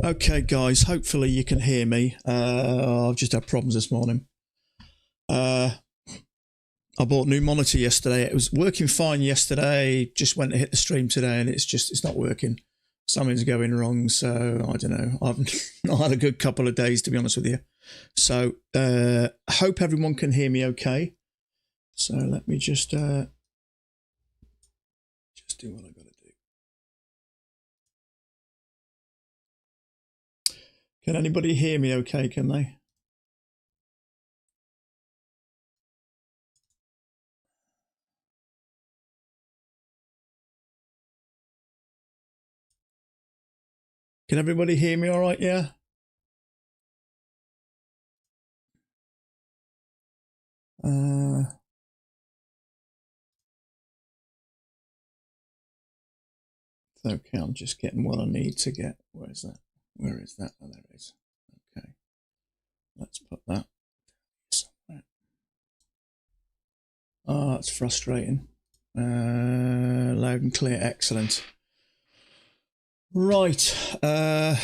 Okay, guys, hopefully you can hear me. I've just had problems this morning. I bought a new monitor yesterday. It was working fine yesterday. Just went to hit the stream today, and it's not working. Something's going wrong. So I don't know. I've not had a good couple of days, to be honest with you. So I hope everyone can hear me okay. So let me just do what I got to do. Can anybody hear me okay? Can they? Can everybody hear me all right? Yeah. Okay, I'm just getting what I need to get. Where is that? Where is that? Oh, there it is. Okay, let's put that somewhere. Oh, that's frustrating. Loud and clear, excellent. Right. I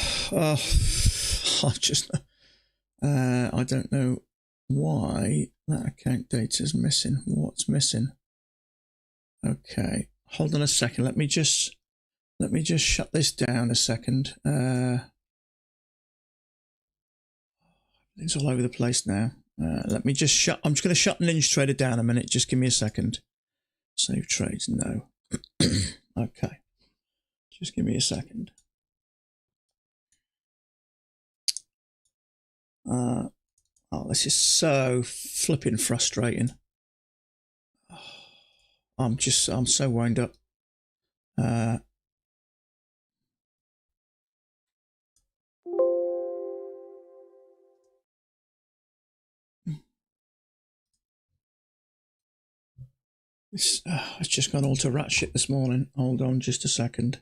don't know why that account data is missing. What's missing? Okay, hold on a second. Let me just shut this down a second. It's all over the place now. Let me just shut. I'm just going to shut Ninja Trader down a minute. Just give me a second. Save trades. No. Okay. Just give me a second. Oh, this is so flipping frustrating. I'm so wound up. It's just gone all to rat shit this morning. Hold on just a second.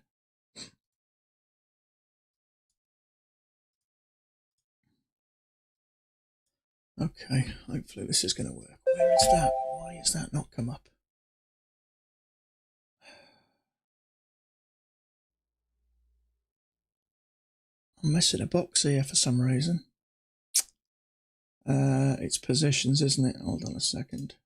Okay, hopefully this is going to work. Where is that? Why has that not come up? I'm missing a box here for some reason. It's positions, isn't it? Hold on a second.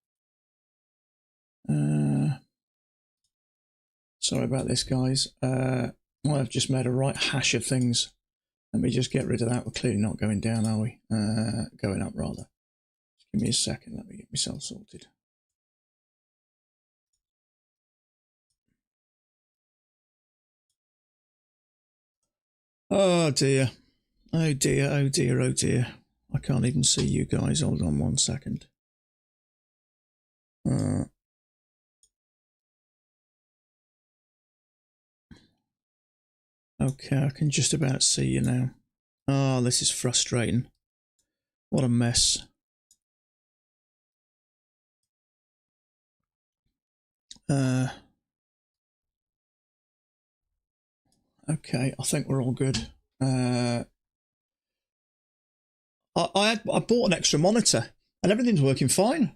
Sorry about this, guys. I've just made a right hash of things. Let me just get rid of that. We're clearly not going down, are we? Going up, rather. Just give me a second. Let me get myself sorted. Oh, dear. Oh, dear. Oh, dear. Oh, dear. I can't even see you guys. Hold on one second. Okay, I can just about see you now. Oh, this is frustrating. What a mess. Okay, I think we're all good. I bought an extra monitor and everything's working fine.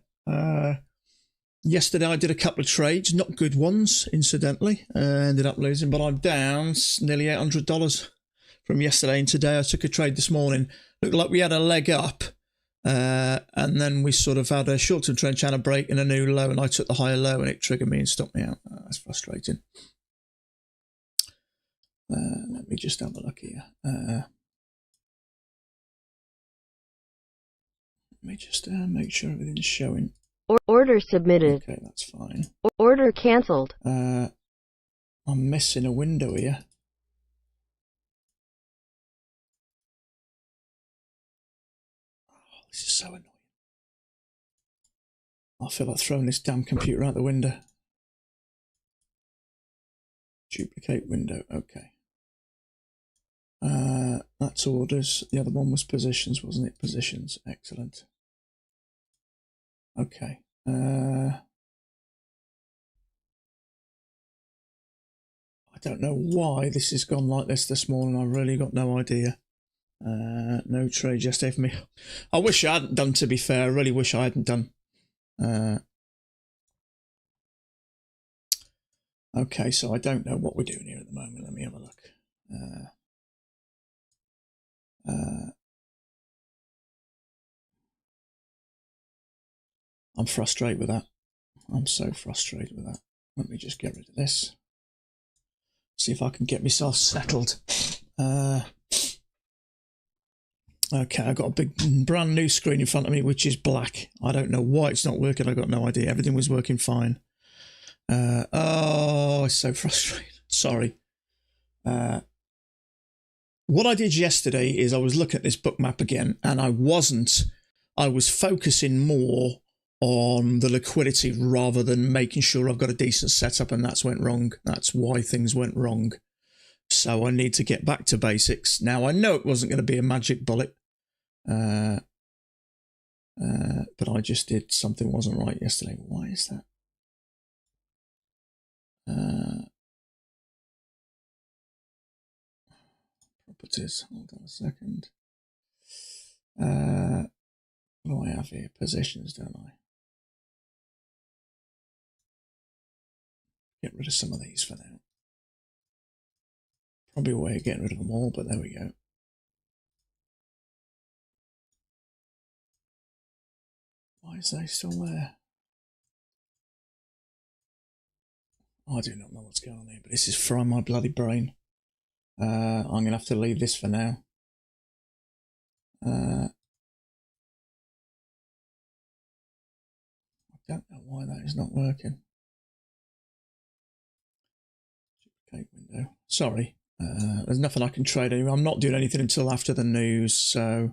Yesterday I did a couple of trades, not good ones, incidentally. Ended up losing, but I'm down nearly $800 from yesterday, and today I took a trade this morning. Looked like we had a leg up, and then we sort of had a short-term trend channel break and a new low, and I took the higher low and it triggered me and stopped me out. That's frustrating. Let me just have a look here. Let me just make sure everything's showing. Order submitted. Okay, that's fine. Order cancelled. I'm missing a window here. Oh, this is so annoying. I feel like throwing this damn computer out the window. Duplicate window. Okay. That's orders. The other one was positions, wasn't it? Positions. Excellent. Okay. I don't know why this has gone like this morning. I really got no idea. No trade yesterday for me. I wish I hadn't done, to be fair. I really wish I hadn't done. Okay, so I don't know what we're doing here at the moment. Let me have a look. I'm frustrated with that. I'm so frustrated with that. Let me just get rid of this. See if I can get myself settled. Okay, I've got a big brand new screen in front of me, which is black. I don't know why it's not working. I've got no idea. Everything was working fine. Oh, it's so frustrating. Sorry. What I did yesterday is I was looking at this book map again, and I was focusing more on the liquidity rather than making sure I've got a decent setup, and that's went wrong. That's why things went wrong. So I need to get back to basics. Now, I know it wasn't going to be a magic bullet, but I just did something wasn't right yesterday. Why is that? Properties. Hold on a second. What do I have here? Positions, don't I? Get rid of some of these for now. Probably a way of getting rid of them all, but there we go. Why is they still there? I do not know what's going on here, but this is frying my bloody brain. I'm going to have to leave this for now. I don't know why that is not working. Duplicate window. Sorry. There's nothing I can trade anymore. I'm not doing anything until after the news, so...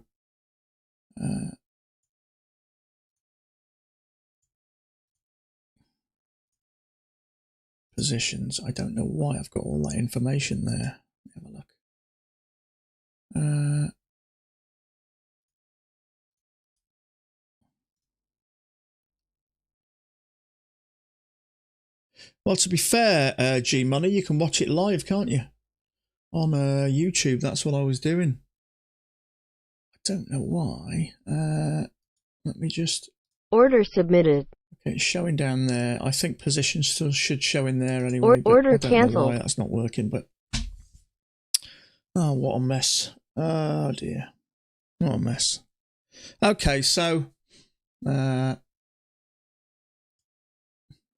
positions. I don't know why I've got all that information there. Have a look. Well, to be fair, G Money, you can watch it live, can't you? On YouTube, that's what I was doing. I don't know why. Let me just... Order submitted. Okay, it's showing down there. I think positions still should show in there anyway. Order I don't cancelled. know why that's not working, but... Oh, what a mess. Oh, dear. What a mess. Okay, so... I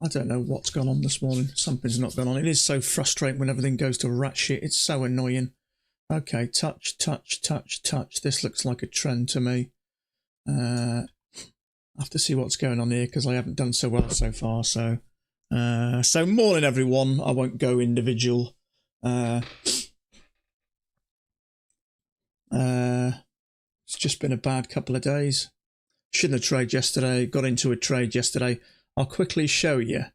don't know what's gone on this morning. Something's not gone on. It is so frustrating when everything goes to rat shit. It's so annoying. Okay, touch, touch, touch, touch. This looks like a trend to me. I have to see what's going on here because I haven't done so well so far. So morning, everyone. I won't go individual. It's just been a bad couple of days. Shouldn't have traded yesterday. Got into a trade yesterday. I'll quickly show you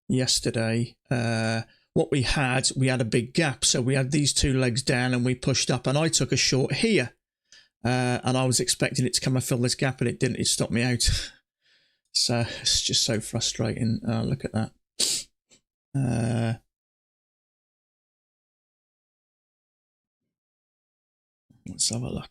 yesterday what we had. We had a big gap. So we had these two legs down and we pushed up and I took a short here. And I was expecting it to come and fill this gap and it didn't. It stopped me out. So it's just so frustrating. Look at that. Let's have a look.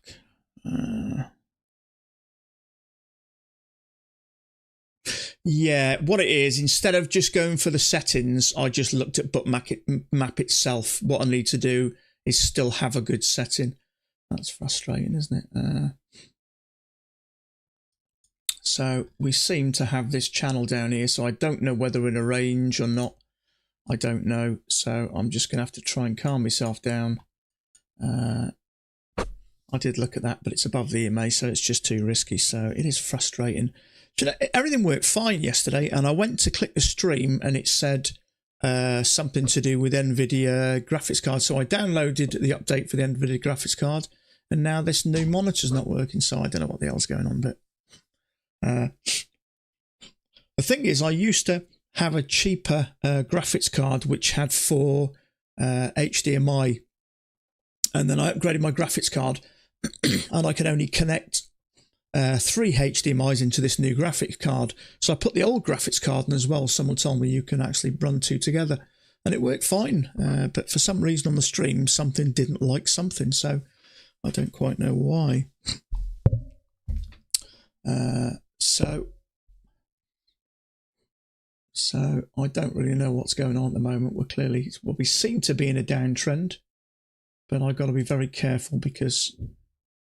Yeah, what it is, instead of just going for the settings, I just looked at book map itself. What I need to do is still have a good setting. That's frustrating, isn't it? So we seem to have this channel down here, so I don't know whether we're in a range or not. I don't know, so I'm just going to have to try and calm myself down. I did look at that, but it's above the EMA, so it's just too risky, so it is frustrating. Everything worked fine yesterday, and I went to click the stream, and it said something to do with NVIDIA graphics card, so I downloaded the update for the NVIDIA graphics card, and now this new monitor's not working, so I don't know what the hell's going on, but... the thing is, I used to have a cheaper graphics card which had 4 HDMI, and then I upgraded my graphics card and I could only connect 3 HDMIs into this new graphics card. So I put the old graphics card in as well. Someone told me you can actually run 2 together, and it worked fine. But for some reason on the stream, something didn't like something, so I don't quite know why. So I don't really know what's going on at the moment. We seem to be in a downtrend, but I've got to be very careful because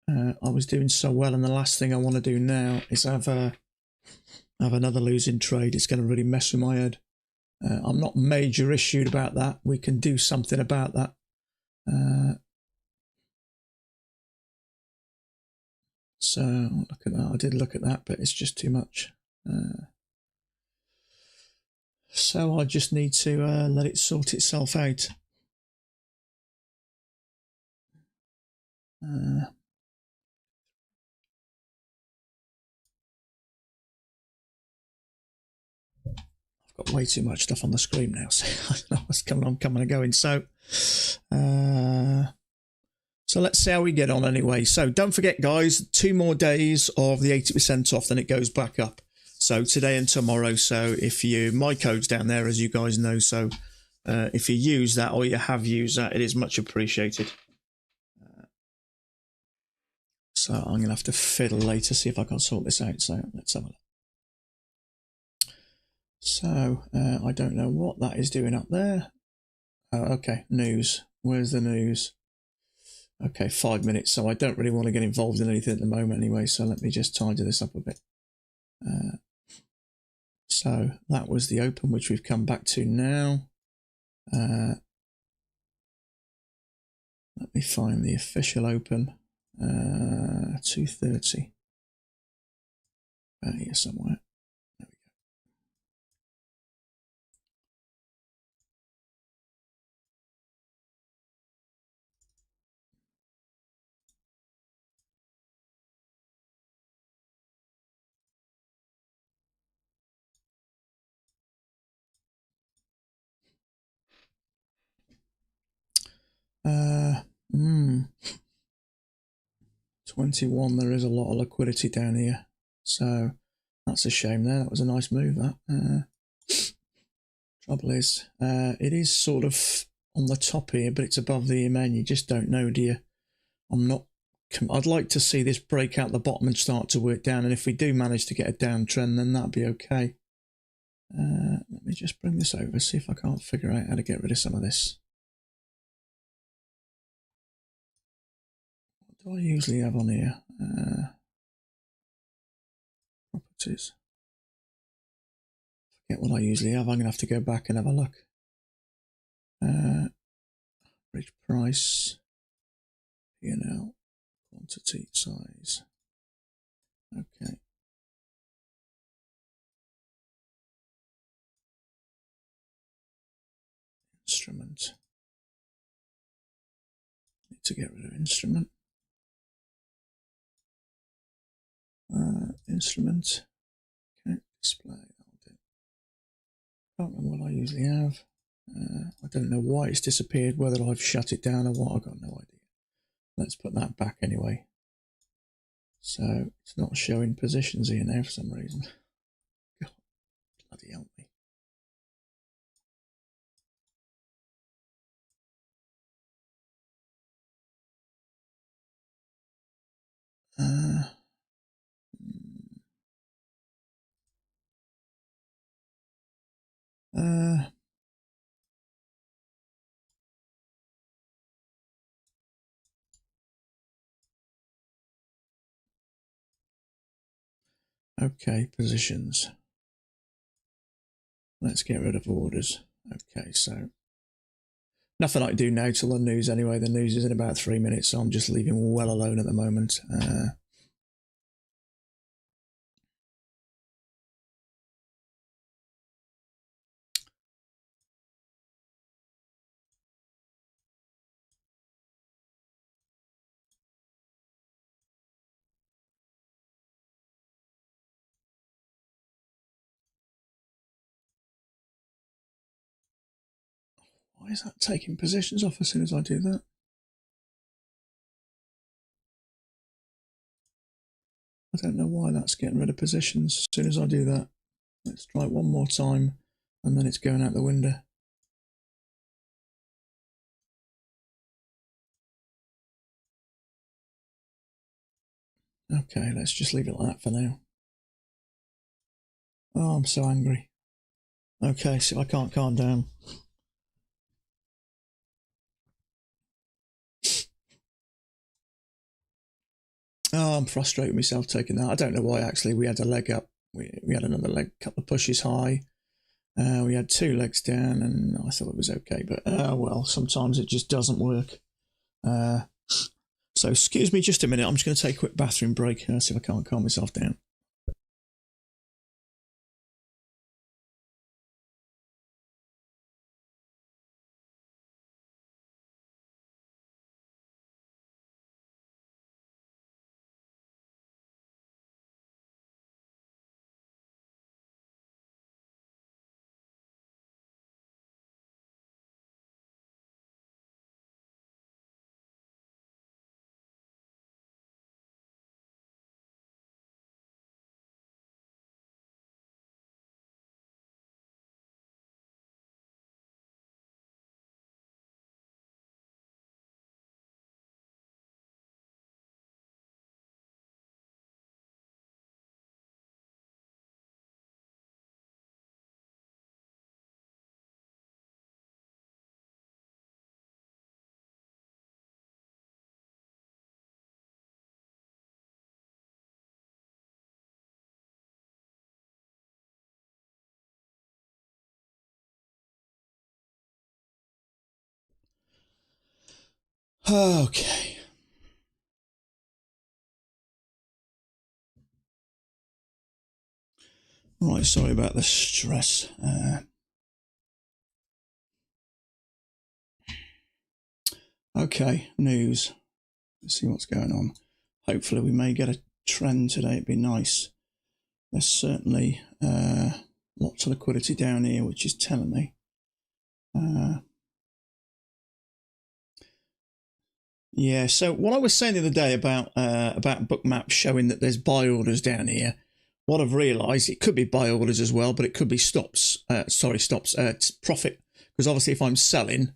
I was doing so well, and the last thing I want to do now is have another losing trade. It's going to really mess with my head. I'm not major issued about that. We can do something about that. So look at that. I did look at that, but it's just too much. So I just need to let it sort itself out. I've got way too much stuff on the screen now, so I know what's coming and going. So let's see how we get on anyway. So don't forget, guys, 2 more days of the 80% off, then it goes back up. So today and tomorrow. So if my code's down there, as you guys know. So if you use that, or you have used that, it is much appreciated. So I'm going to have to fiddle later, see if I can sort this out. So let's have a look. So I don't know what that is doing up there. Oh, okay, news. Where's the news? Okay, 5 minutes. So I don't really want to get involved in anything at the moment anyway. So let me just tidy this up a bit. So that was the open, which we've come back to now. Let me find the official open. 2:30. Here somewhere. There we go. 21, there is a lot of liquidity down here, so that's a shame there. That was a nice move, that. Trouble is, it is sort of on the top here, but it's above the EMA, and you just don't know, do you? I'd like to see this break out the bottom and start to work down, and if we do manage to get a downtrend, then that'd be okay. Let me just bring this over, see if I can't figure out how to get rid of some of this. What do I usually have on here? Properties. Forget what I usually have. I'm going to have to go back and have a look. Average price, P&L, quantity, size. Okay. Instrument. Need to get rid of instrument. Instrument. Okay, display. That'll do. Can't remember what I usually have. I don't know why it's disappeared, whether I've shut it down or what, I've got no idea. Let's put that back anyway. So it's not showing positions here now for some reason. God, bloody help me. Okay, positions. Let's get rid of orders. Okay, so nothing I can do now till the news anyway. The news is in about 3 minutes, so I'm just leaving well alone at the moment. Why is that taking positions off as soon as I do that? I don't know why that's getting rid of positions as soon as I do that. Let's try it one more time, and then it's going out the window. Okay, let's just leave it like that for now. Oh, I'm so angry. Okay, so I can't calm down. Oh, I'm frustrated with myself taking that. I don't know why, actually. We had a leg up. We had another leg, couple of pushes high. We had 2 legs down, and I thought it was okay. But, well, sometimes it just doesn't work. So excuse me just a minute. I'm just going to take a quick bathroom break. See if I can't calm myself down. Okay. Right, sorry about the stress. Okay, news. Let's see what's going on. Hopefully we may get a trend today. It'd be nice. There's certainly lots of liquidity down here, which is telling me. Yeah, so what I was saying the other day about Bookmap showing that there's buy orders down here, what I've realised, it could be buy orders as well, but it could be stops, profit. Because obviously if I'm selling,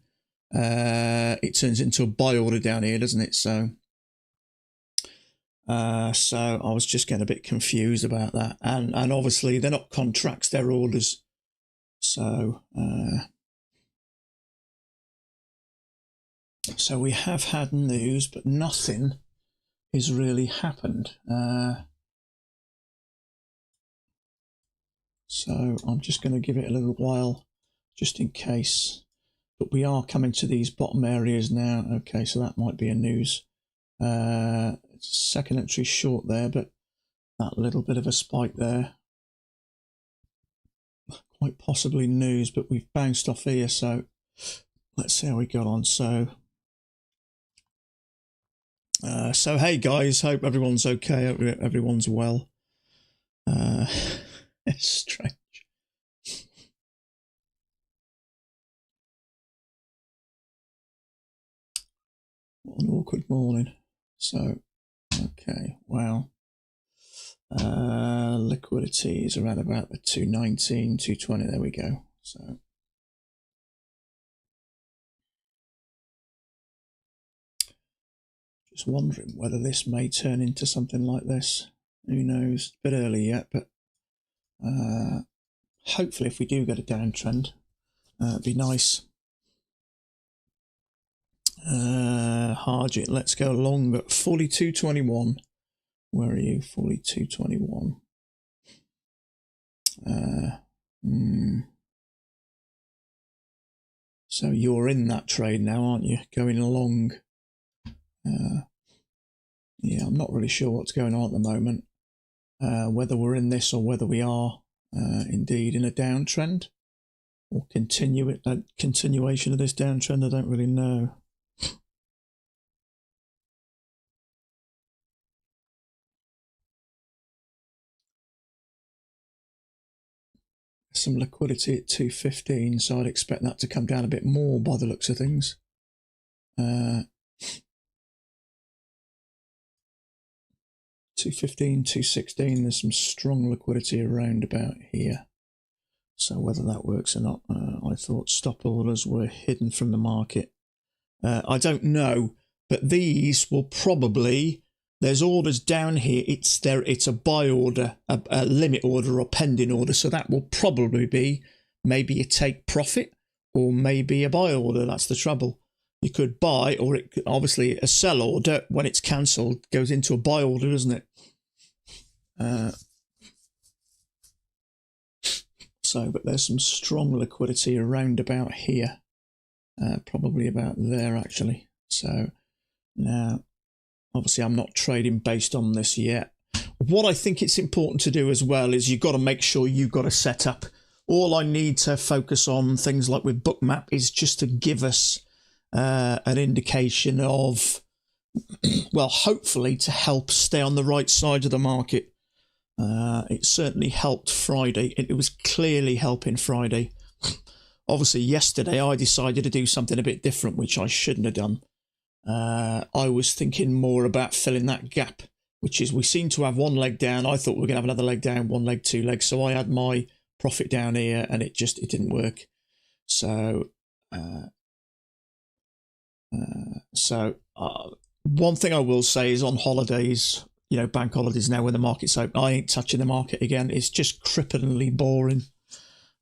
it turns into a buy order down here, doesn't it? So I was just getting a bit confused about that. And obviously they're not contracts, they're orders. So we have had news, but nothing has really happened. So I'm just going to give it a little while, just in case. But we are coming to these bottom areas now. Okay, so that might be a news. Second entry short there, but that little bit of a spike there. Quite possibly news, but we've bounced off here, so let's see how we got on. So hey guys, hope everyone's okay, hope everyone's well. It's strange. What an awkward morning. So, okay, wow. Liquidity is around about the 219, 220, there we go. So just wondering whether this may turn into something like this. Who knows? A bit early yet, but hopefully if we do get a downtrend, it'd be nice. Harjit, let's go long at 42.21. Where are you? 42.21. So you're in that trade now, aren't you? Going along. Yeah, I'm not really sure what's going on at the moment. Whether we're in this or whether we are indeed in a downtrend or continuation of this downtrend, I don't really know. Some liquidity at 215, so I'd expect that to come down a bit more by the looks of things. 215, 216, there's some strong liquidity around about here. So whether that works or not, I thought stop orders were hidden from the market. I don't know, but these will probably, there's orders down here, it's a buy order, a limit order or pending order, so that will probably be maybe a take profit or maybe a buy order. That's the trouble. You could buy, or it could, obviously a sell order when it's cancelled goes into a buy order, doesn't it? But there's some strong liquidity around about here, probably about there actually. So now, obviously, I'm not trading based on this yet. What I think it's important to do as well is you've got to make sure you've got a setup. All I need to focus on things like with Bookmap is just to give us an indication of, well, hopefully to help stay on the right side of the market. It certainly helped Friday. It was clearly helping Friday. Obviously, yesterday I decided to do something a bit different, which I shouldn't have done. I was thinking more about filling that gap, which is we seem to have one leg down. I thought we were going to have another leg down, one leg, two legs. So I had my profit down here and it didn't work. So, one thing I will say is on holidays, bank holidays now when the market's open, I ain't touching the market again. It's just cripplingly boring.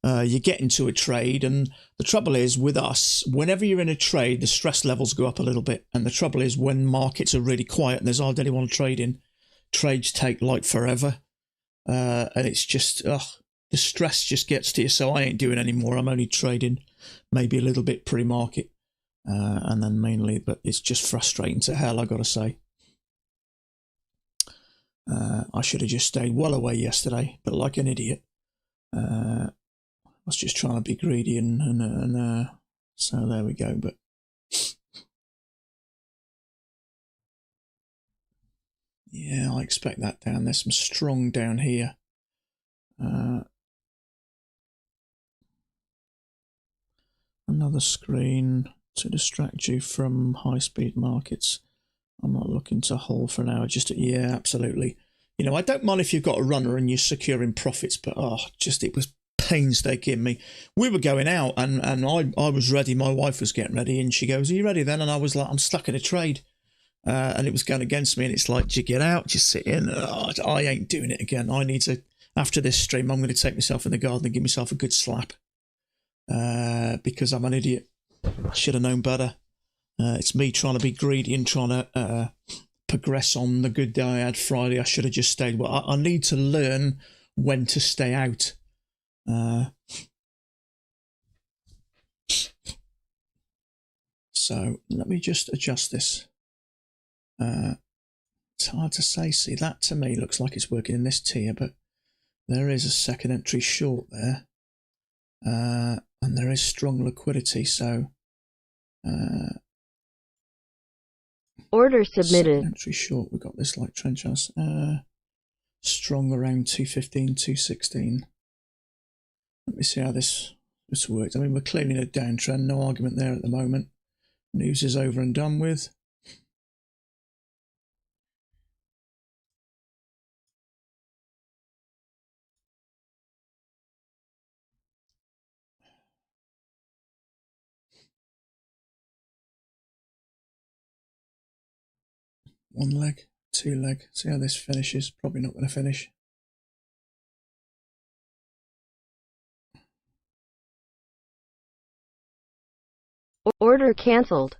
You get into a trade, and the trouble is with us, whenever you're in a trade, the stress levels go up a little bit. And the trouble is when markets are really quiet and there's hardly anyone trading, trades take like forever. And it's just, the stress just gets to you. So I ain't doing any more. I'm only trading maybe a little bit pre-market. And then mainly, but it's just frustrating to hell, I got to say. I should have just stayed well away yesterday, but like an idiot. I was just trying to be greedy and so there we go. But yeah, I expect that down. There's some strong down here. Another screen to distract you from high-speed markets. I'm not looking to hold for now. Yeah, absolutely. I don't mind if you've got a runner and you're securing profits, but it was painstaking me. We were going out and I was ready. My wife was getting ready and she goes, "Are you ready then?" And I was like, "I'm stuck in a trade." And it was going against me, and it's like, do you get out? Just sit in? I ain't doing it again. I need to, after this stream, I'm going to take myself in the garden and give myself a good slap. Because I'm an idiot. I should have known better. It's me trying to be greedy and trying to progress on the good day I had Friday. I should have just stayed. Well, I need to learn when to stay out. So let me just adjust this. It's hard to say. See, that to me looks like it's working in this tier, but there is a second entry short there. And there is strong liquidity, so order submitted. Second entry short, we've got this like trend chance. Strong around 215, 216. Let me see how this works. I mean, we're clearly in a downtrend, no argument there at the moment. News is over and done with. One leg, two leg. See how this finishes. Probably not going to finish. Order cancelled.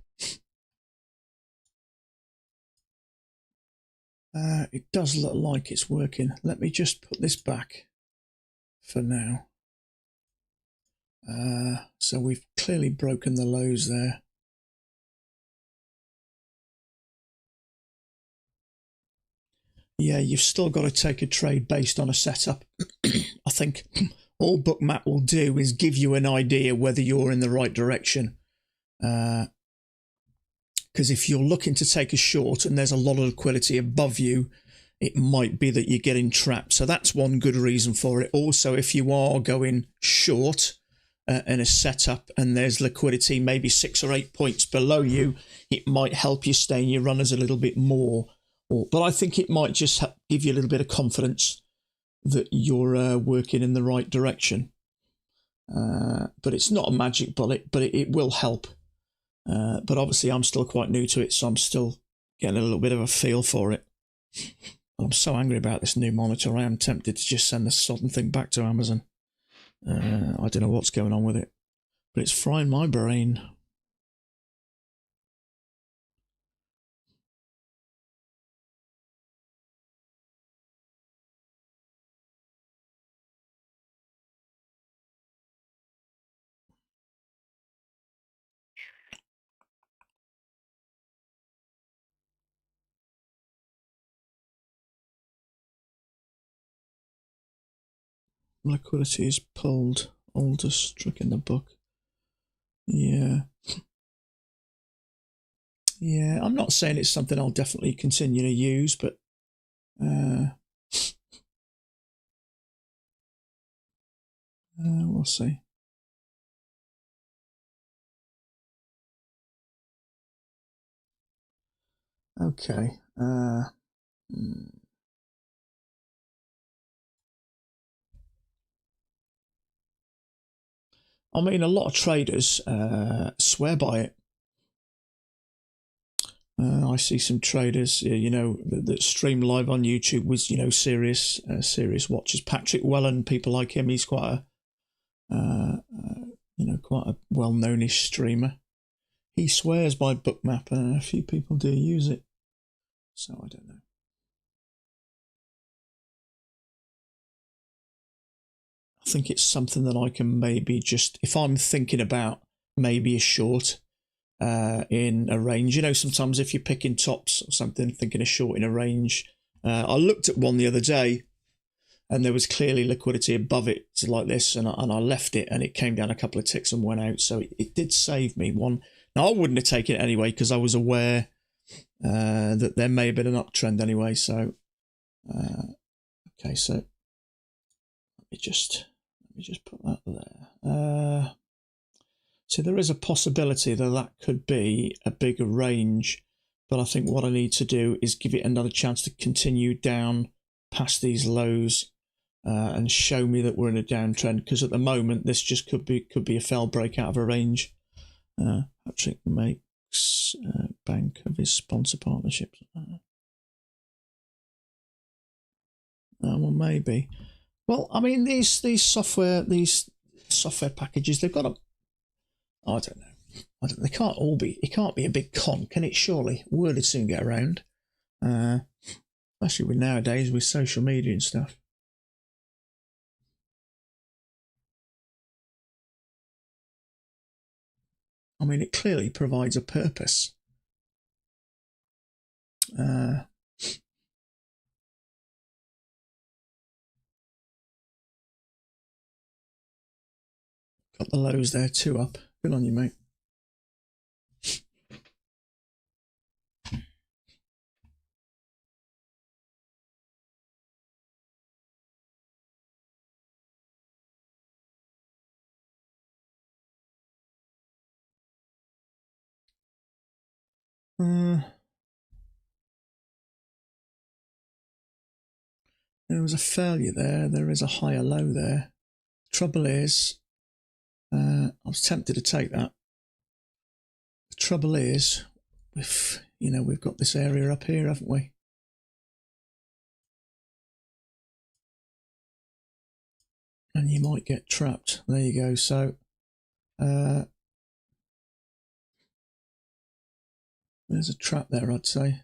It does look like it's working. Let me just put this back for now. So we've clearly broken the lows there. Yeah, you've still got to take a trade based on a setup. I think all Bookmap will do is give you an idea whether you're in the right direction. Because if you're looking to take a short and there's a lot of liquidity above you, it might be that you're getting trapped. So that's one good reason for it. Also, if you are going short in a setup and there's liquidity maybe 6 or 8 points below you, it might help you stay in your runners a little bit more. But I think it might just give you a little bit of confidence that you're working in the right direction. But it's not a magic bullet, but it will help. But obviously I'm still quite new to it, so I'm still getting a little bit of a feel for it. I'm so angry about this new monitor, I am tempted to just send the sodden thing back to Amazon. I don't know what's going on with it, but it's frying my brain. Liquidity is pulled. Oldest trick in the book. Yeah. Yeah, I'm not saying it's something I'll definitely continue to use, but we'll see. Okay. I mean, a lot of traders swear by it. I see some traders, that stream live on YouTube with, serious watchers. Patrick Wellen, people like him. He's quite a well-known-ish streamer. He swears by Bookmap, and a few people do use it. So I don't know. I think it's something that I can maybe just, if I'm thinking about maybe a short in a range, sometimes if you're picking tops or something, thinking a short in a range. I looked at one the other day and there was clearly liquidity above it like this, and I left it and it came down a couple of ticks and went out. So it did save me one. Now I wouldn't have taken it anyway because I was aware that there may have been an uptrend anyway. So, okay, so let me just put that there. So there is a possibility that could be a bigger range, but I think what I need to do is give it another chance to continue down past these lows and show me that we're in a downtrend, because at the moment this just could be a fell break out of a range. Patrick makes bank of his sponsor partnerships. Well, maybe. Well, I mean, these software packages, they've got a. I don't know. They can't all be. It can't be a big con, can it? Surely, word would soon get around. Especially with nowadays with social media and stuff. I mean, it clearly provides a purpose. Got the lows there too up. Good on you, mate. There was a failure there. There is a higher low there. Trouble is, I was tempted to take that. The trouble is, we've got this area up here, haven't we? And you might get trapped. There you go. So, there's a trap there, I'd say.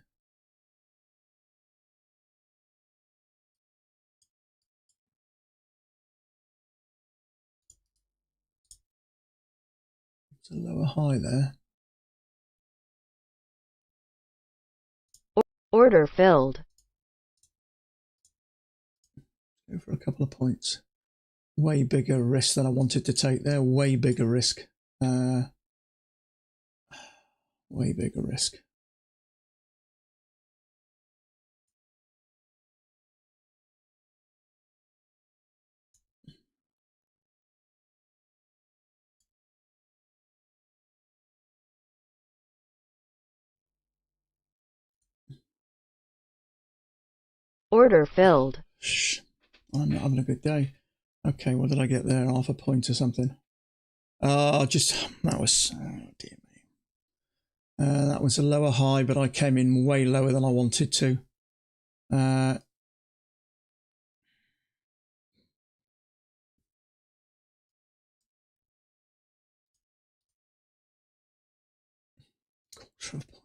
It's a lower high there. Order filled. Go for a couple of points. Way bigger risk than I wanted to take there. Way bigger risk. Way bigger risk. Order filled. Shh. I'm not having a good day. Okay, what did I get there? Half a point or something. That was, oh dear me. That was a lower high, but I came in way lower than I wanted to. Quarter of a point.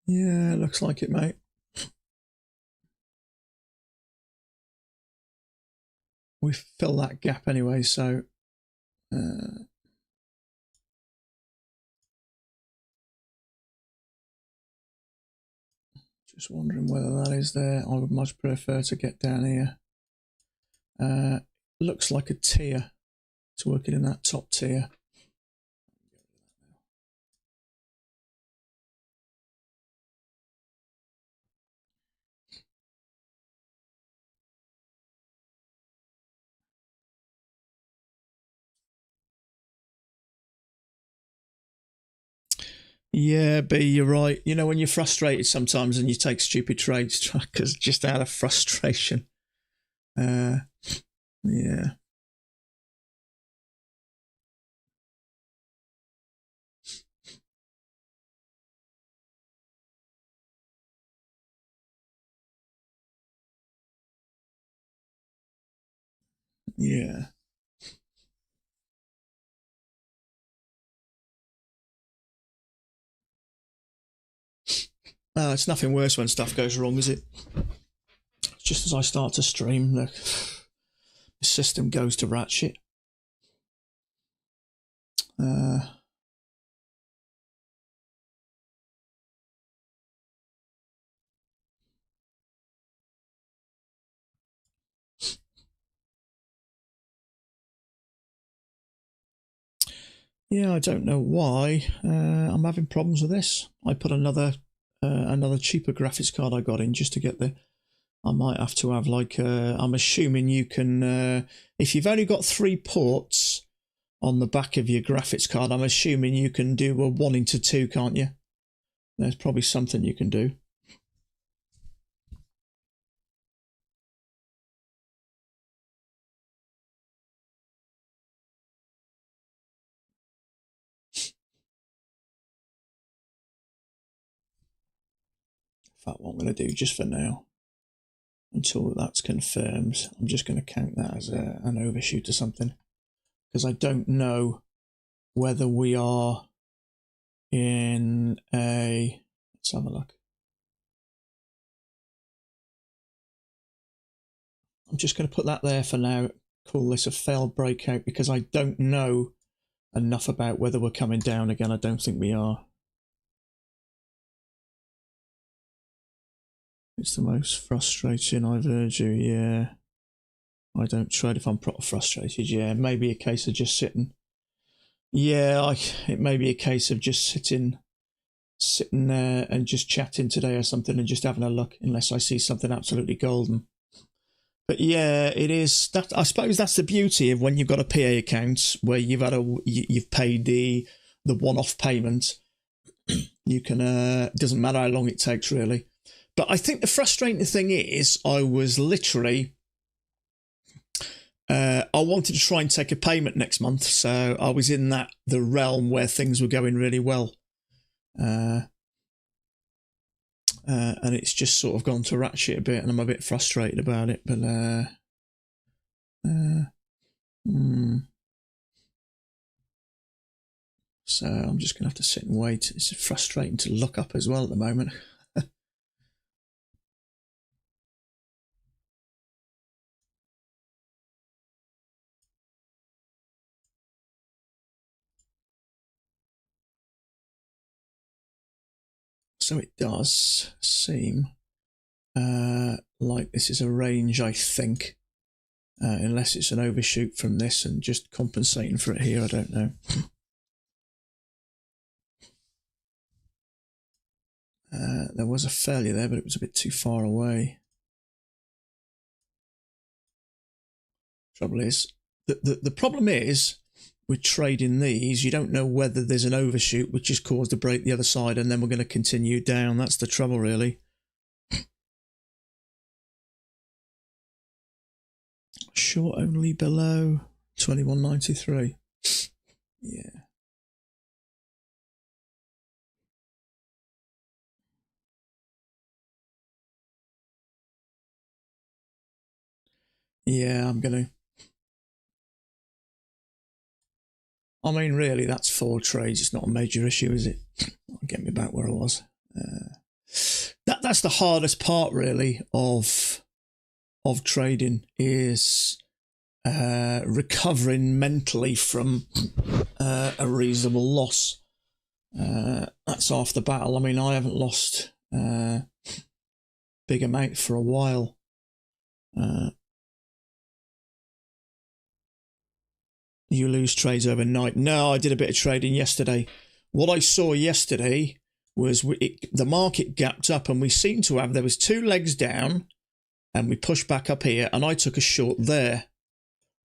Yeah, looks like it, mate. We fill that gap anyway, so just wondering whether that is there. I would much prefer to get down here. Looks like a tier. It's working in that top tier. Yeah, B, you're right. You know, when you're frustrated sometimes and you take stupid trades because just out of frustration. Yeah. Yeah. It's nothing worse when stuff goes wrong, is it? Just as I start to stream, the system goes to ratchet. Yeah, I don't know why. I'm having problems with this. I put another cheaper graphics card I got in just to get the. I might have to have like. I'm assuming you can. If you've only got 3 ports on the back of your graphics card, I'm assuming you can do a 1:2, can't you? There's probably something you can do. In fact, what I'm going to do just for now, until that's confirmed, I'm just going to count that as an overshoot or something, because I don't know whether we are in a. Let's have a look. I'm just going to put that there for now. Call this a failed breakout because I don't know enough about whether we're coming down again. I don't think we are. It's the most frustrating I've heard you. Yeah. I don't trade if I'm proper frustrated. Yeah, maybe a case of just sitting. Yeah, it may be a case of just sitting there and just chatting today or something and just having a look, unless I see something absolutely golden. But yeah, it is that. I suppose that's the beauty of when you've got a PA account where you've paid the one-off payment. You can it doesn't matter how long it takes really. But I think the frustrating thing is I was literally I wanted to try and take a payment next month, so I was in the realm where things were going really well. And it's just sort of gone to ratchet a bit, and I'm a bit frustrated about it. But so I'm just gonna have to sit and wait. It's frustrating to look up as well at the moment. So it does seem like this is a range, I think. Unless it's an overshoot from this and just compensating for it here, I don't know. There was a failure there, but it was a bit too far away. Trouble is, the problem is with trading these, you don't know whether there's an overshoot which has caused a break the other side, and then we're going to continue down. That's the trouble, really. Short only below 21.93. Yeah. Yeah, I'm going to. I mean, really, that's 4 trades. It's not a major issue, is it? I'll get me back where I was. that's the hardest part really of trading is recovering mentally from a reasonable loss. That's half the battle. I mean, I haven't lost big amount for a while. You lose trades overnight. No, I did a bit of trading yesterday. What I saw yesterday was the market gapped up, and we seemed to have, there was two legs down, and we pushed back up here, and I took a short there.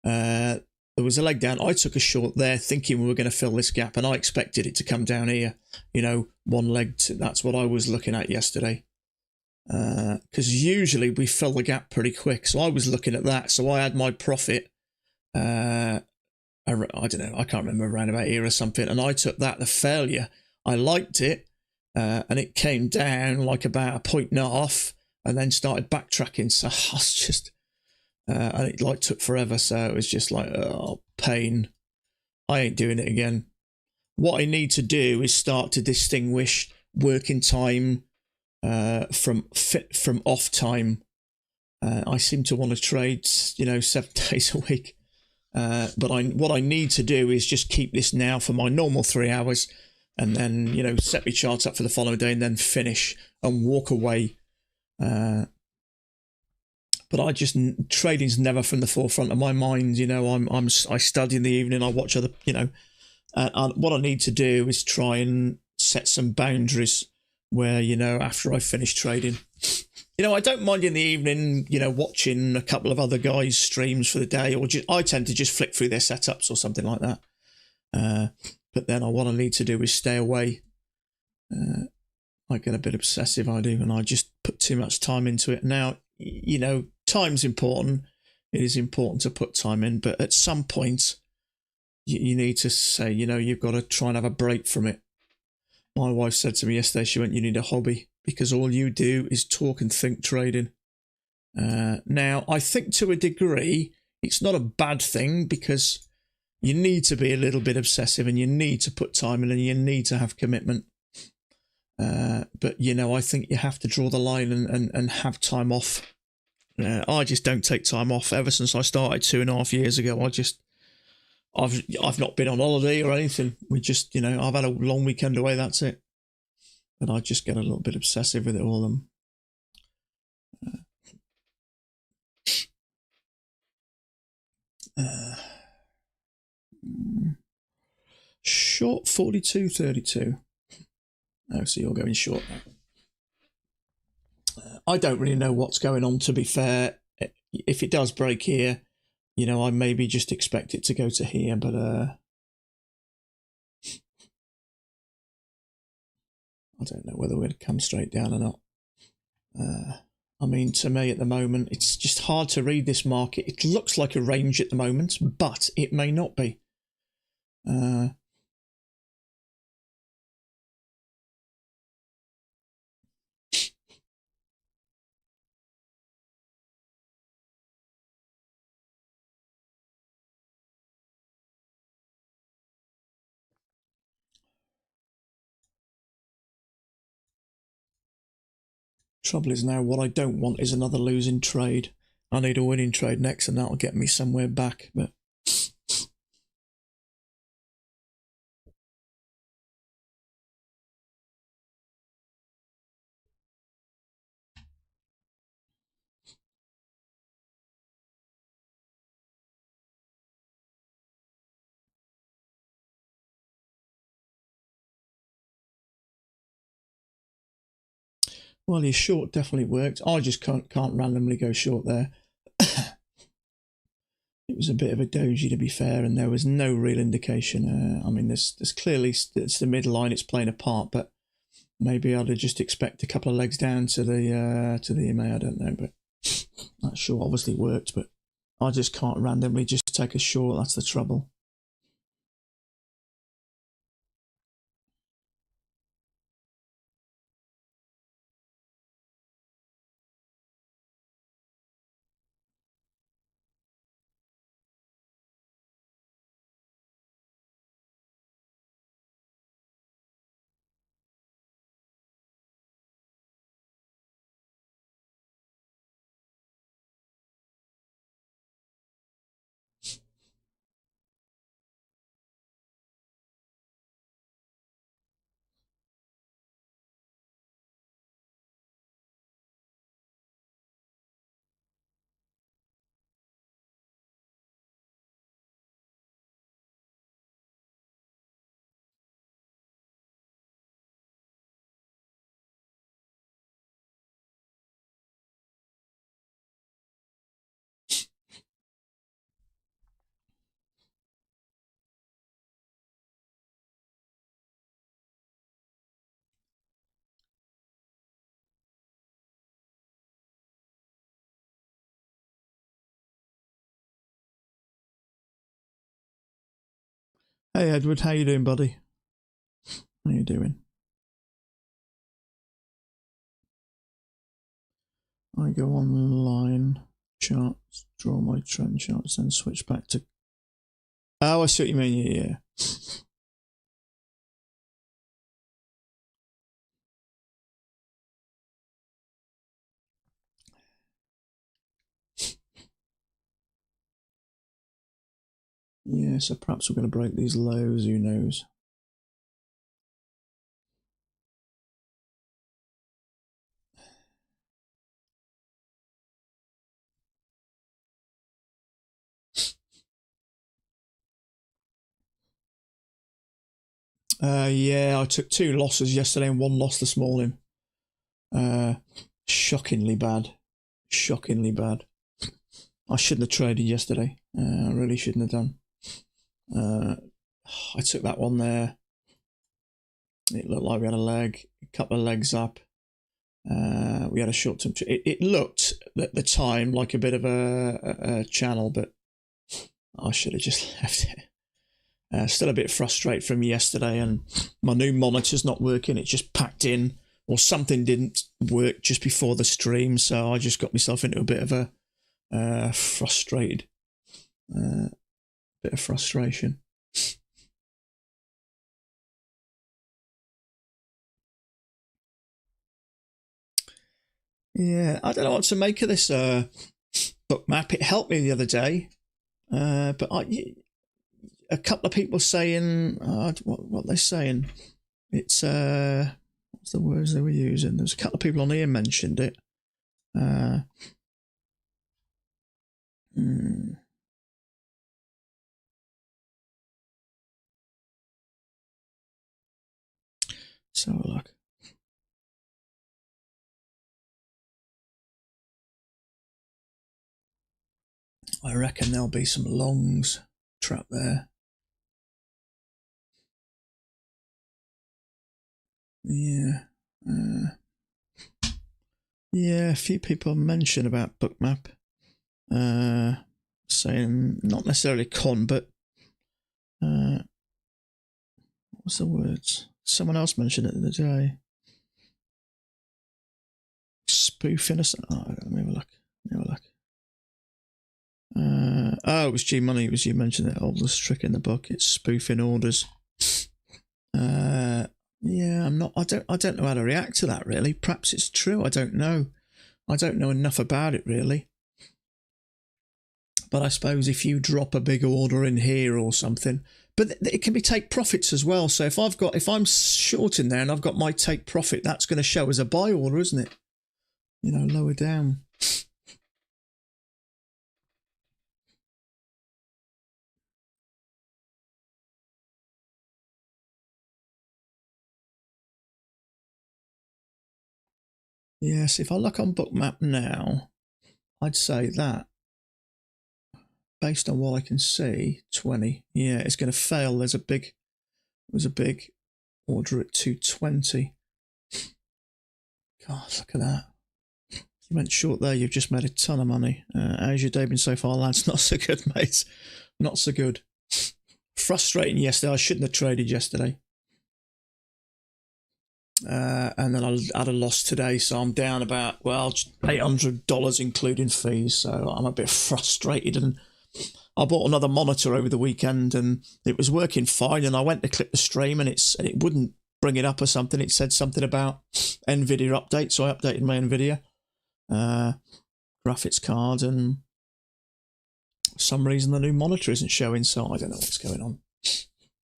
There was a leg down. I took a short there, thinking we were going to fill this gap, and I expected it to come down here. You know, one leg. That's what I was looking at yesterday. Because usually we fill the gap pretty quick. So I was looking at that. So I had my profit. I don't know, I can't remember, around about here or something, and I took that, the failure. I liked it, and it came down like about a point and a half, and then started backtracking. So I was just, and it like took forever. So it was just like, oh, pain. I ain't doing it again. What I need to do is start to distinguish working time from off time. I seem to want to trade, 7 days a week. But what I need to do is just keep this now for my normal 3 hours, and then, set my charts up for the following day, and then finish and walk away. But trading's never from the forefront of my mind. I study in the evening, I watch other, what I need to do is try and set some boundaries where, after I finish trading, I don't mind in the evening, watching a couple of other guys' streams for the day, or I tend to just flick through their setups or something like that. But then what I need to do is stay away. I get a bit obsessive, I do, and I just put too much time into it. Now, time's important. It is important to put time in, but at some point, you need to say, you've got to try and have a break from it. My wife said to me yesterday, she went, you need a hobby, because all you do is talk and think trading. Now, I think to a degree, it's not a bad thing, because you need to be a little bit obsessive, and you need to put time in, and you need to have commitment. But, I think you have to draw the line and have time off. I just don't take time off. Ever since I started 2.5 years ago, I've not been on holiday or anything. We just, I've had a long weekend away, that's it. But I just get a little bit obsessive with it all. Short 42.32. Oh, so you're going short now. I don't really know what's going on, to be fair. If it does break here, I maybe just expect it to go to here, but I don't know whether we'd come straight down or not. I mean, to me at the moment, it's just hard to read this market. It looks like a range at the moment, but it may not be. Trouble is now, what I don't want is another losing trade. I need a winning trade next, and that'll get me somewhere back. But well, your short definitely worked. I just can't randomly go short there. It was a bit of a doji, to be fair, and there was no real indication. I mean, there's clearly, it's the midline, it's playing a part, but maybe I'd just expect a couple of legs down to the EMA. I don't know, but that short obviously worked. But I just can't randomly just take a short. That's the trouble. Hey Edward, how you doing, buddy? How you doing? I go online, charts, draw my trend charts, then switch back to... Oh, I see what you mean, yeah. Yeah, so perhaps we're going to break these lows, who knows? Yeah, I took 2 losses yesterday and 1 loss this morning. Shockingly bad. Shockingly bad. I shouldn't have traded yesterday. I really shouldn't have done. I took that one there. It looked like we had a leg, a couple of legs up. We had a short term. It looked at the time like a bit of a channel, but I should have just left it. Still a bit frustrated from yesterday, and my new monitor's not working. It just packed in, or something didn't work just before the stream, so I just got myself into a bit of a frustrated bit of frustration. Yeah, I don't know what to make of this book map. It helped me the other day, but a couple of people saying, what they're saying, it's, what's the words they were using? There's a couple of people on here mentioned it. Let's have a look. I reckon there'll be some longs trapped there. Yeah. Yeah, a few people mentioned about bookmap. Saying not necessarily con, but what's the words? Someone else mentioned it the other day. Spoofing us. Oh, let me have a look. Oh, it was G Money. It was you mentioned it. Oldest trick in the book. It's spoofing orders. Yeah, I'm not. I don't know how to react to that really. Perhaps it's true. I don't know. I don't know enough about it really. But I suppose if you drop a big order in here or something, but it can be take profits as well. So if I'm short in there and I've got my take profit, that's going to show as a buy order, isn't it? You know, lower down. Yes, if I look on bookmap now, I'd say that based on what I can see, 20. Yeah, it's going to fail. There's a big order at 220. God, look at that. You went short there, you've just made a ton of money. How's your day been so far, lads? Not so good, mate. Not so good. Frustrating yesterday. I shouldn't have traded yesterday. And then I had a loss today, so I'm down about, well, $800 including fees, so I'm a bit frustrated. And I bought another monitor over the weekend and it was working fine, and I went to click the stream and it wouldn't bring it up or something. It said something about NVIDIA update, so I updated my NVIDIA graphics card, and for some reason the new monitor isn't showing, so I don't know what's going on.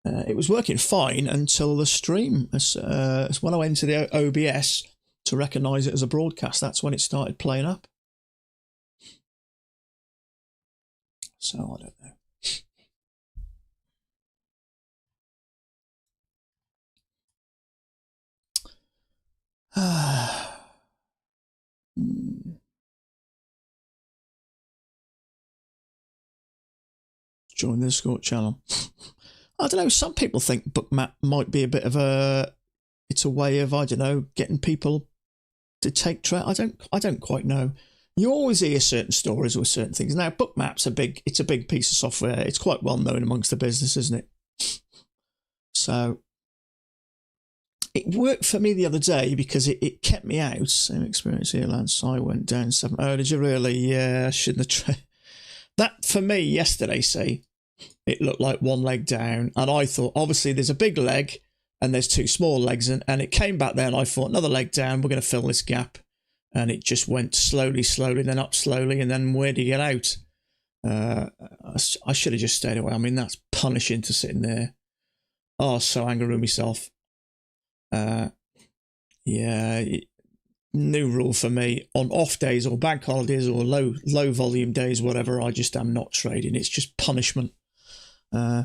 It was working fine until the stream. When I went to the OBS to recognise it as a broadcast, that's when it started playing up. So I don't know. Join the Discord channel. I don't know, some people think bookmap might be a bit of it's a way of, I don't know, getting people to take trade. I don't quite know. You always hear certain stories with certain things. Now, bookmap's it's a big piece of software. It's quite well known amongst the business, isn't it? So it worked for me the other day because it kept me out. Same experience here, Lance. I went down 7. Oh, did you really? Yeah, I shouldn't have. That for me yesterday, see, it looked like one leg down. And I thought, obviously, there's a big leg and there's 2 small legs. And it came back there and I thought, another leg down. We're going to fill this gap. And it just went slowly, then up slowly. And then where do you get out? I should have just stayed away. I mean, that's punishing to sit in there. Oh, so angry with myself. Yeah, new rule for me. On off days or bank holidays or low volume days, whatever, I just am not trading. It's just punishment. Roll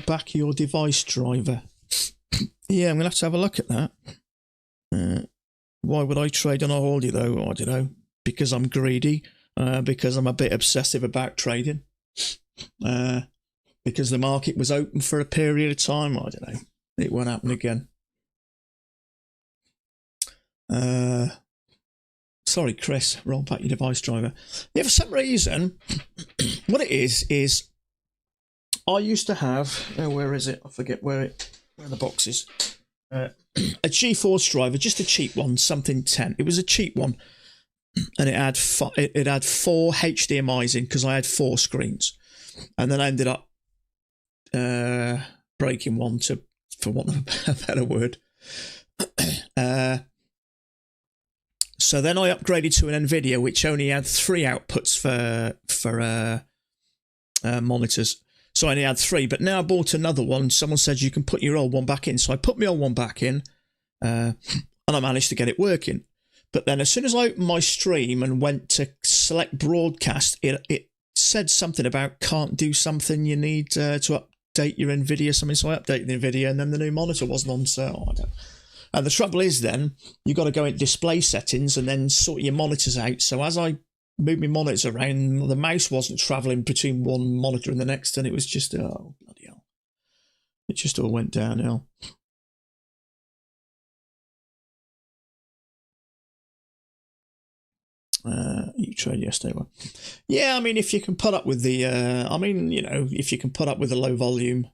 back your device driver. Yeah, I'm going to have a look at that. Why would I trade on a holiday though? I don't know. Because I'm greedy. Because I'm a bit obsessive about trading. Because the market was open for a period of time. I don't know. It won't happen again. Sorry, Chris. Roll back your device driver. Yeah, for some reason, what it is I used to have. Where is it? I forget where the box is. A GeForce driver, just a cheap one, something 10. It was a cheap one, and it had 4 HDMI's in because I had 4 screens, and then I ended up breaking one for want of a better word. So then I upgraded to an NVIDIA, which only had 3 outputs for monitors. So I only had 3, but now I bought another one. Someone said you can put your old one back in. So I put my old one back in, and I managed to get it working. But then as soon as I opened my stream and went to select broadcast, it said something about can't do something, you need to update your NVIDIA something. So I updated the NVIDIA, and then the new monitor wasn't on sale. I don't. And the trouble is then, you've got to go into display settings and then sort your monitors out. So as I moved my monitors around, the mouse wasn't travelling between one monitor and the next, and it was just, oh, bloody hell. It just all went downhill. You trade yesterday one. Yeah, I mean, if you can put up with the, if you can put up with the low volume.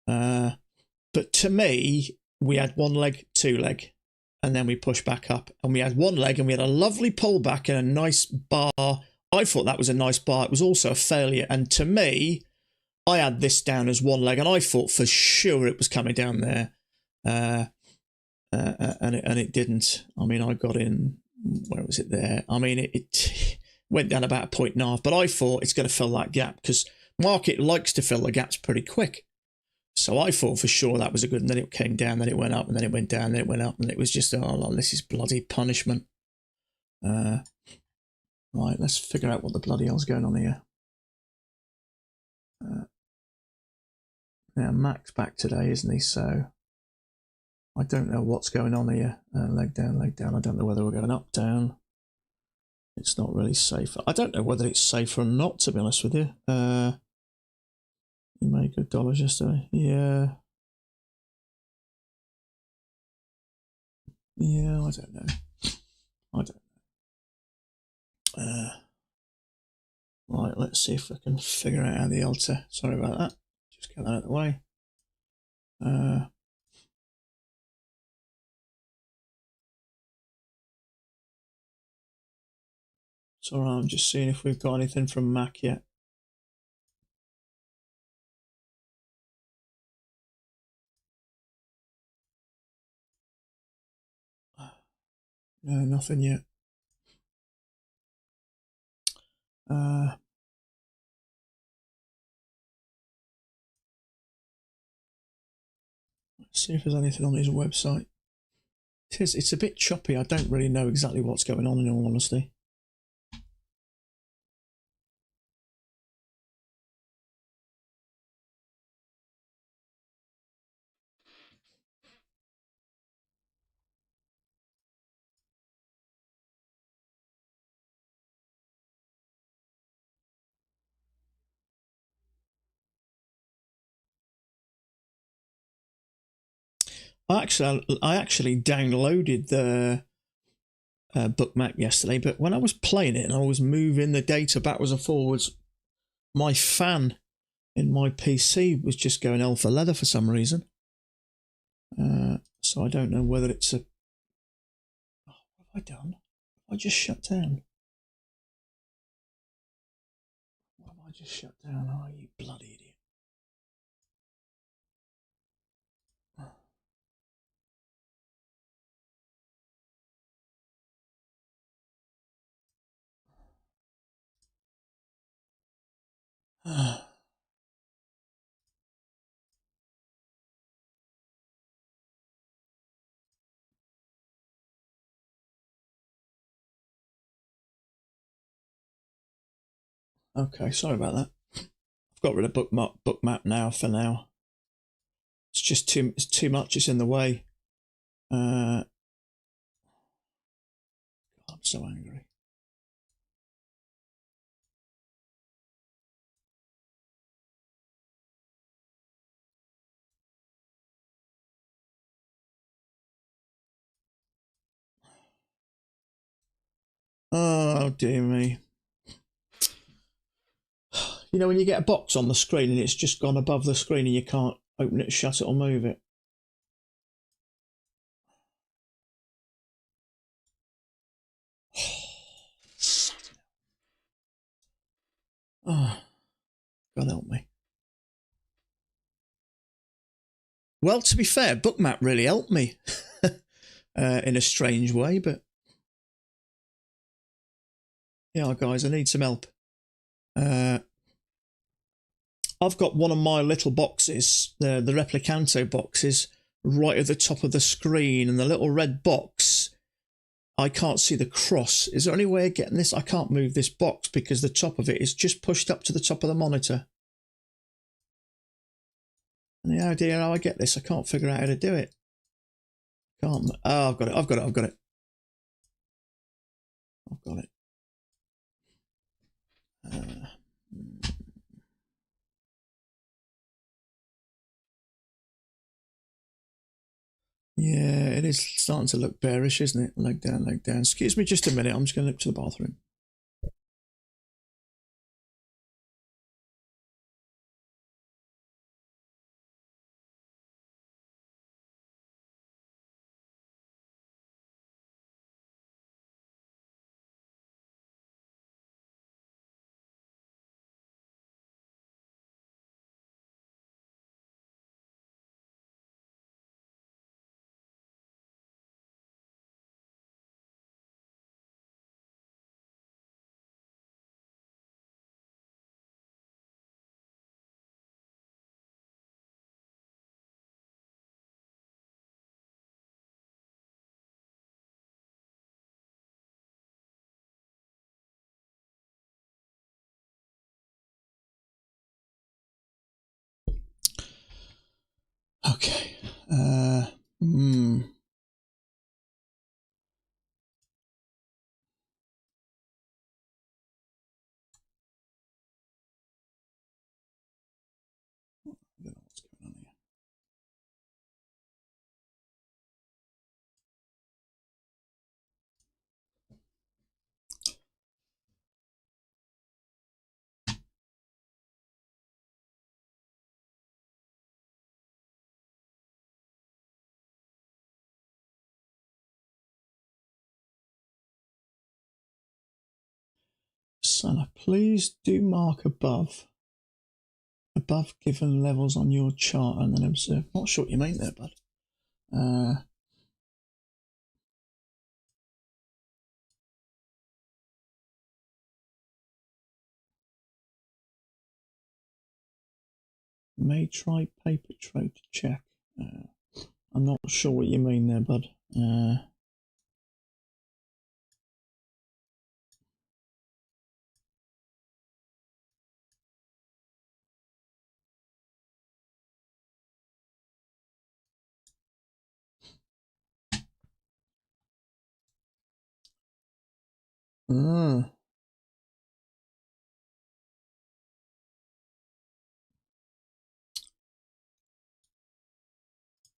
But to me, we had 1 leg, 2 leg, and then we pushed back up. And we had 1 leg, and we had a lovely pullback and a nice bar. I thought that was a nice bar. It was also a failure. And to me, I had this down as 1 leg, and I thought for sure it was coming down there. And it didn't. I mean, I got in, where was it there? I mean, it went down about 1.5, but I thought it's going to fill that gap because market likes to fill the gaps pretty quick. So I thought for sure that was a good, and then it came down, then it went up, and then it went down, then it went up, and it was just, oh, this is bloody punishment. Right, let's figure out what the bloody hell's going on here. Now, Mac's back today, isn't he? So I don't know what's going on here. Leg down, leg down. I don't know whether we're going up, down. It's not really safe. I don't know whether it's safe or not, to be honest with you. You made good dollars yesterday. Yeah. Yeah, I don't know. Right, let's see if I can figure out how the altar. Sorry about that. Just get that out of the way. So I'm just seeing if we've got anything from Mac yet. No, nothing yet. Let's see if there's anything on his website. It's a bit choppy. I don't really know exactly what's going on, in all honesty. I actually downloaded the bookmap yesterday, but when I was playing it and I was moving the data backwards and forwards, my fan in my PC was just going L for leather for some reason. So I don't know whether it's a... Oh, what have I done? I just shut down. What have I just shut down? Oh, you bloody idiot. Okay, sorry about that. I've got rid of bookmap now for now. It's just too much. It's in the way. I'm so angry. Oh dear me. You know when you get a box on the screen and it's just gone above the screen and you can't open it, shut it or move it? Oh, God help me. Well, to be fair, bookmap really helped me in a strange way, but yeah, guys, I need some help. I've got one of my little boxes, the Replicanto boxes, right at the top of the screen, and the little red box, I can't see the cross. Is there any way of getting this? I can't move this box because the top of it is just pushed up to the top of the monitor. Any idea how I get this? I can't figure out how to do it. Can't. Oh, I've got it. I've got it. I've got it. I've got it. Yeah, it is starting to look bearish, isn't it? Leg down, leg down. Excuse me just a minute. I'm just going to nip to the bathroom. Okay. I don't know what's going on here. Sana, please do mark above given levels on your chart and then observe. Not sure what you mean there, bud. May try paper trade to check. I'm not sure what you mean there, bud.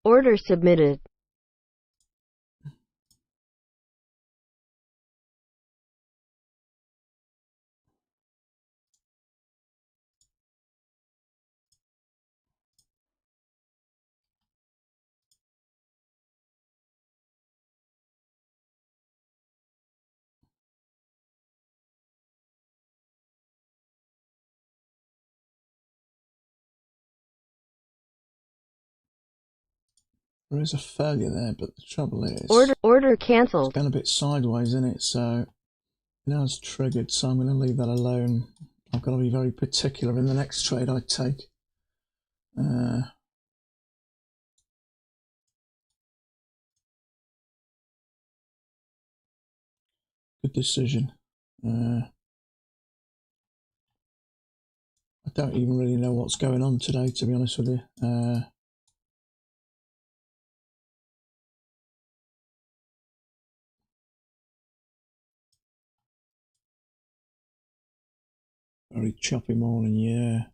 Order submitted. There is a failure there, but the trouble is... Order cancelled. It's gone a bit sideways, isn't it? So now it's triggered, so I'm going to leave that alone. I've got to be very particular in the next trade I take. Good decision. I don't even really know what's going on today, to be honest with you. Very choppy morning, yeah.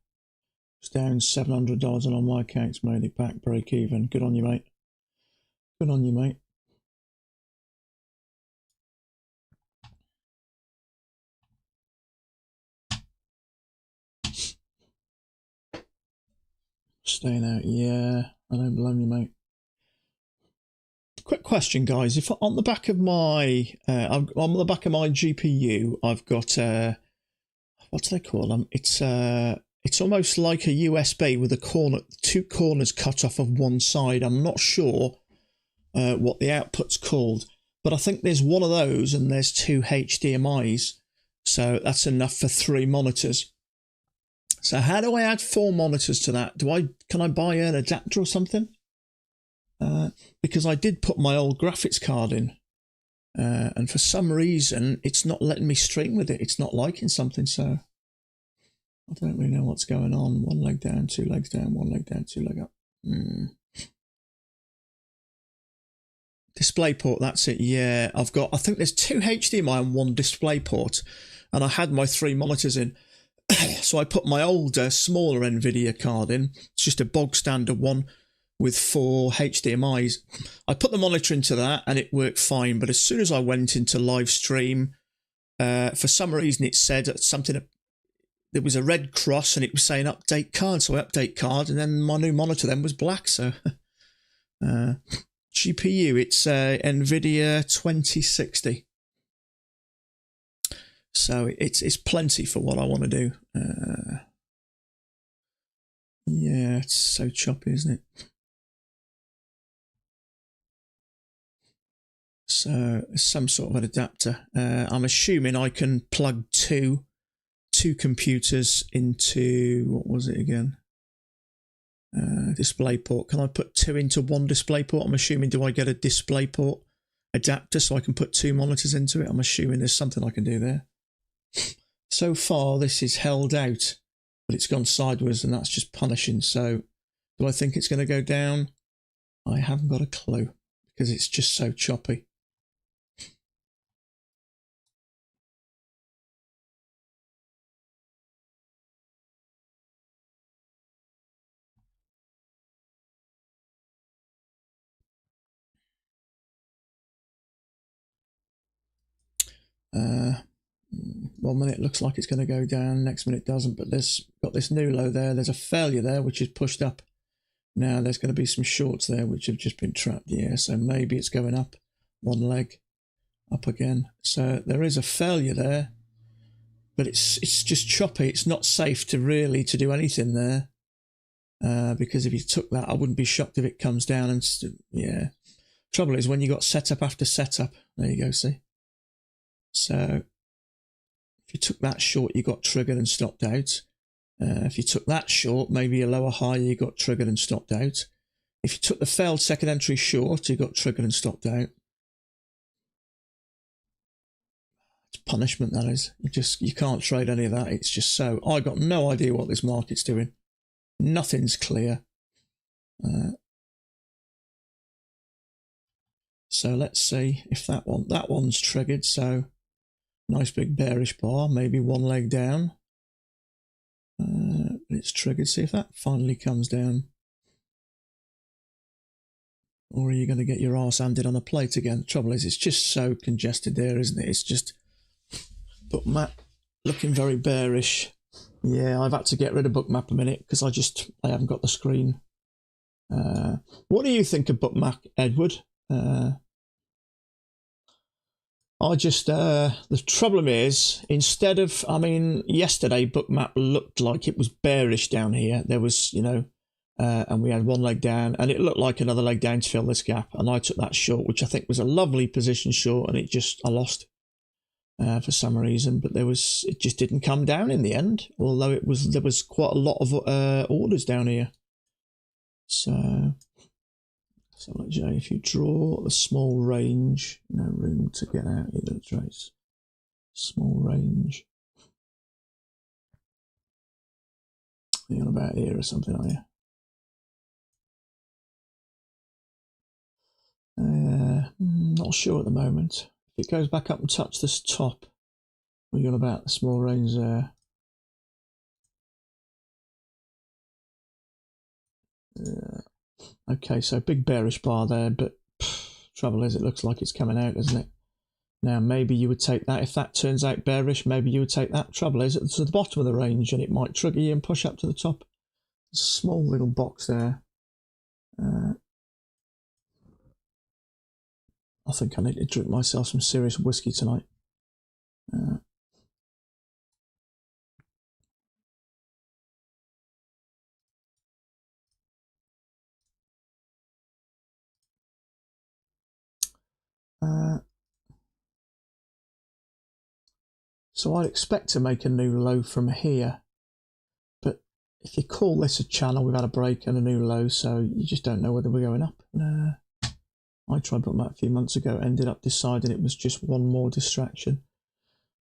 It's down $700 and on my account's made it back, break even. Good on you, mate. Good on you, mate. Staying out, yeah. I don't blame you, mate. Quick question, guys. If on the back of my on the back of my GPU, I've got what do they call them? It's almost like a USB with two corners cut off of one side. I'm not sure what the output's called, but I think there's one of those and there's two HDMIs, so that's enough for 3 monitors. So how do I add 4 monitors to that? Can I buy an adapter or something? Because I did put my old graphics card in, and for some reason it's not letting me stream with it. It's not liking something, so I don't really know what's going on. 1 leg down, 2 legs down, 1 leg down, 2 leg up. DisplayPort, that's it. Yeah, I think there's 2 HDMI and 1 DisplayPort, and I had my 3 monitors in. So I put my older, smaller NVIDIA card in. It's just a bog standard one with 4 HDMIs. I put the monitor into that and it worked fine, but as soon as I went into live stream, for some reason it said something, there was a red cross and it was saying update card, so I update card, and then my new monitor then was black. So GPU, it's NVIDIA 2060. So it's plenty for what I want to do. Yeah, it's so choppy, isn't it? So some sort of an adapter. I'm assuming I can plug two computers into, what was it again? DisplayPort. Can I put 2 into 1 DisplayPort? I'm assuming, do I get a DisplayPort adapter so I can put 2 monitors into it? I'm assuming there's something I can do there. So far this is held out, but it's gone sideways and that's just punishing. So do I think it's going to go down? I haven't got a clue because it's just so choppy. One minute looks like it's going to go down, next minute doesn't, but there's got this new low there. There's a failure there which is pushed up. Now there's going to be some shorts there which have just been trapped. Yeah, so maybe it's going up 1 leg, up again. So there is a failure there, but it's just choppy. It's not safe to really to do anything there, because if you took that, I wouldn't be shocked if it comes down. And yeah, trouble is when you got setup after setup. There you go, see. So if you took that short, you got triggered and stopped out. If you took that short, maybe a lower high, you got triggered and stopped out. If you took the failed second entry short, you got triggered and stopped out. It's punishment, that is. You can't trade any of that. It's just so, I got no idea what this market's doing. Nothing's clear. So let's see if that one's triggered. So nice big bearish bar, maybe 1 leg down. It's triggered. See if that finally comes down. Or are you going to get your arse handed on a plate again? The trouble is, it's just so congested there, isn't it? It's just, bookmap looking very bearish. Yeah, I've had to get rid of bookmap a minute because I haven't got the screen. What do you think of bookmap, Edward? The problem is, instead of, I mean, yesterday bookmap looked like it was bearish down here. There was, and we had one leg down, and it looked like another leg down to fill this gap, and I took that short, which I think was a lovely position short, and I lost for some reason, but it just didn't come down in the end, although there was quite a lot of orders down here. So like Jay, if you draw the small range, no room to get out either trades. Small range. You're about here or something, are you? Not sure at the moment. If it goes back up and touch this top, we're on about the small range there. Okay, so big bearish bar there, but trouble is it looks like it's coming out, doesn't it? Now, maybe you would take that. If that turns out bearish, maybe you would take that. Trouble is it's at the bottom of the range, and it might trigger you and push up to the top. There's a small little box there. I think I need to drink myself some serious whiskey tonight. So I'd expect to make a new low from here, but if you call this a channel, we've had a break and a new low, so you just don't know whether we're going up. I tried putting that a few months ago, ended up deciding it was just one more distraction.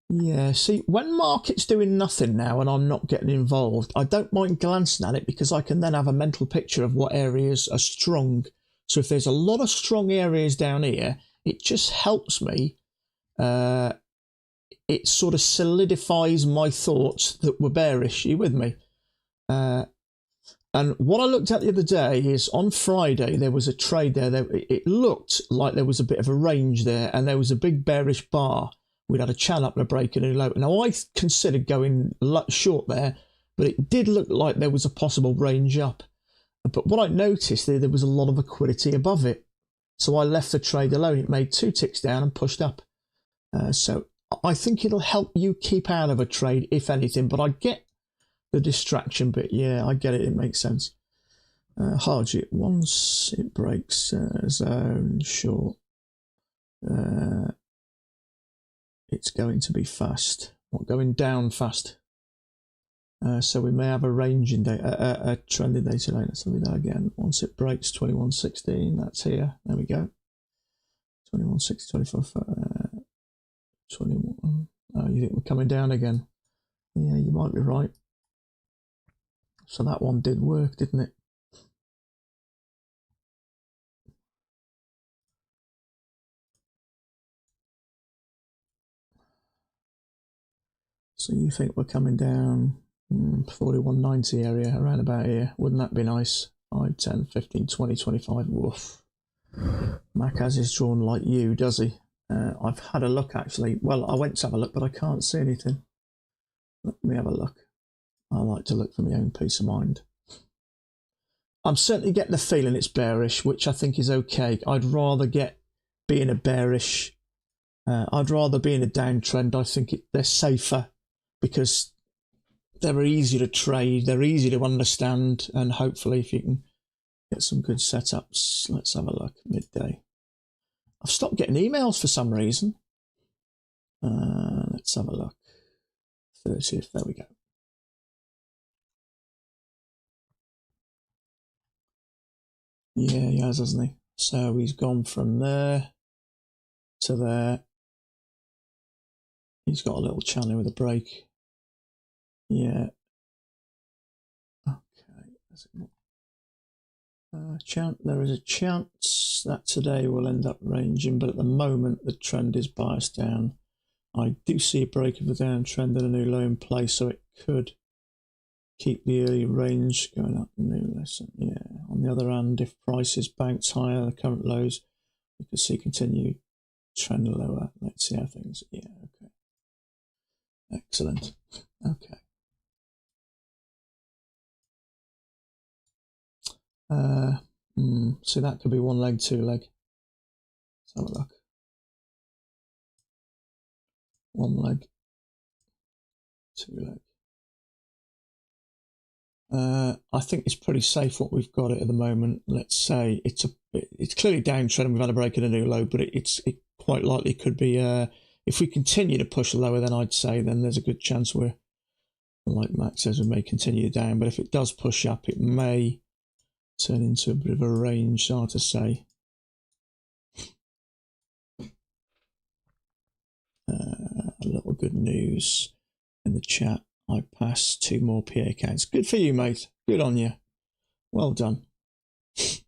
Yeah, see, when market's doing nothing now and I'm not getting involved, I don't mind glancing at it because I can then have a mental picture of what areas are strong. So if there's a lot of strong areas down here, it just helps me. It sort of solidifies my thoughts that were bearish. Are you with me? And what I looked at the other day is on Friday, there was a trade there. It looked like there was a bit of a range there, and there was a big bearish bar. We'd had a channel up and a break and a low. Now, I considered going short there, but it did look like there was a possible range up. But what I noticed, there was a lot of liquidity above it. So I left the trade alone. It made 2 ticks down and pushed up. So I think it'll help you keep out of a trade, if anything. But I get the distraction bit. Yeah, I get it. It makes sense. Hardship, once it breaks zone short, it's going to be fast. Not going down fast. So we may have a range in a trend in data line. Let's look at that again. Once it breaks 2116, that's here. There we go. 2160, 21. Oh, you think we're coming down again? Yeah, you might be right. So that one did work, didn't it? So you think we're coming down 4190 area, around about here. Wouldn't that be nice? 5, 10, 15, 20, 25. Woof. Mac has his drawn like you, does he? I've had a look actually. Well, I went to have a look, but I can't see anything. Let me have a look. I like to look for my own peace of mind. I'm certainly getting the feeling it's bearish, which I think is okay. I'd rather be in a bearish. I'd rather be in a downtrend. I think they're safer because they're easy to trade. They're easy to understand, and hopefully, if you can get some good setups. Let's have a look. Midday. I've stopped getting emails for some reason. Let's have a look. 30th. There we go. Yeah, he has, hasn't he? So he's gone from there to there. He's got a little channel with a break. Yeah. Okay. There is a chance that today will end up ranging, but at the moment the trend is biased down. I do see a break of the downtrend and a new low in place, so it could keep the early range going up. New lesson. Yeah. On the other hand, if prices bounce higher, the current lows, we could see continued trend lower. Let's see how things. Yeah. Okay. Excellent. Okay. So that could be one leg, two leg. Let's have a look. One leg, two leg. I think it's pretty safe what we've got it at the moment. Let's say it's clearly downtrend and we've had a break at a new low, but it quite likely could be, if we continue to push lower, then I'd say then there's a good chance we're, like Max says, we may continue down. But if it does push up, it may turn into a bit of a range, hard to say. A little good news in the chat. I passed 2 more PA accounts. Good for you, mate. Good on you. Well done.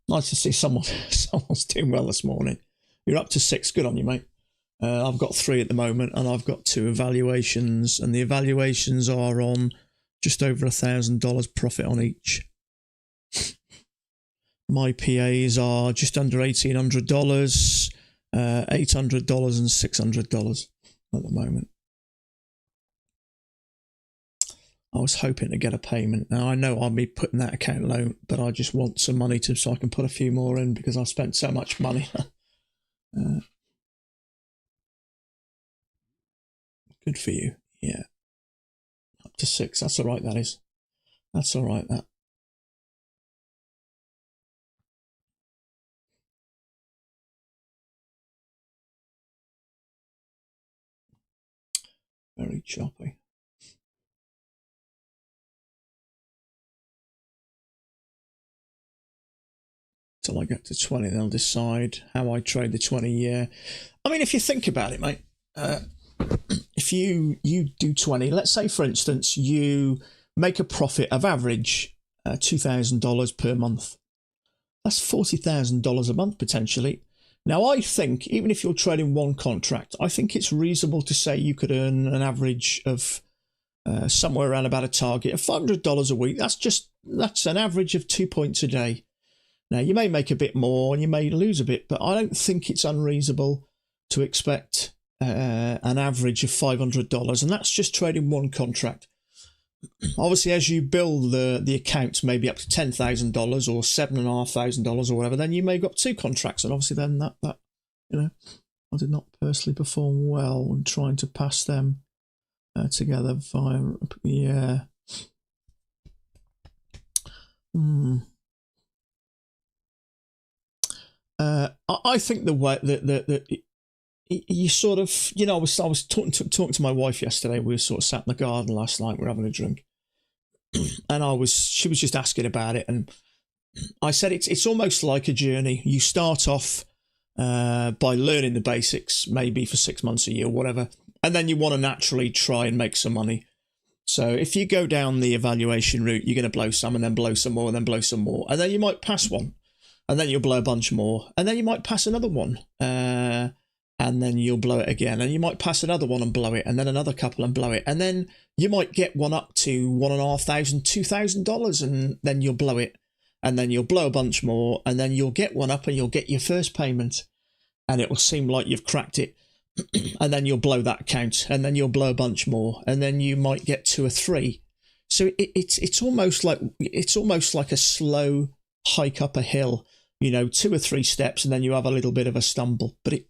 Nice to see someone's doing well this morning. You're up to 6. Good on you, mate. I've got 3 at the moment, and I've got 2 evaluations, and the evaluations are on just over $1,000 profit on each. My PAs are just under $1,800, $800 and $600 at the moment. I was hoping to get a payment. Now, I know I'll be putting that account low, but I just want some money so I can put a few more in because I've spent so much money. Good for you. Yeah. Up to 6. That's all right, that is. That's all right, that. Very choppy. Till I get to 20, they'll decide how I trade the 20 year. I mean, if you think about it, mate, if you do 20, let's say, for instance, you make a profit of average $2,000 per month. That's $40,000 a month, potentially. Now, I think, even if you're trading one contract, I think it's reasonable to say you could earn an average of somewhere around about a target of $500 a week. That's an average of 2 points a day. Now, you may make a bit more and you may lose a bit, but I don't think it's unreasonable to expect an average of $500, and that's just trading one contract. Obviously, as you build the account maybe up to $10,000 or $7,500 or whatever, then you may go up 2 contracts, and obviously then that I did not personally perform well in trying to pass them together via I think the way that you sort of, I was talking to my wife yesterday. We were sort of sat in the garden last night. We were having a drink, and she was just asking about it, and I said it's almost like a journey. You start off by learning the basics, maybe for 6 months, a year, whatever, and then you want to naturally try and make some money. So if you go down the evaluation route, you're going to blow some, and then blow some more, and then blow some more, and then you might pass one. And then you'll blow a bunch more. And then you might pass another one. And then you'll blow it again. And you might pass another one and blow it. And then another couple and blow it. And then you might get one up to $1,500, $2,000. And then you'll blow it. And then you'll blow a bunch more. And then you'll get one up and you'll get your first payment. And it will seem like you've cracked it. And then you'll blow that account. And then you'll blow a bunch more. And then you might get 2 or 3. So it's almost like a slow hike up a hill, 2 or 3 steps, and then you have a little bit of a stumble. But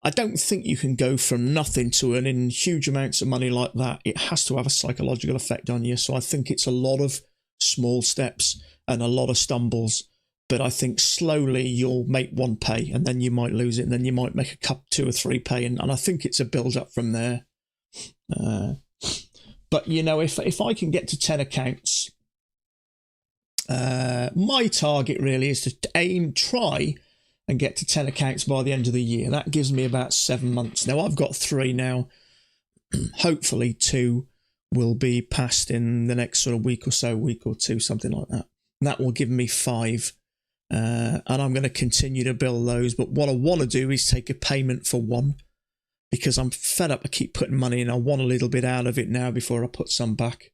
I don't think you can go from nothing to earning huge amounts of money like that. It has to have a psychological effect on you. So I think it's a lot of small steps and a lot of stumbles. But I think slowly you'll make one pay, and then you might lose it, and then you might make 2 or 3 pay, and I think it's a build up from there. But if I can get to 10 accounts. My target really is to try and get to 10 accounts by the end of the year. That gives me about 7 months. Now, I've got 3 now. Hopefully 2 will be passed in the next sort of week or 2, something like that. And that will give me 5. And I'm going to continue to build those. But what I want to do is take a payment for 1, because I'm fed up. I keep putting money in. I want a little bit out of it now before I put some back.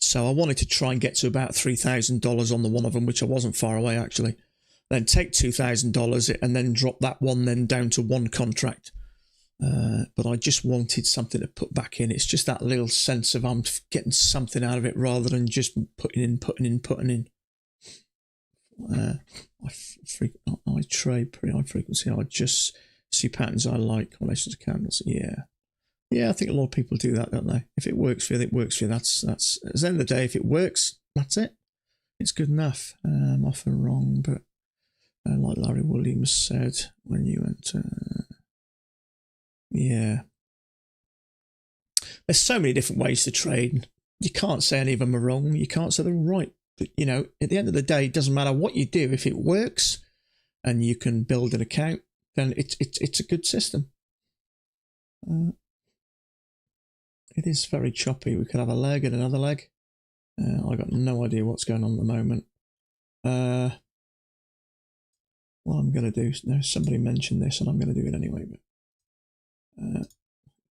So I wanted to try and get to about $3,000 on the one of them, which I wasn't far away actually. Then take $2,000 and then drop that one then down to 1 contract. But I just wanted something to put back in. It's just that little sense of I'm getting something out of it rather than just putting in. I trade pretty high frequency. I just see patterns I like, combinations of candles. Yeah. Yeah, I think a lot of people do that, don't they? If it works for you, it works for you. That's at the end of the day, if it works, that's it. It's good enough. Often wrong, but like Larry Williams said, when you enter, yeah. There's so many different ways to trade. You can't say any of them are wrong. You can't say they're right. But, you know, at the end of the day, it doesn't matter what you do. If it works and you can build an account, then it's a good system. It is very choppy. We could have a leg and another leg. I got no idea what's going on at the moment. What I'm going to do, no, somebody mentioned this and I'm going to do it anyway. But it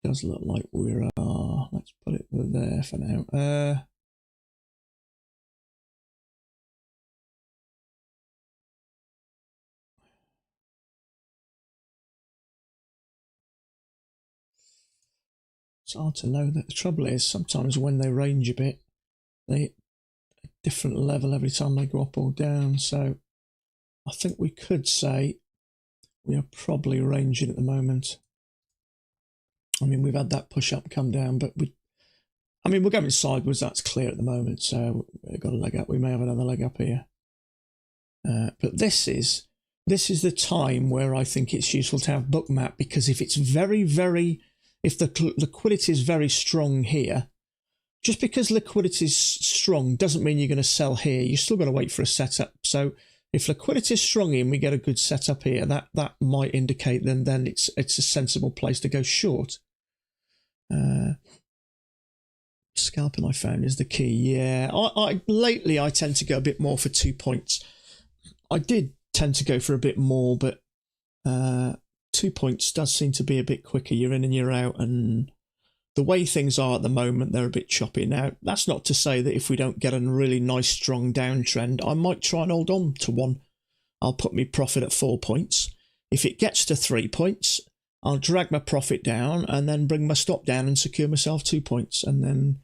does look like we are. Let's put it there for now. It's hard to know. That the trouble is sometimes when they range a bit, they a different level every time they go up or down. So I think we could say we are probably ranging at the moment. I mean, we've had that push up, come down, but we're going sideways. That's clear at the moment. So we've got a leg up. We may have another leg up here. But this is the time where I think it's useful to have bookmap, because if it's if the liquidity is very strong here, just because liquidity is strong doesn't mean you're going to sell here. You still got to wait for a setup. So if liquidity is strong and we get a good setup here, that might indicate then it's a sensible place to go short. Scalping, I found, is the key. Yeah, lately I tend to go a bit more for 2 points. I did tend to go for a bit more, but 2 points does seem to be a bit quicker. You're in and you're out, and the way things are at the moment, they're a bit choppy. Now, that's not to say that if we don't get a really nice strong downtrend, I might try and hold on to one. I'll put my profit at 4 points. If it gets to 3 points, I'll drag my profit down and then bring my stop down and secure myself 2 points, and then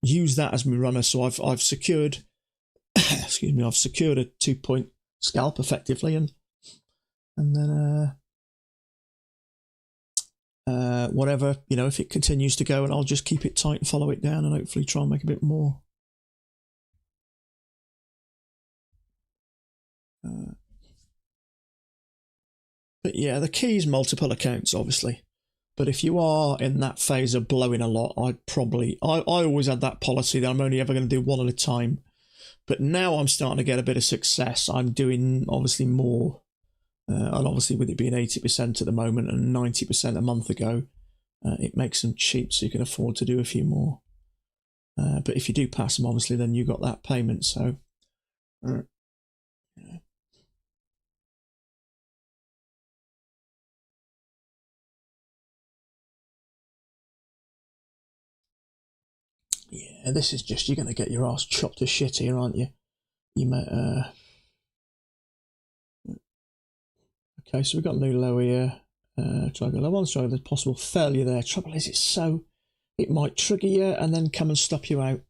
use that as my runner. So I've secured, excuse me, I've secured a 2 point scalp effectively, and then whatever, you know, if it continues to go, and I'll just keep it tight and follow it down and hopefully try and make a bit more. But yeah, the key is multiple accounts, obviously. But if you are in that phase of blowing a lot, I always had that policy that I'm only ever going to do one at a time. But now I'm starting to get a bit of success. I'm doing obviously more. And obviously with it being 80% at the moment and 90% a month ago, it makes them cheap so you can afford to do a few more. But if you do pass them, obviously, then you got that payment. So, yeah, this is just, you're going to get your ass chopped to shit here, aren't you? You may, okay, so we've got a new low here. Try to go low one, try the possible failure there. Trouble is, it might trigger you and then come and stop you out.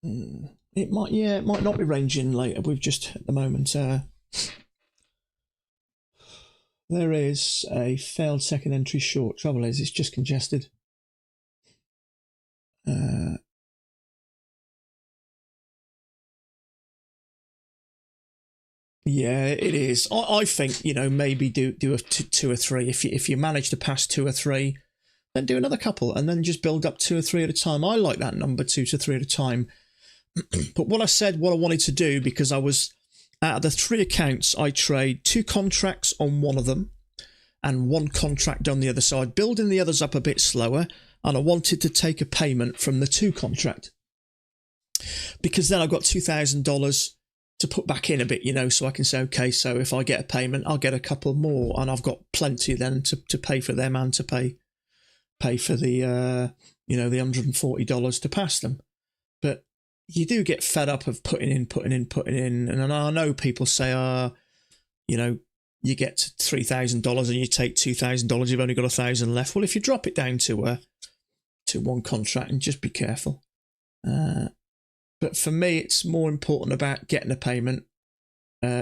It might not be ranging later. We've just at the moment. There is a failed second entry short. Trouble is, it's just congested. Yeah, it is. I think, you know, maybe do a two or three. If you manage to pass 2 or 3, then do another couple and then just build up 2 or 3 at a time. I like that number, 2 to 3 at a time. But what I wanted to do, because I was out of the 3 accounts, I trade 2 contracts on one of them and 1 contract on the other. So I'd building the others up a bit slower, and I wanted to take a payment from the 2 contract, because then I've got $2,000 to put back in a bit, you know, so I can say, okay, so if I get a payment, I'll get a couple more, and I've got plenty then to pay for them and to pay for the you know, the $140 to pass them. But you do get fed up of putting in, and I know people say, you know, you get to $3,000 and you take $2,000, you've only got 1,000 left. Well, if you drop it down to 1 contract, and just be careful. But for me, it's more important about getting a payment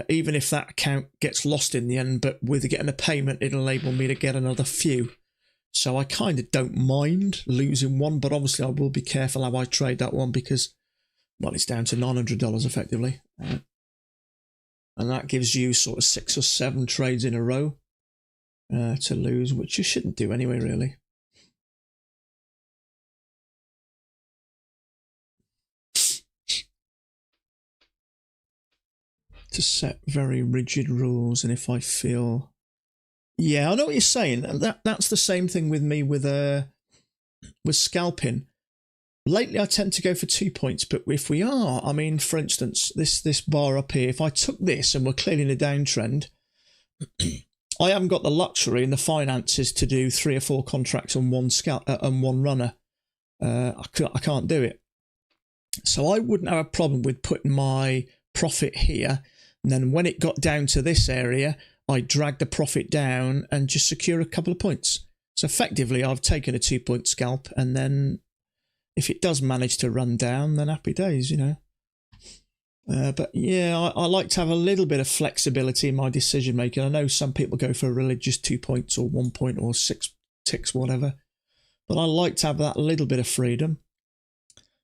even if that account gets lost in the end, but with getting a payment, it'll enable me to get another few. So I kind of don't mind losing one, but obviously I will be careful how I trade that one because, well, it's down to $900 effectively. And that gives you sort of 6 or 7 trades in a row to lose, which you shouldn't do anyway, really. To set very rigid rules, and if I feel, yeah, I know what you're saying. That's the same thing with me with scalping. Lately, I tend to go for 2 points, but if we are, I mean, for instance, this bar up here, if I took this and we're clearly in a downtrend, I haven't got the luxury and the finances to do 3 or 4 contracts on one one runner. I can't do it. So I wouldn't have a problem with putting my profit here. And then when it got down to this area, I dragged the profit down and just secure a couple of points. So effectively, I've taken a 2-point scalp, and then if it does manage to run down, then happy days, you know. But yeah, I like to have a little bit of flexibility in my decision making. I know some people go for a religious 2 points or 1 point or 6 ticks, whatever. But I like to have that little bit of freedom.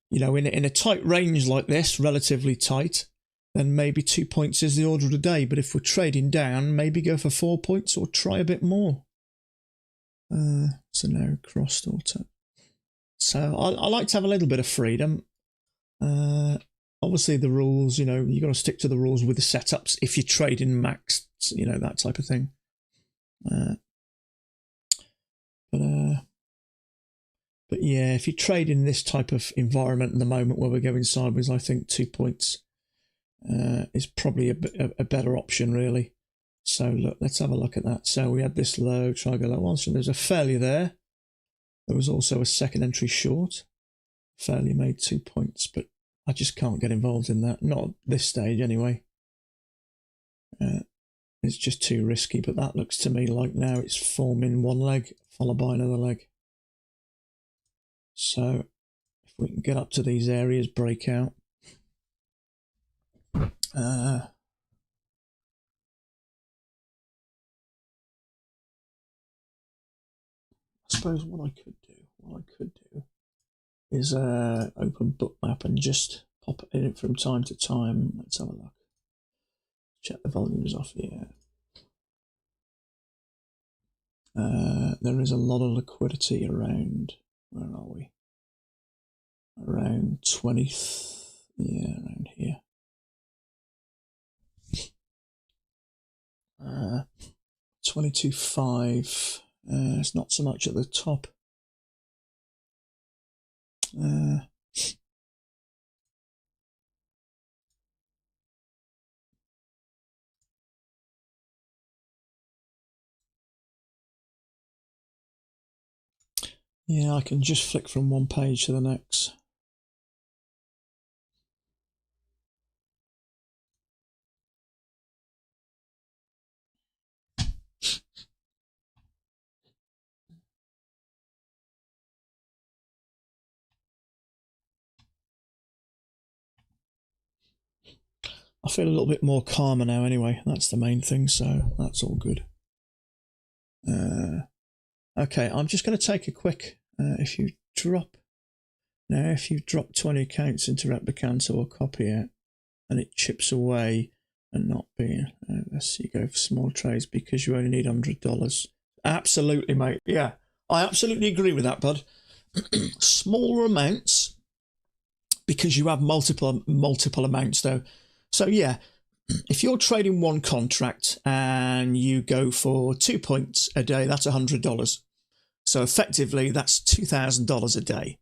You know, in a tight range like this, relatively tight, then maybe 2 points is the order of the day. But if we're trading down, maybe go for 4 points or try a bit more. So now crossed auto. So I like to have a little bit of freedom. Obviously the rules, you know, you got to stick to the rules with the setups if you're trading max, you know, that type of thing. But yeah, if you trade in this type of environment in the moment where we're going sideways, I think 2 points is probably a better option, really. So look, let's have a look at that. So we had this low, try to go low one. So there's a failure there. There was also a second entry short. Failure made 2 points, but I just can't get involved in that. Not at this stage, anyway. It's just too risky, but that looks to me like now it's forming one leg, followed by another leg. So if we can get up to these areas, break out. I suppose what I could do is open bookmap and just pop it in from time to time. Let's have a look. Check the volumes off here. There is a lot of liquidity around. Where are we? Around 20. Yeah, around here. 22.5. It's not so much at the top. Yeah, I can just flick from one page to the next. I feel a little bit more calmer now anyway. That's the main thing, so that's all good. Okay, I'm just going to take a quick, if you drop 20 accounts into Replicant or copy it, and it chips away and not being, let's see, go for small trades because you only need $100. Absolutely, mate. Yeah, I absolutely agree with that, bud. Smaller amounts because you have multiple amounts though. So yeah, if you're trading one contract and you go for 2 points a day, that's $100. So effectively, that's $2,000 a day.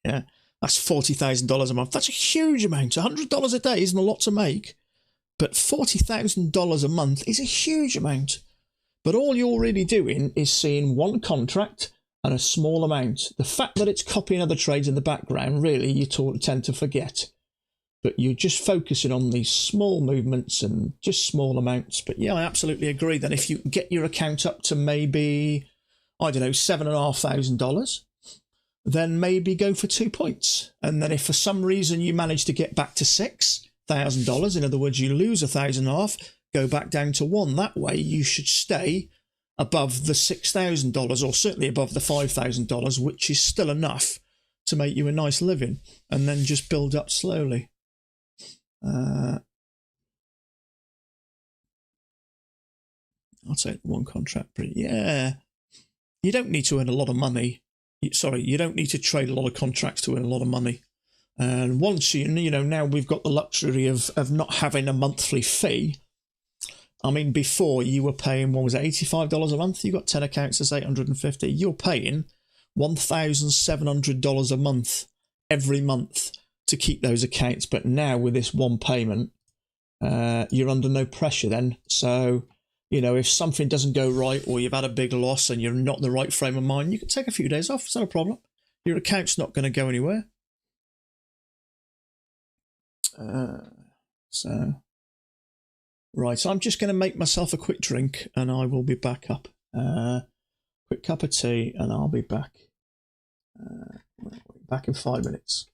Yeah, that's $40,000 a month. That's a huge amount. $100 a day isn't a lot to make, but $40,000 a month is a huge amount. But all you're really doing is seeing one contract and a small amount. The fact that it's copying other trades in the background, really, you tend to forget. But you're just focusing on these small movements and just small amounts. But yeah, I absolutely agree that if you get your account up to maybe, I don't know, $7,500, then maybe go for 2 points. And then if for some reason you manage to get back to 6, $1,000. In other words, you lose $1,500, go back down to 1. That way you should stay above the $6,000 or certainly above the $5,000, which is still enough to make you a nice living, and then just build up slowly. I'll take one contract. Yeah, you don't need to earn a lot of money. Sorry, you don't need to trade a lot of contracts to earn a lot of money. And once you know, now we've got the luxury of not having a monthly fee. I mean, before you were paying, what was it, $85 a month? You got 10 accounts, that's $850. You're paying $1,700 a month every month to keep those accounts. But now with this one payment, you're under no pressure then. So, you know, if something doesn't go right or you've had a big loss and you're not in the right frame of mind, you can take a few days off. It's not a problem. Your account's not going to go anywhere. Right, so I'm just going to make myself a quick drink and I will be back up. Quick cup of tea and I'll be back. Back in 5 minutes.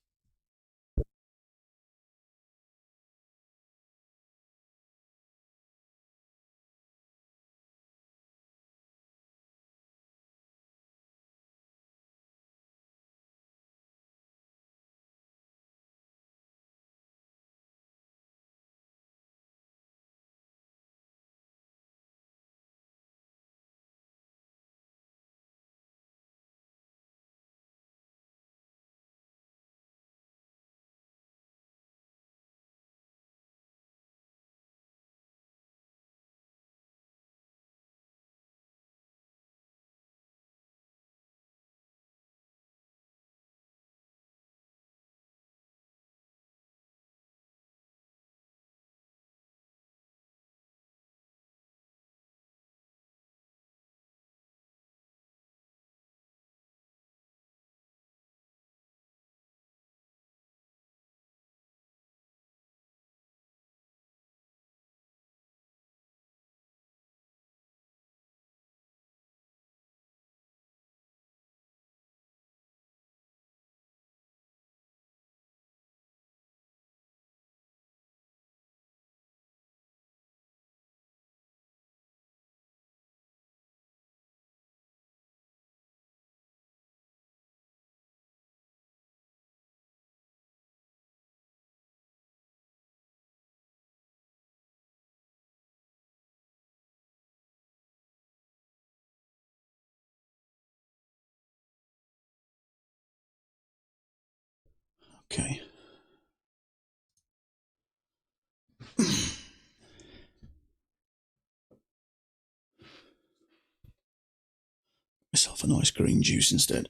Okay. Myself a nice green juice instead.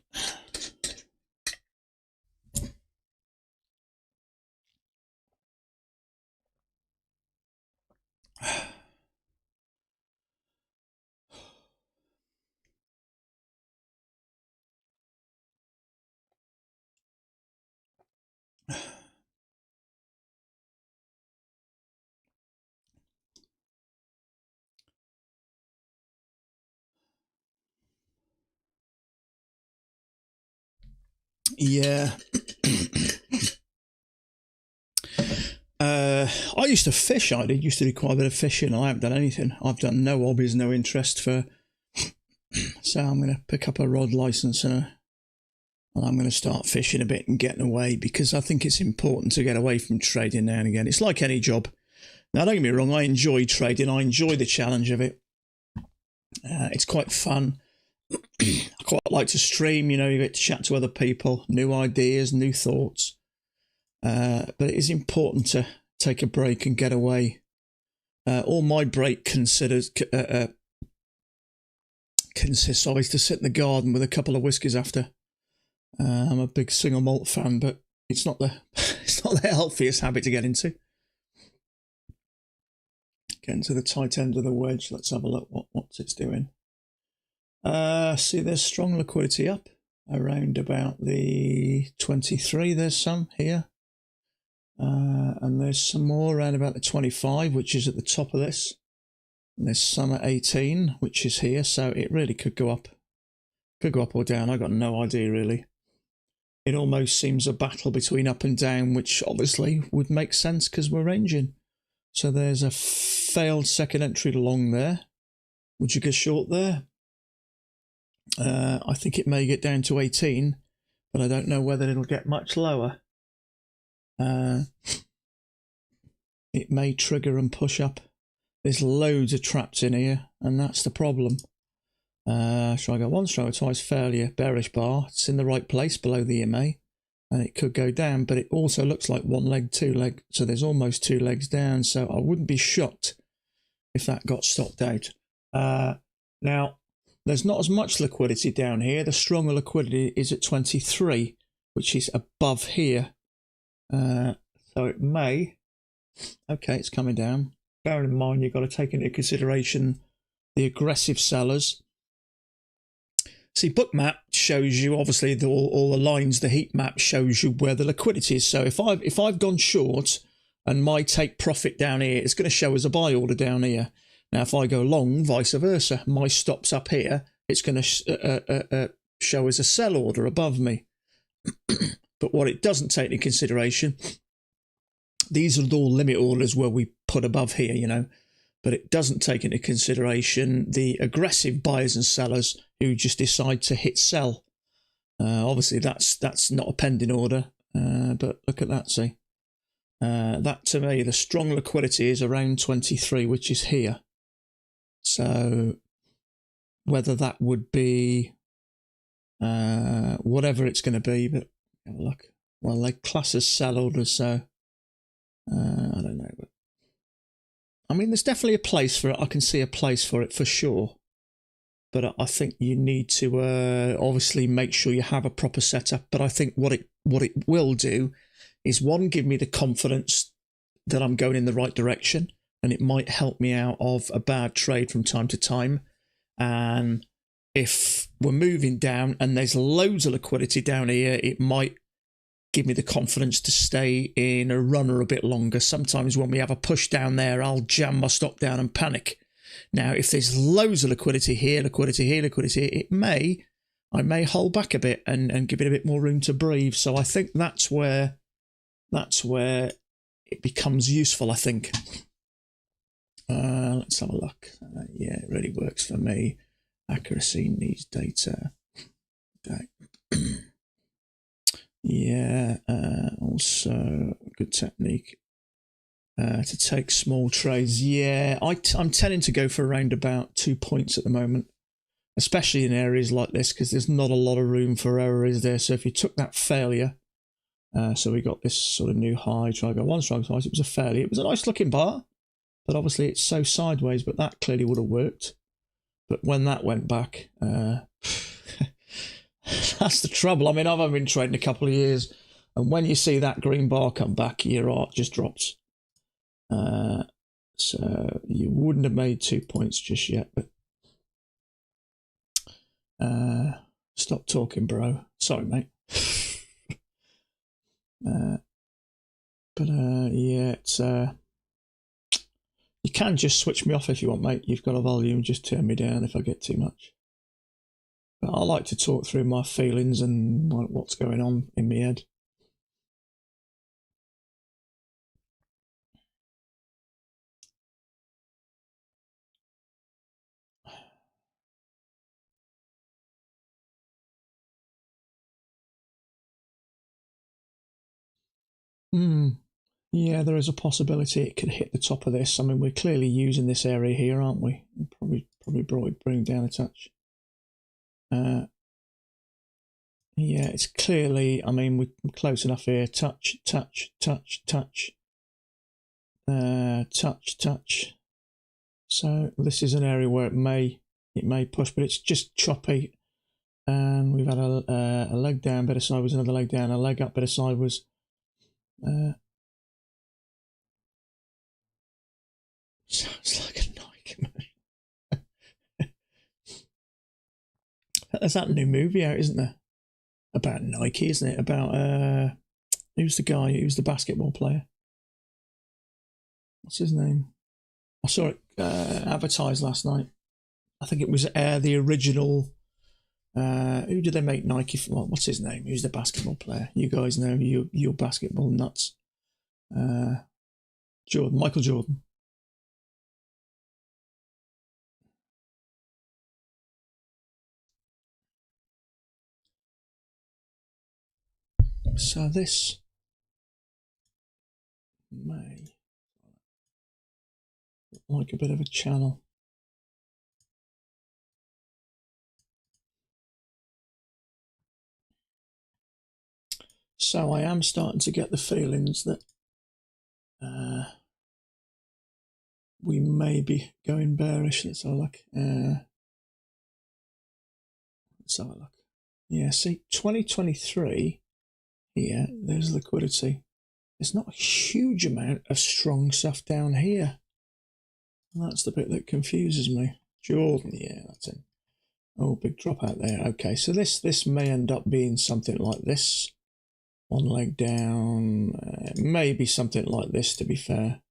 Yeah. I used to fish. I used to do quite a bit of fishing. I haven't done anything. I've done no hobbies, no interest for. So I'm going to pick up a rod license and I'm going to start fishing a bit and getting away, because I think it's important to get away from trading now and again. It's like any job. Now, don't get me wrong. I enjoy trading. I enjoy the challenge of it. It's quite fun. I quite like to stream. You know, you get to chat to other people, new ideas, new thoughts. But it is important to take a break and get away. All my break consists I used to sit in the garden with a couple of whiskies after. I'm a big single malt fan, but it's not the healthiest habit to get into. Getting to the tight end of the wedge. Let's have a look what it's doing. See, there's strong liquidity up around about the 23. There's some here. And there's some more around about the 25, which is at the top of this. And there's some at 18, which is here. So it really could go up. Could go up or down. I got no idea really. it almost seems a battle between up and down, which obviously would make sense because we're ranging. So there's a failed second entry long there. Would you go short there? I think it may get down to 18, but I don't know whether it'll get much lower. It may trigger and push up. There's loads of traps in here, and that's the problem. Shall I go once, shall I go twice? Failure, bearish bar. It's in the right place below the EMA, and it could go down, but it also looks like one leg, two leg, so there's almost two legs down, so I wouldn't be shocked if that got stopped out. Now, there's not as much liquidity down here. The stronger liquidity is at 23, which is above here. So it may... Okay, it's coming down. Bearing in mind, you've got to take into consideration the aggressive sellers. See, book map shows you, obviously, all the lines. The heat map shows you where the liquidity is. So if I've gone short and my take profit down here, it's going to show as a buy order down here. Now, if I go long, vice versa, my stop's up here, it's going to show as a sell order above me. But what it doesn't take into consideration, these are all limit orders where we put above here, you know, but it doesn't take into consideration the aggressive buyers and sellers who just decide to hit sell. Obviously, that's not a pending order, but look at that, see. That, to me, the strong liquidity is around 23, which is here. So whether that would be whatever it's going to be, but have a look. Well, they class as sell orders, so I don't know. But I mean, there's definitely a place for it. I can see a place for it for sure. But I think you need to obviously make sure you have a proper setup. But I think what it will do is, one, give me the confidence that I'm going in the right direction, and it might help me out of a bad trade from time to time. And if we're moving down and there's loads of liquidity down here, it might give me the confidence to stay in a runner a bit longer. Sometimes when we have a push down there, I'll jam my stop down and panic. Now, if there's loads of liquidity here, liquidity here, liquidity here, I may hold back a bit and give it a bit more room to breathe. So I think that's where it becomes useful, I think. Let's have a look. Yeah, it really works for me. Accuracy needs data. Okay. Yeah, also good technique to take small trades. Yeah, I'm tending to go for around about 2 points at the moment, especially in areas like this, because there's not a lot of room for error, is there? So if you took that failure, so we got this sort of new high, try to go one strike twice, it was a failure. It was a nice looking bar, but obviously it's so sideways, but that clearly would have worked. But when that went back, that's the trouble. I mean, I've been trading a couple of years, and when you see that green bar come back, your heart just drops. So you wouldn't have made 2 points just yet, but stop talking, bro. Sorry, mate. Yeah, it's you can just switch me off if you want, mate. You've got a volume, just turn me down if I get too much. But I like to talk through my feelings and what's going on in my head. Yeah, there is a possibility it could hit the top of this. I mean, we're clearly using this area here, aren't we? Probably bring down a touch. Yeah, it's clearly, I mean, we're close enough here. Touch, touch, touch, touch. Touch, touch. So this is an area where it may push, but it's just choppy. And we've had a leg down, bit of sideways, another leg down, a leg up, bit of sideways. Sounds like a Nike commercial. There's that new movie out, isn't there? About Nike, isn't it? About who's the guy? Who's the basketball player? What's his name? I saw it advertised last night. I think it was the original Who did they make Nike for? What's his name? Who's the basketball player? You guys know, you're basketball nuts. Jordan, Michael Jordan. So this may look like a bit of a channel. So I am starting to get the feelings that we may be going bearish. Let's have a look. Let's have a look. Yeah, see, 2023 here, there's liquidity. There's not a huge amount of strong stuff down here. And that's the bit that confuses me. Jordan, yeah, that's it. Oh, big drop out there. Okay, so this may end up being something like this. One leg down, maybe something like this, to be fair.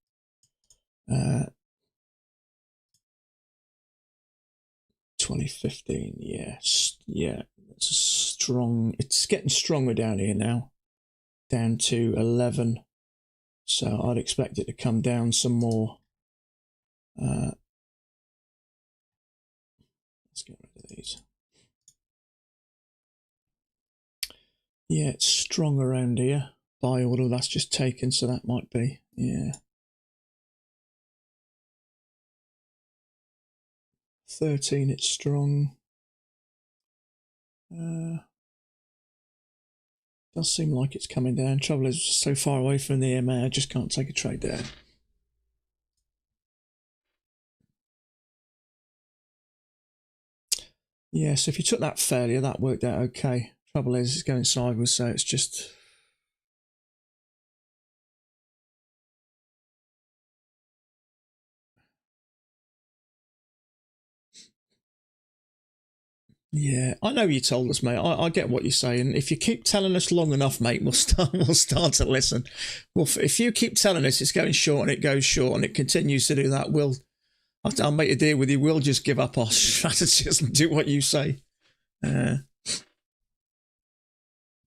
2015, yes, yeah, it's a strong. It's getting stronger down here now, down to 11. So I'd expect it to come down some more. Let's get rid of these. Yeah, it's strong around here. Buy order, that's just taken, so that might be, yeah. 13, it's strong. Does seem like it's coming down. Trouble is, so far away from the EMA, I just can't take a trade there. Yeah, so if you took that failure, that worked out okay. Trouble is, it's going sideways, so it's just... Yeah, I know you told us, mate. I get what you're saying. If you keep telling us long enough, mate, we'll start to listen. Well, if you keep telling us it's going short and it goes short and it continues to do that, I'll make a deal with you. We'll just give up our strategies and do what you say.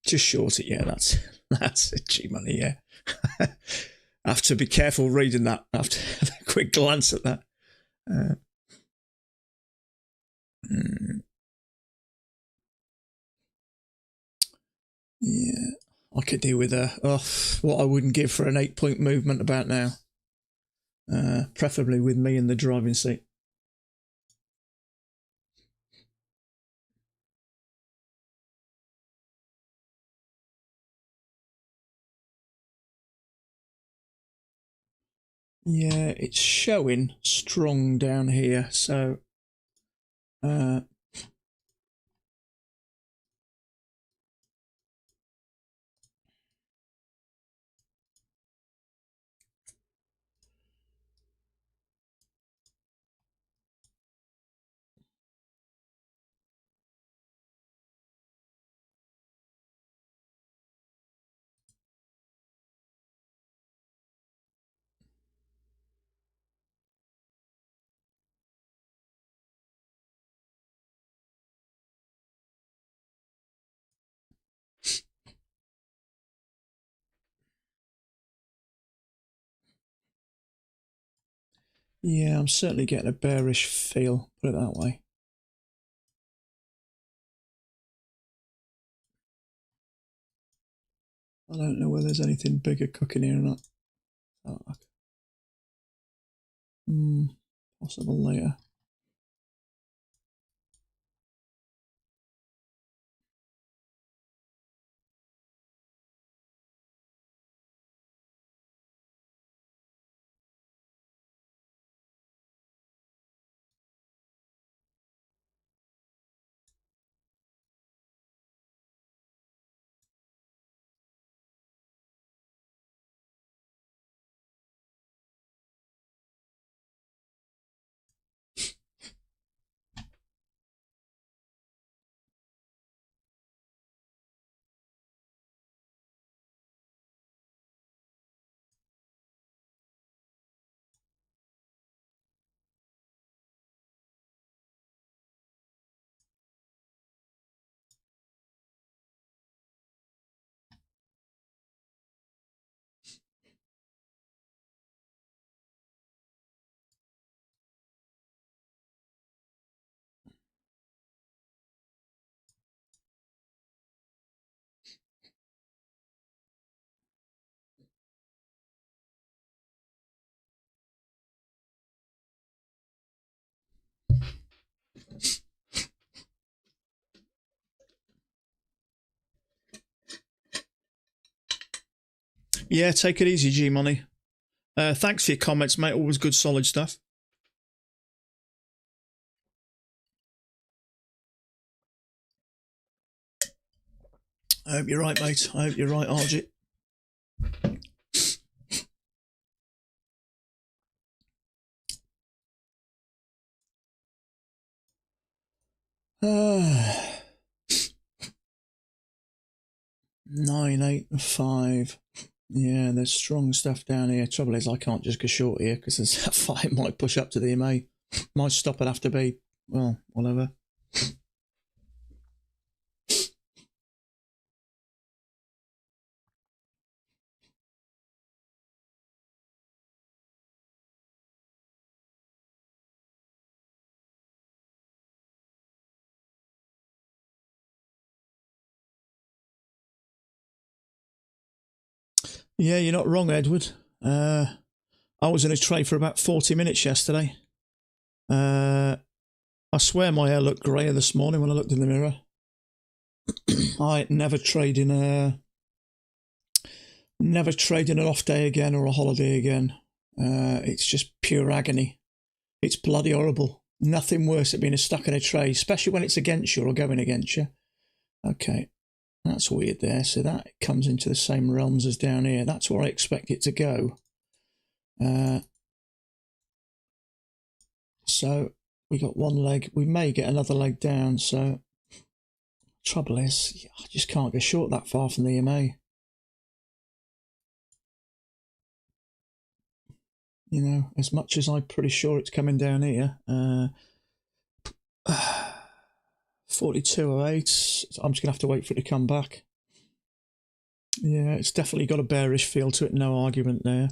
Just short it, yeah. That's it, G-money, yeah. I have to be careful reading that. I have to have a quick glance at that. Yeah, I could do with what I wouldn't give for an 8-point movement about now. Preferably with me in the driving seat. Yeah, it's showing strong down here, so yeah, I'm certainly getting a bearish feel, put it that way. I don't know whether there's anything bigger cooking here or not. Possible later. Yeah, take it easy, G Money. Thanks for your comments, mate. Always good, solid stuff. I hope you're right, mate. I hope you're right, RJ. Uh, 9, 8, and 5. Yeah, there's strong stuff down here. Trouble is, I can't just go short here because that 5 might push up to the MA. Might stop it after B. Well, whatever. Yeah, you're not wrong, Edward. I was in a trade for about 40 minutes yesterday. I swear my hair looked greyer this morning when I looked in the mirror. I never trade in an off day again or a holiday again. It's just pure agony. It's bloody horrible. Nothing worse than being stuck in a trade, especially when it's against you or going against you. Okay, that's weird there. So that comes into the same realms as down here. That's where I expect it to go. So we got one leg. We may get another leg down. So trouble is, I just can't go short that far from the EMA. You know, as much as I'm pretty sure it's coming down here. 42.08. I'm just going to have to wait for it to come back. Yeah, it's definitely got a bearish feel to it. No argument there.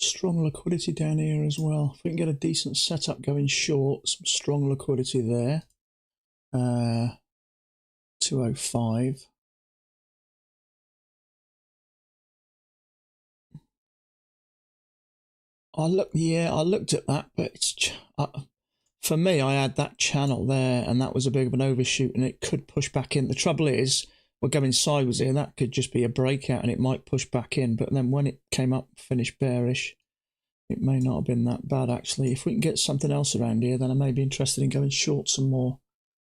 Strong liquidity down here as well. If we can get a decent setup going short, some strong liquidity there. 205. I looked at that, but it's for me, I had that channel there, and that was a bit of an overshoot, and it could push back in. The trouble is, we're going sideways here. That could just be a breakout, and it might push back in. But then when it came up, finished bearish, it may not have been that bad actually. If we can get something else around here, then I may be interested in going short some more.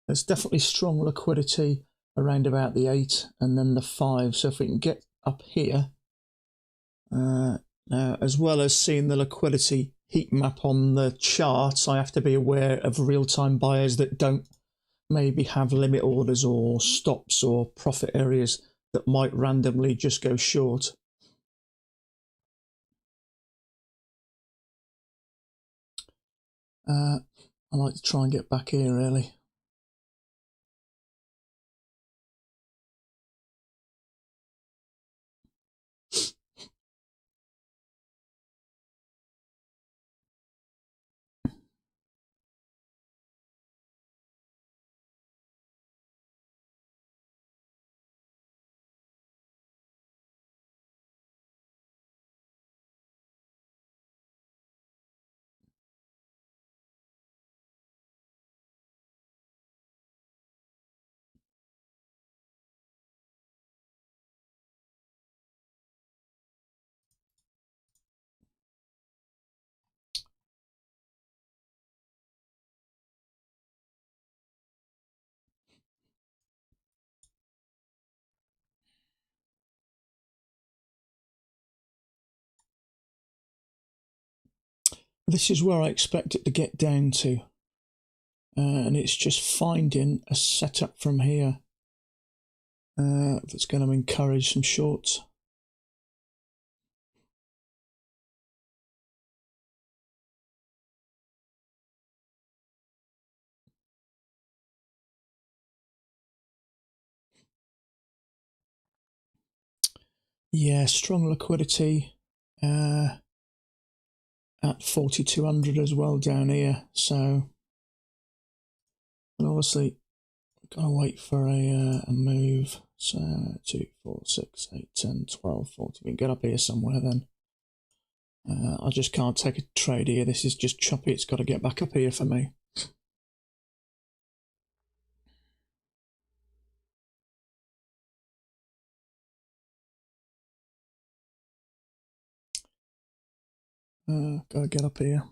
There's definitely strong liquidity around about the 8 and then the 5. So if we can get up here, as well as seeing the liquidity heat map on the charts, I have to be aware of real-time buyers that don't maybe have limit orders or stops or profit areas that might randomly just go short. I like to try and get back here really. This is where I expect it to get down to. And it's just finding a setup from here that's going to encourage some shorts. Yeah, strong liquidity at 4,200 as well down here. So obviously gotta wait for a move. So 2, 4, 6, 8, 10, 12, 14. We can get up here somewhere then. I just can't take a trade here. This is just choppy. It's got to get back up here for me. Gotta get up here.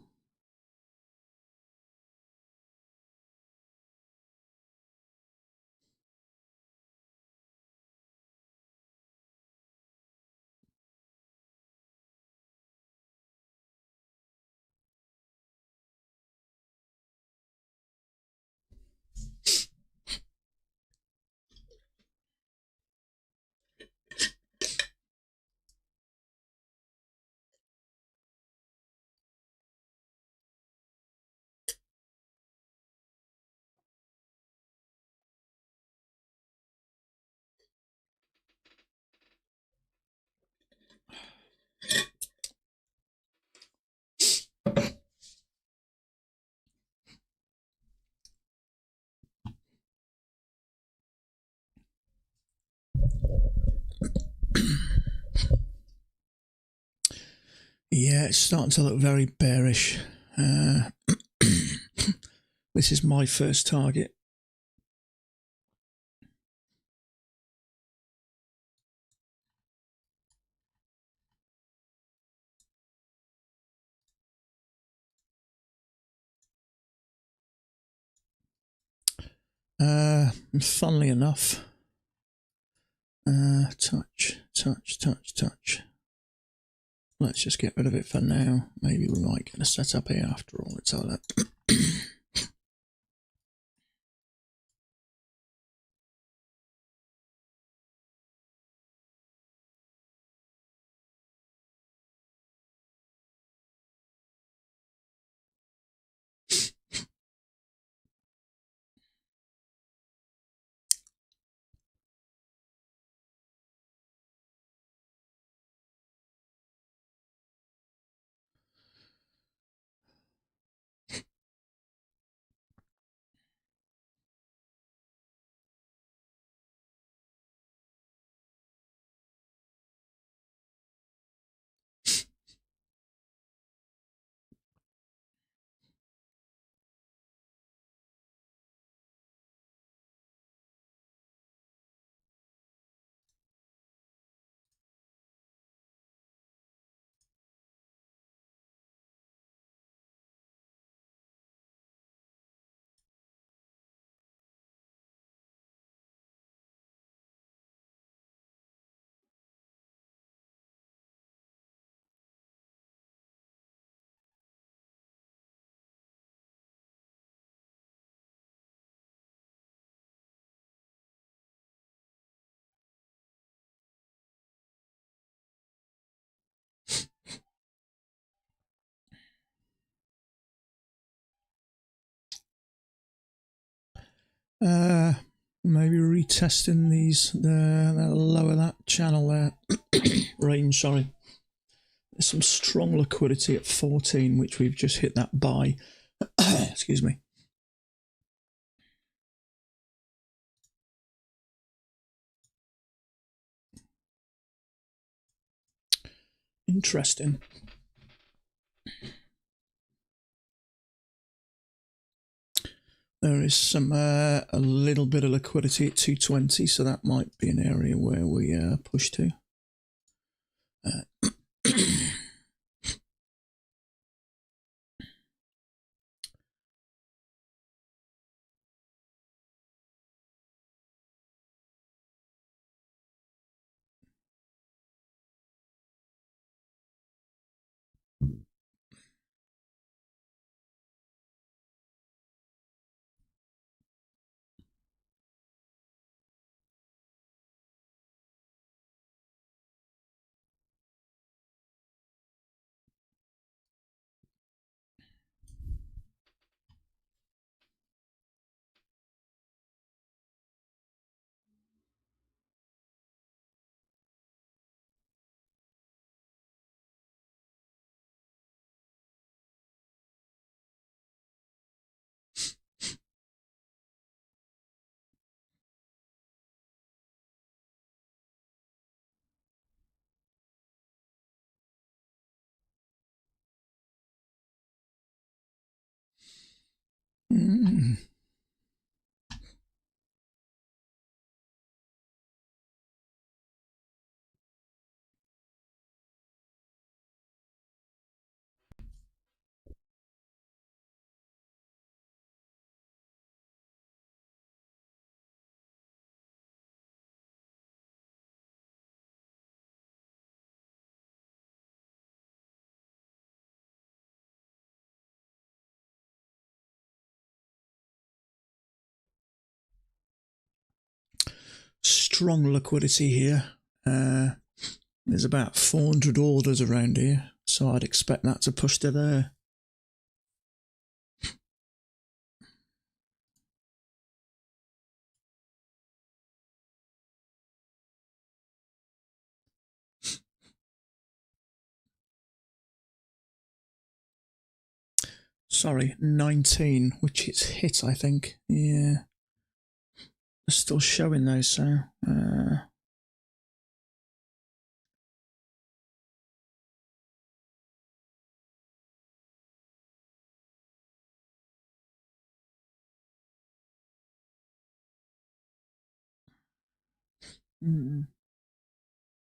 Yeah, it's starting to look very bearish. This is my first target. Funnily enough, touch. Let's just get rid of it for now. Maybe we might get a setup here after all. Let's have a look. Maybe retesting these, lower that channel there, range, sorry. There's some strong liquidity at 14, which we've just hit that buy. Excuse me. Interesting. There is some a little bit of liquidity at 220, so that might be an area where we push to. Mm. Strong liquidity here. There's about 400 orders around here, so I'd expect that to push to there. Sorry, 19, which it's hit, I think. Yeah. They're still showing those, so...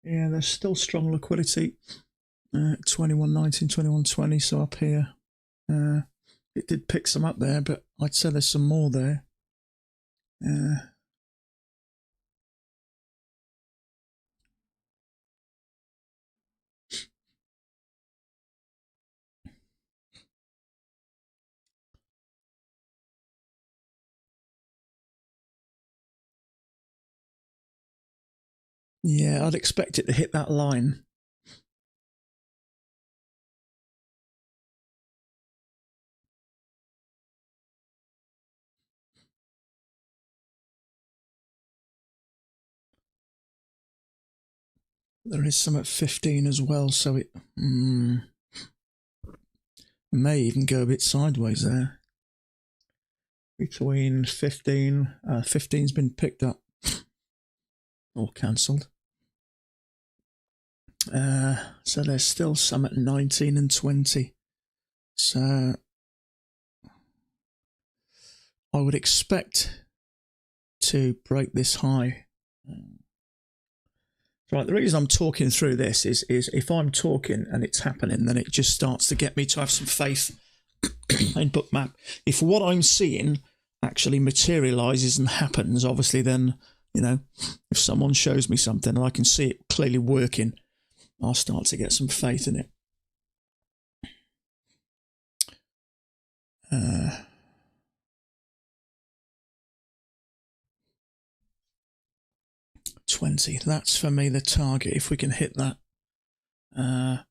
Yeah, there's still strong liquidity. 21.19, 21.20, so up here. It did pick some up there, but I'd say there's some more there. Yeah, I'd expect it to hit that line. There is some at 15 as well, so it may even go a bit sideways there. Between 15, 15's been picked up or cancelled. So there's still some at 19 and 20. So I would expect to break this high. Right, the reason I'm talking through this is if I'm talking and it's happening, then it just starts to get me to have some faith in Bookmap. If what I'm seeing actually materializes and happens, obviously then, you know, if someone shows me something and I can see it clearly working, I'll start to get some faith in it. 20, that's for me the target if we can hit that. And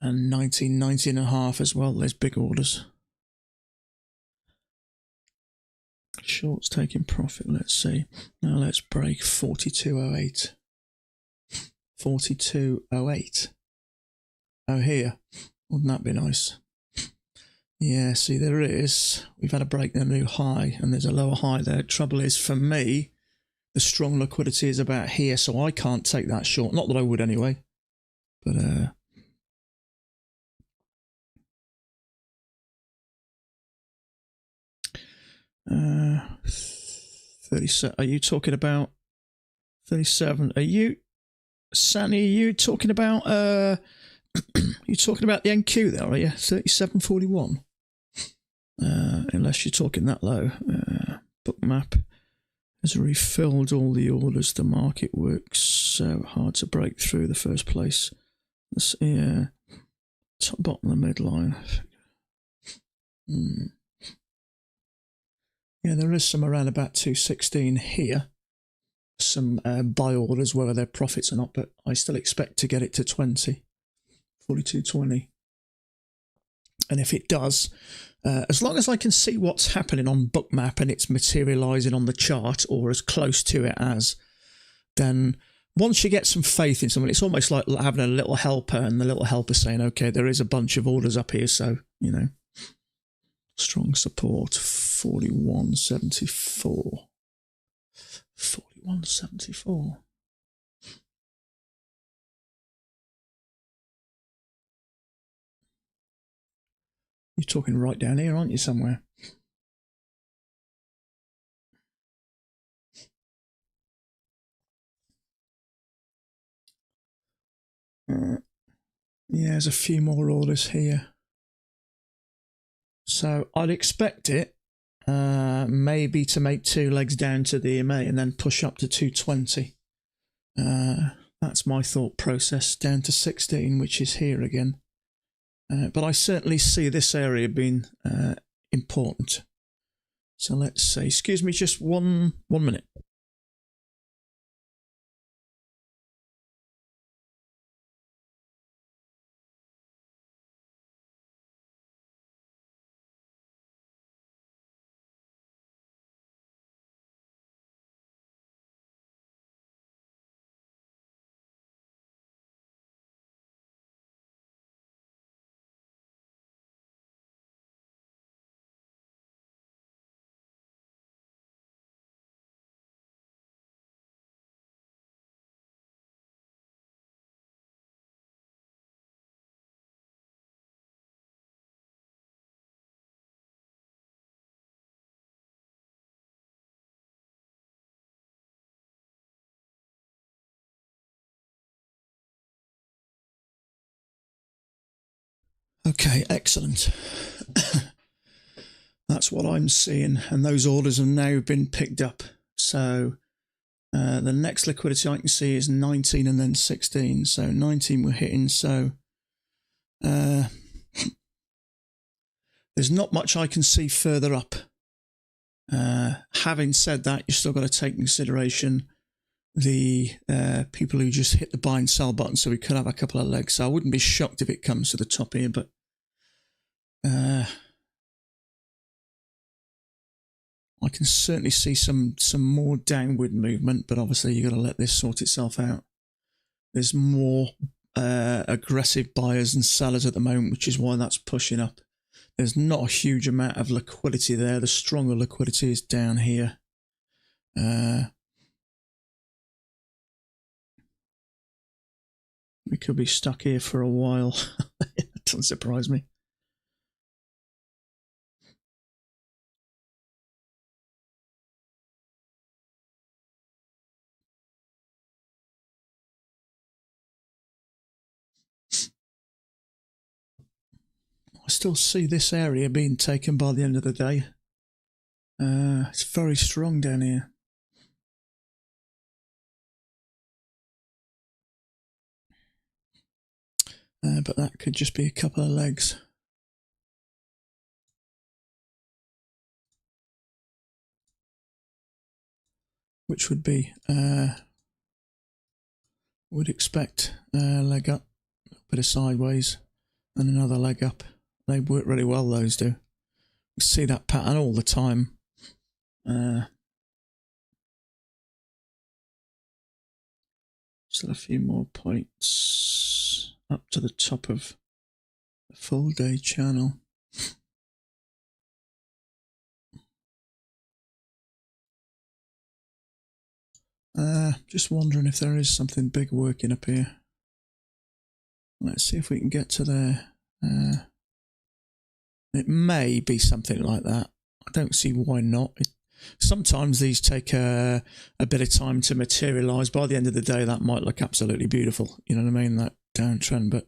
19, 19 and a half as well, there's big orders. Shorts taking profit, let's see. Now let's break 42.08. 42.08. Oh, here. Wouldn't that be nice? Yeah, see, there it is. We've had a break the new high, and there's a lower high there. Trouble is, for me, the strong liquidity is about here, so I can't take that short. Not that I would anyway. But, 37. Are you talking about 37? Are you, Sanny? Are you talking about you talking about the NQ there? Are you 37.41? Unless you're talking that low. Bookmap has refilled all the orders. The market works so hard to break through the first place. Yeah, top bottom of the midline. Yeah, there is some around about 216 here. Some buy orders, whether they're profits or not, but I still expect to get it to 20, 42.20. And if it does, as long as I can see what's happening on Bookmap and it's materializing on the chart or as close to it as, then once you get some faith in someone, it's almost like having a little helper, and the little helper saying, okay, there is a bunch of orders up here, so, you know, strong support, 41.74. 41.74. You're talking right down here, aren't you, somewhere? Yeah, there's a few more orders here. So I'd expect it maybe to make 2 legs down to the EMA and then push up to 220. That's my thought process, down to 16, which is here again. But I certainly see this area being important. So let's see. Excuse me, just one minute. Okay, excellent. That's what I'm seeing, and those orders have now been picked up. So the next liquidity I can see is 19 and then 16. So 19 we're hitting. So there's not much I can see further up. Having said that, you've still got to take into consideration the people who just hit the buy and sell button, so we could have a couple of legs. So I wouldn't be shocked if it comes to the top here, but I can certainly see some more downward movement, but obviously you've got to let this sort itself out. There's more aggressive buyers and sellers at the moment, which is why that's pushing up. There's not a huge amount of liquidity there. The stronger liquidity is down here. We could be stuck here for a while. It doesn't surprise me. I still see this area being taken by the end of the day. It's very strong down here. But that could just be a couple of legs. Which would be, would expect a leg up, a bit of sideways, and another leg up. They work really well, those do. You see that pattern all the time. Still a few more points up to the top of the full day channel. Just wondering if there is something big working up here. Let's see if we can get to there. It may be something like that. I don't see why not. Sometimes these take a bit of time to materialise. By the end of the day, that might look absolutely beautiful. You know what I mean? That downtrend. But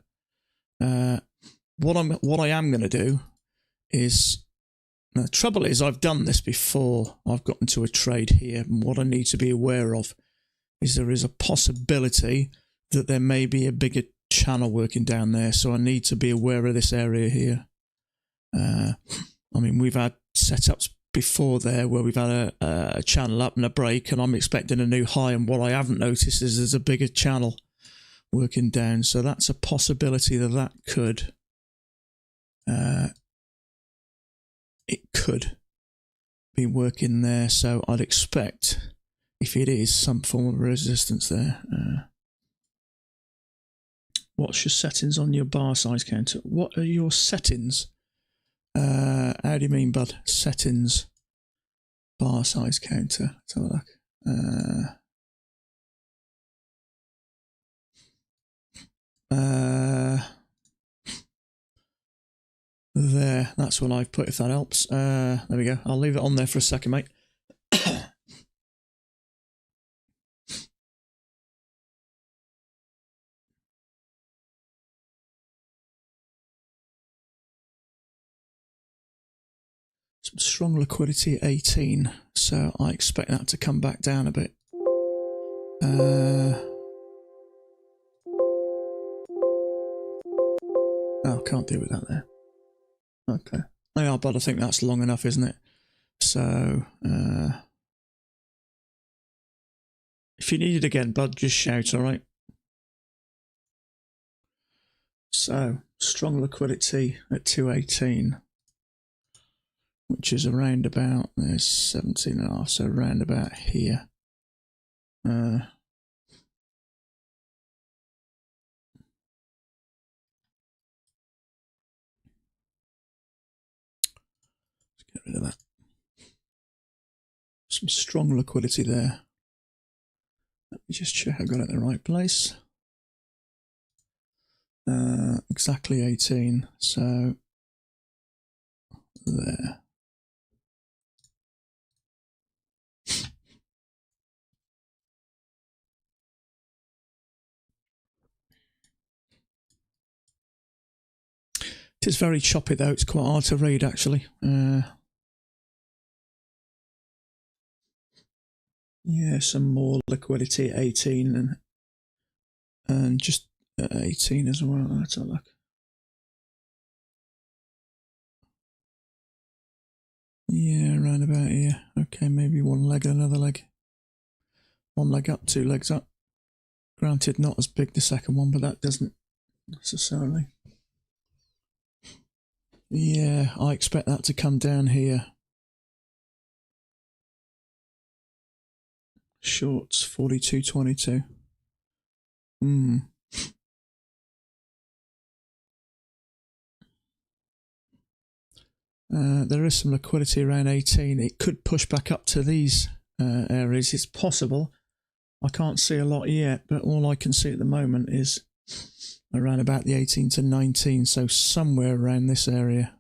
what I am going to do is, the trouble is I've done this before. I've gotten to a trade here, and what I need to be aware of is there is a possibility that there may be a bigger channel working down there. So I need to be aware of this area here. I mean, we've had setups before there where we've had a channel up and a break, and I'm expecting a new high, and what I haven't noticed is there's a bigger channel working down. So that's a possibility that could it could be working there. So I'd expect, if it is, some form of resistance there. What's your settings on your bar size counter? What are your settings? How do you mean, bud? Settings, bar size counter. Let's have a look. There, that's what I've put, if that helps. There we go. I'll leave it on there for a second, mate. Some strong liquidity at 18, so I expect that to come back down a bit. Oh, can't deal with that there. Okay. Yeah, but I think that's long enough, isn't it? So, if you need it again, bud, just shout, all right? So, strong liquidity at 218, which is around about, there's 17.5, so around about here. Let's get rid of that. Some strong liquidity there. Let me just check I got it in the right place. Exactly 18, so there. It is very choppy though, it's quite hard to read actually. Yeah, some more liquidity at 18 and just at 18 as well. Let's have a look. Yeah, around about here. Okay, maybe one leg and another leg. One leg up, two legs up. Granted, not as big the second one, but that doesn't necessarily. Yeah, I expect that to come down here. Shorts 42.22. There is some liquidity around 18. It could push back up to these areas. It's possible. I can't see a lot yet, but all I can see at the moment is around about the 18 to 19, so somewhere around this area.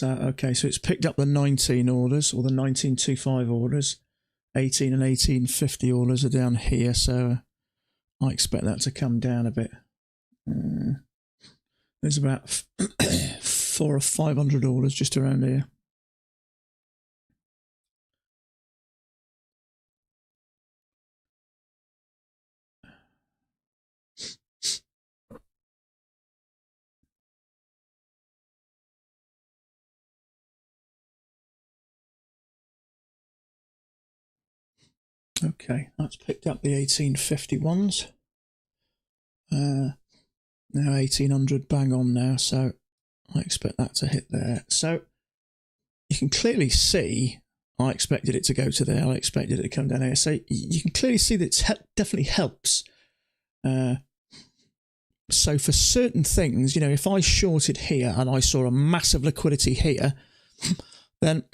Okay, so it's picked up the 19 orders, or the 1925 orders. 18 and 1850 orders are down here, so I expect that to come down a bit. There's about 400 or 500 orders just around here. Okay, that's picked up the 1850 ones. Now 1800 bang on now, so I expect that to hit there. So you can clearly see I expected it to go to there. I expected it to come down here. So you can clearly see that it definitely helps. So for certain things, you know, if I shorted here and I saw a massive liquidity here, then,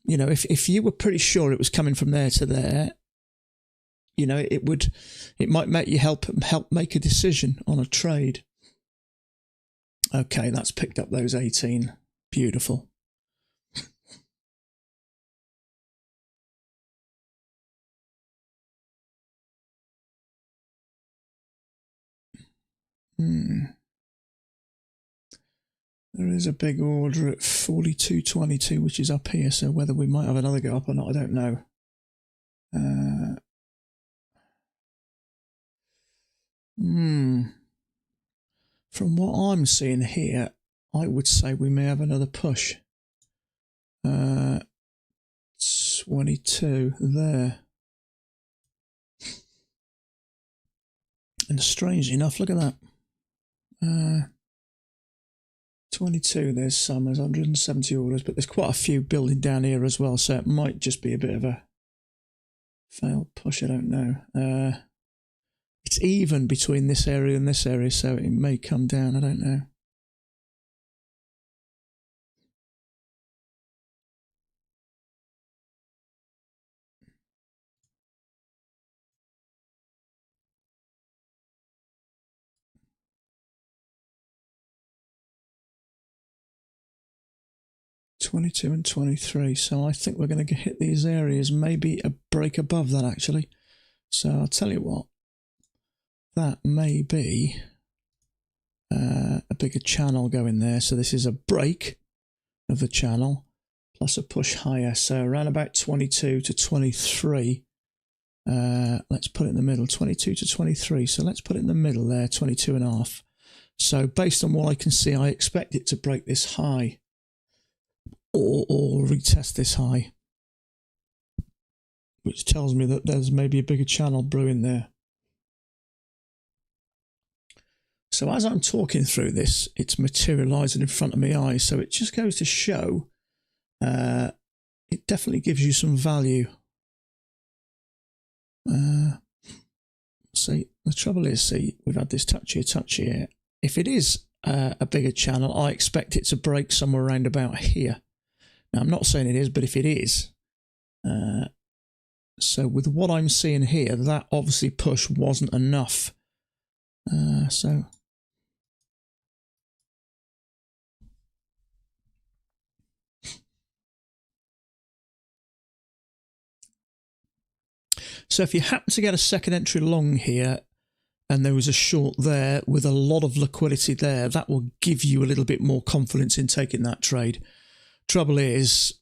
you know, if you were pretty sure it was coming from there to there, you know, it might make you help make a decision on a trade. Okay, that's picked up those 18. Beautiful. There is a big order at 42.22, which is up here, so whether we might have another go up or not, I don't know. From what I'm seeing here, I would say we may have another push. 22 there. And strangely enough, look at that. 22, there's 170 orders, but there's quite a few building down here as well, so it might just be a bit of a failed push, I don't know. It's even between this area and this area, so it may come down, I don't know. $22 and $23, so I think we're going to hit these areas, maybe a break above that actually. So I'll tell you what, that may be a bigger channel going there. So this is a break of the channel plus a push higher. So around about 22 to 23. Let's put it in the middle, 22 to 23. So let's put it in the middle there, 22 and a half. So based on what I can see, I expect it to break this high or retest this high, which tells me that there's maybe a bigger channel brewing there. So as I'm talking through this, it's materializing in front of my eyes. So it just goes to show it definitely gives you some value. See, the trouble is, see, we've had this touch here. If it is a bigger channel, I expect it to break somewhere around about here. Now, I'm not saying it is, but if it is, so with what I'm seeing here, that obviously push wasn't enough. So if you happen to get a second entry long here and there was a short there with a lot of liquidity there, that will give you a little bit more confidence in taking that trade. Trouble is,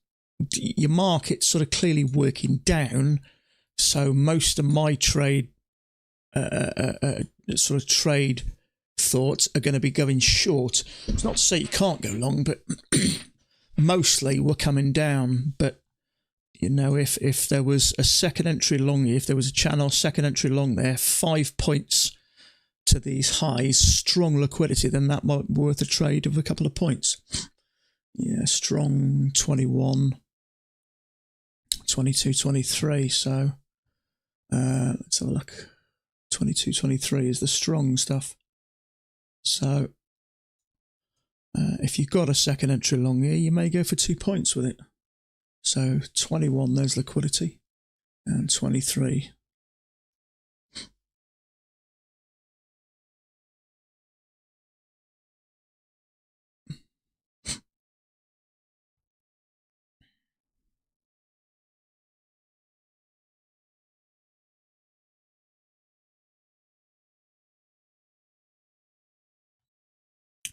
your market's sort of clearly working down, so most of my trade sort of trade thoughts are going to be going short. It's not to say you can't go long, but mostly we're coming down. But you know, if there was a second entry long, if there was a channel second entry long there, 5 points to these highs, strong liquidity, then that might be worth a trade of a couple of points. Yeah, strong 21, 22, 23. So let's have a look. 22, 23 is the strong stuff. So if you've got a second entry long here, you may go for 2 points with it. So 21, there's liquidity, and 23.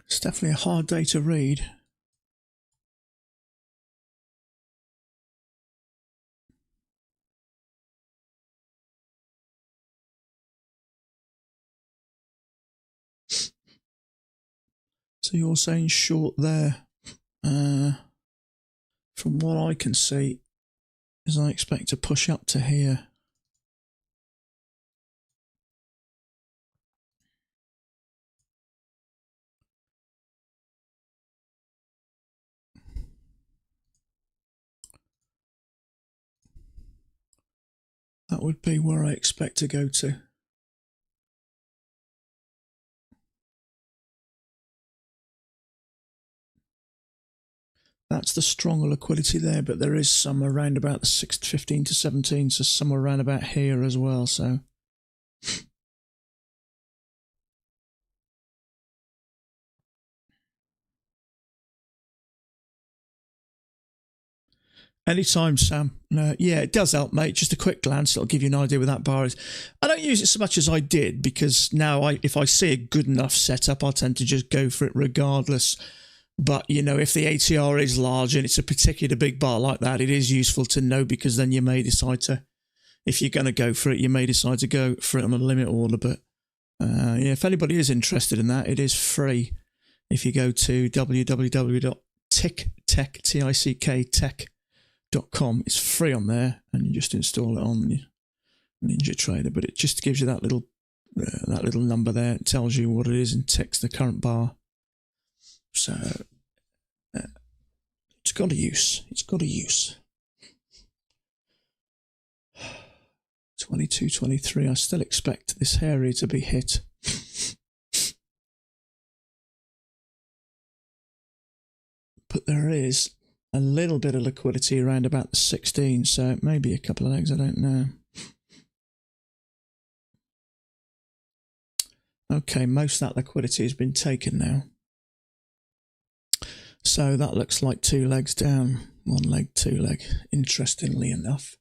It's definitely a hard day to read. So you're saying short there. From what I can see, is I expect to push up to here. That would be where I expect to go to. That's the stronger liquidity there, but there is some around about the 15 to 17, so somewhere around about here as well. So anytime, Sam. Yeah, it does help, mate. Just a quick glance, it'll give you an idea where that bar is. I don't use it so much as I did, because now if I see a good enough setup, I tend to just go for it regardless. But, you know, if the ATR is large and it's a particular big bar like that, it is useful to know, because then you may decide to, if you're going to go for it, you may decide to go for it on a limit order. But, yeah, if anybody is interested in that, it is free. If you go to www.ticktech.com, it's free on there, and you just install it on your Ninja Trader. But it just gives you that little number there. It tells you what it is and ticks the current bar. So it's got a use. It's got a use. 22, 23. I still expect this area to be hit. But there is a little bit of liquidity around about the 16, so it may be a couple of legs, I don't know. Okay, most of that liquidity has been taken now. So that looks like 2 legs down, 1 leg, 2 leg, interestingly enough.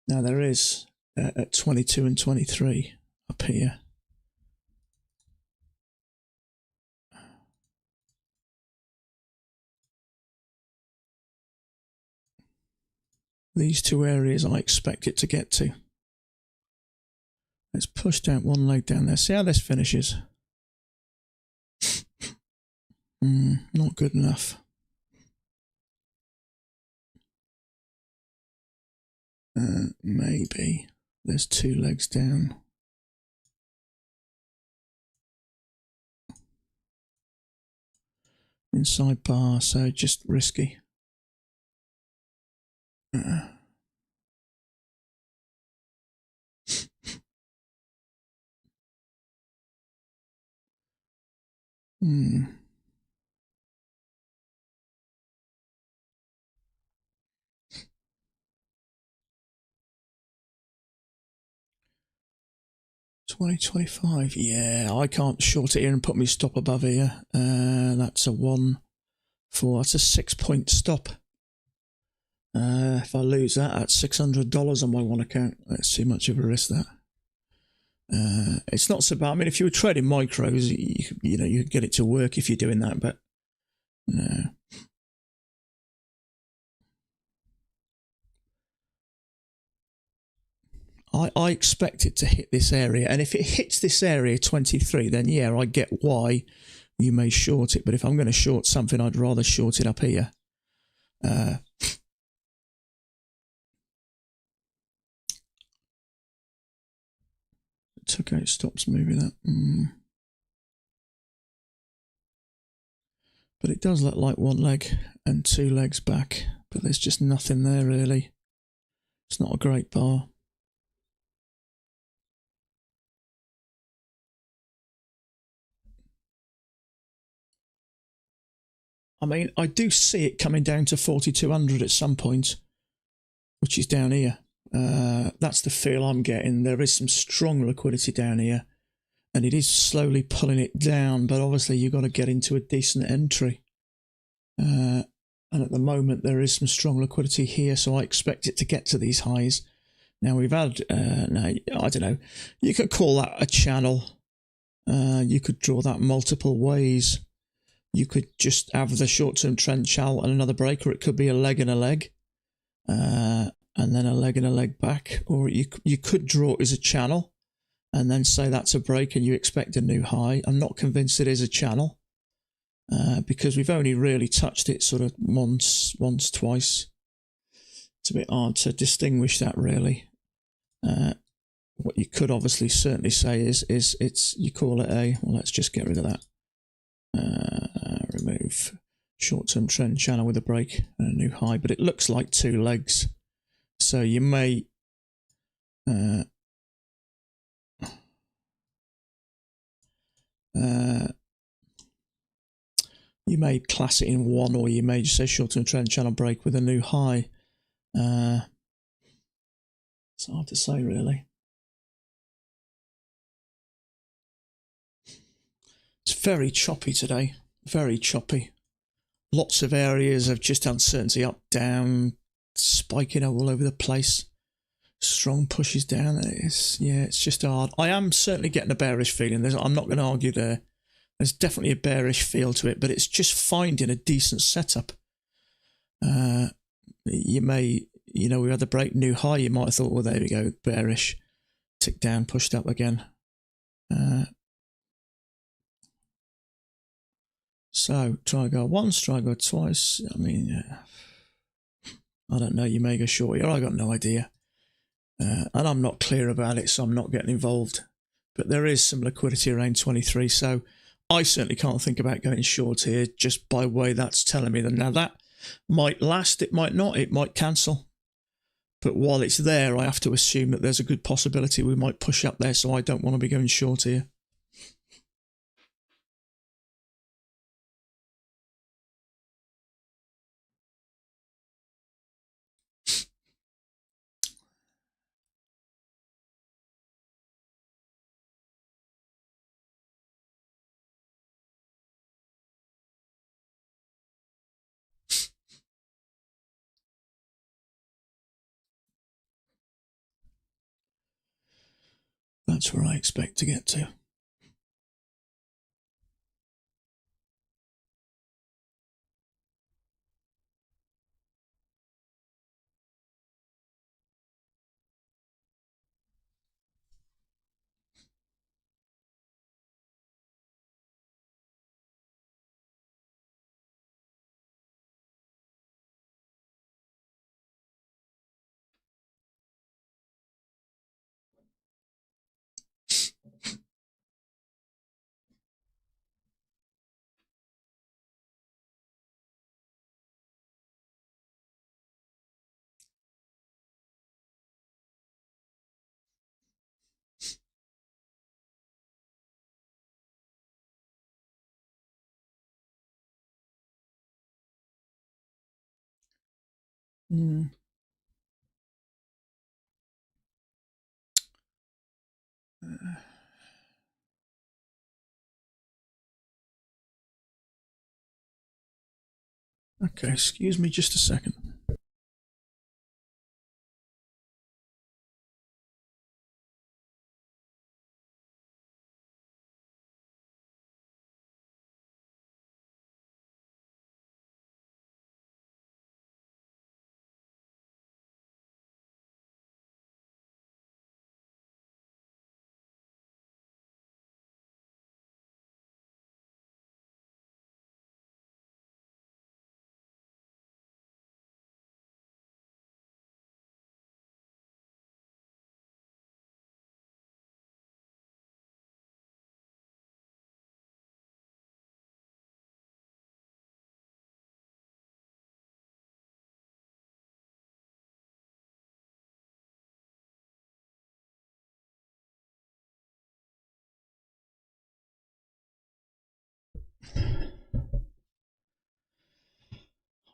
Now there is at 22 and 23 up here. These two areas I expect it to get to. Let's push down one leg down there. See how this finishes. Not good enough. Maybe there's two legs down. Inside bar, so just risky. $20.25. Yeah, I can't short it here and put me stop above here. That's a 1-4. That's a 6-point stop. If I lose that, that's $600 on my one account. That's too much of a risk, that. It's not so bad. I mean, if you were trading micros, you know, you could get it to work if you're doing that, but no. I expect it to hit this area, and if it hits this area 23, then yeah, I get why you may short it. But if I'm going to short something, I'd rather short it up here. Took out stops moving that. But it does look like one leg and two legs back, but there's just nothing there really. It's not a great bar. I mean, I do see it coming down to 4,200 at some point, which is down here. That's the feel I'm getting. There is some strong liquidity down here, and it is slowly pulling it down, but obviously you've got to get into a decent entry. And at the moment, there is some strong liquidity here, so I expect it to get to these highs. Now, we've had, now, I don't know, you could call that a channel. You could draw that multiple ways. You could just have the short-term trend channel and another break, or it could be a leg and a leg, and then a leg and a leg back. Or you could draw it as a channel and then say that's a break and you expect a new high. I'm not convinced it is a channel because we've only really touched it sort of once, twice. It's a bit hard to distinguish that really. What you could obviously certainly say is it's, you call it a, well, let's just get rid of that. Remove short-term trend channel with a break and a new high, but it looks like two legs, so you may class it in one, or you may just say short-term trend channel break with a new high. It's hard to say really. It's very choppy today, very choppy. Lots of areas of just uncertainty, up, down, spiking all over the place. Strong pushes down. It's just hard. I am certainly getting a bearish feeling. I'm not going to argue there. There's definitely a bearish feel to it, but it's just finding a decent setup. You may, we had the break new high. You might have thought, well, there we go, bearish. Tick down, pushed up again. So try go once, try go twice. I mean, I don't know. You may go short here. I got no idea. And I'm not clear about it, so I'm not getting involved. But there is some liquidity around 23, so I certainly can't think about going short here just by way that's telling me that. Now that might last, it might not, it might cancel. But while it's there, I have to assume that there's a good possibility we might push up there, so I don't want to be going short here. That's where I expect to get to. Mm. Okay, excuse me just a second.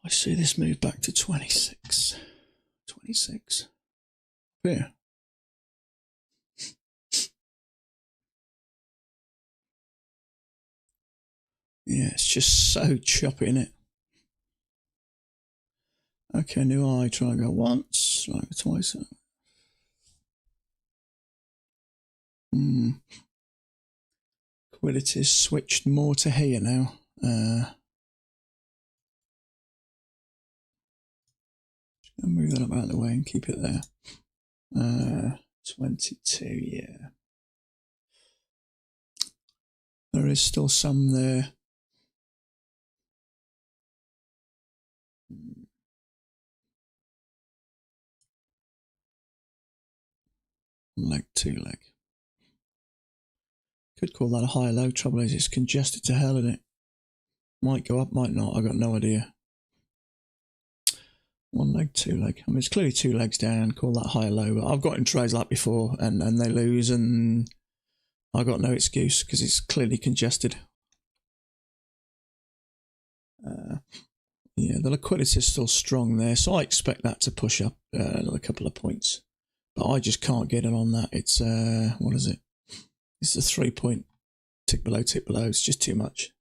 I see this move back to 26. 26. Yeah. Yeah, it's just so choppy, innit? Okay, new high, try and go once, try and go twice. Liquidity's switched more to here now. I'll move that up out of the way and keep it there. 22, yeah. There is still some there. Leg, 2 leg. Could call that a high low. Trouble is it's congested to hell, isn't it? Might go up, might not. I got no idea. 1 leg, 2 leg. I mean, it's clearly 2 legs down. Call that high low. But I've got in trades like before, and they lose, and I got no excuse because it's clearly congested. Yeah, the liquidity is still strong there, so I expect that to push up another couple of points. But I just can't get it on that. It's what is it? It's a 3 point tick below, tick below. It's just too much.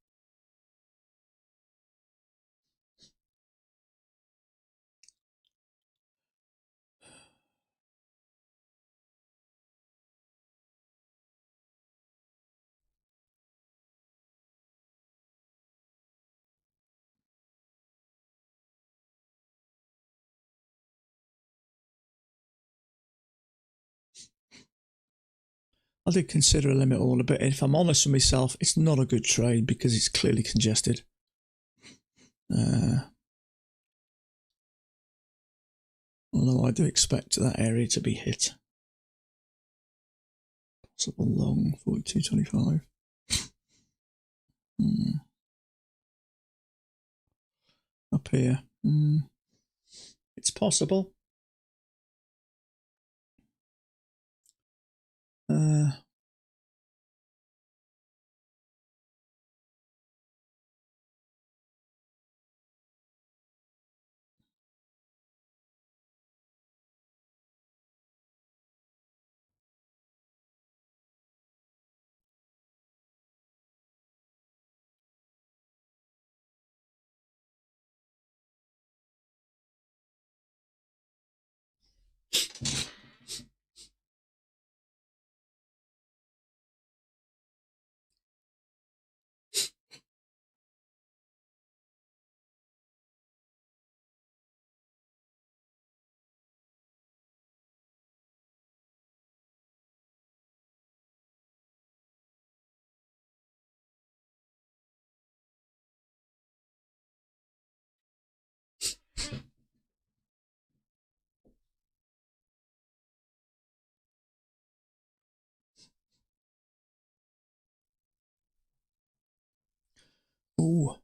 I did consider a limit all a bit. If I'm honest with myself, it's not a good trade because it's clearly congested. Although I do expect that area to be hit. Possible long 42.25. Up here. It's possible. Ooh,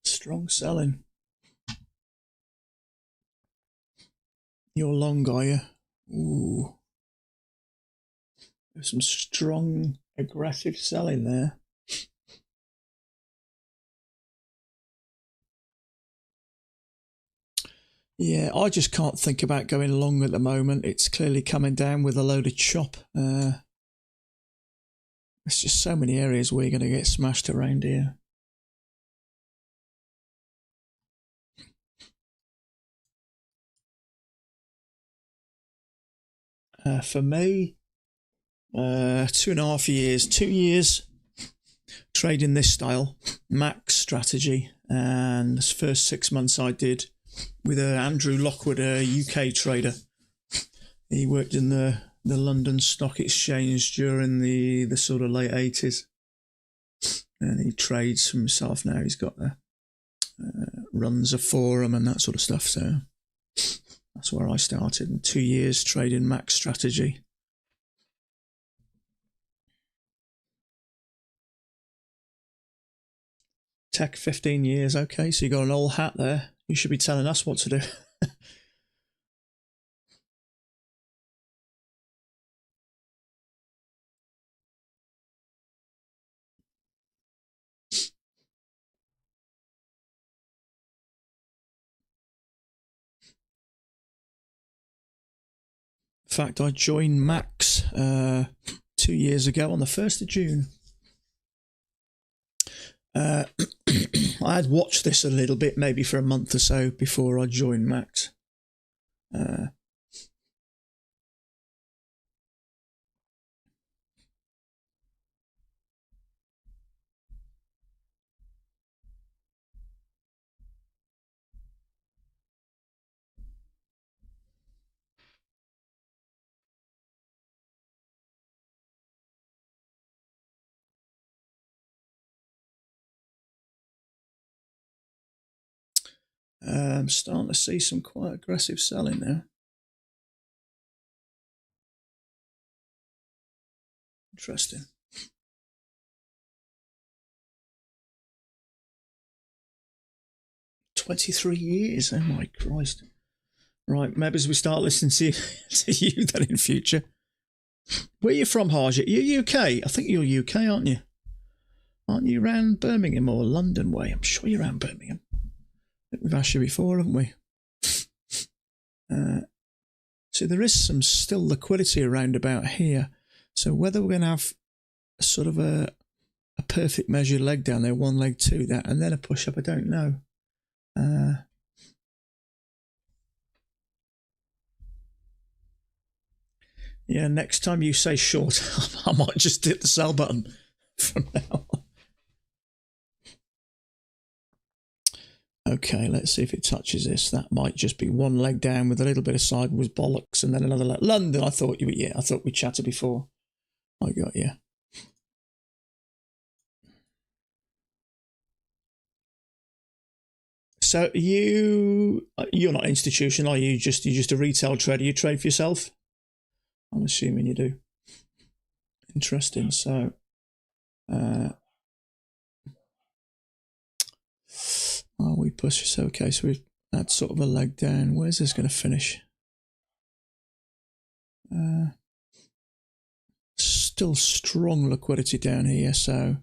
strong selling. You're long, are you? Ooh. There's some strong, aggressive selling there. Yeah, I just can't think about going long at the moment. It's clearly coming down with a load of chop. There's just so many areas where you're going to get smashed around here. For me, 2.5 years, 2 years trading this style, max strategy, and the first 6 months I did with Andrew Lockwood, a UK trader. He worked in the London Stock Exchange during the sort of late 80s, and he trades for himself now. He's got runs a forum and that sort of stuff, so that's where I started. In 2 years trading max strategy. Tech 15 years. Okay, so you got an old hat there. You should be telling us what to do. In fact, I joined Max 2 years ago on the 1st of June. I had watched this a little bit, maybe for a month or so before I joined Max. I'm starting to see some quite aggressive selling now. Interesting. "23 years, oh my Christ." Right, maybe as we start listening to you then in future. Where are you from, Harjit? You're UK? I think you're UK, aren't you? Aren't you around Birmingham or London way? I'm sure you're around Birmingham. We've asked you before, haven't we? So there is some still liquidity around about here. So whether we're going to have a sort of a perfect measured leg down there, one leg to that, and then a push up, I don't know. Yeah, next time you say short, I might just hit the sell button from now on. Okay, let's see if it touches this. That might just be one leg down with a little bit of sideways bollocks and then another leg. London, I thought we chatted before. I got you. So you're not institutional, are you? You're just a retail trader. You trade for yourself? I'm assuming you do. Interesting. So we push this. Okay, so we've had sort of a leg down. Where's this going to finish? Still strong liquidity down here, so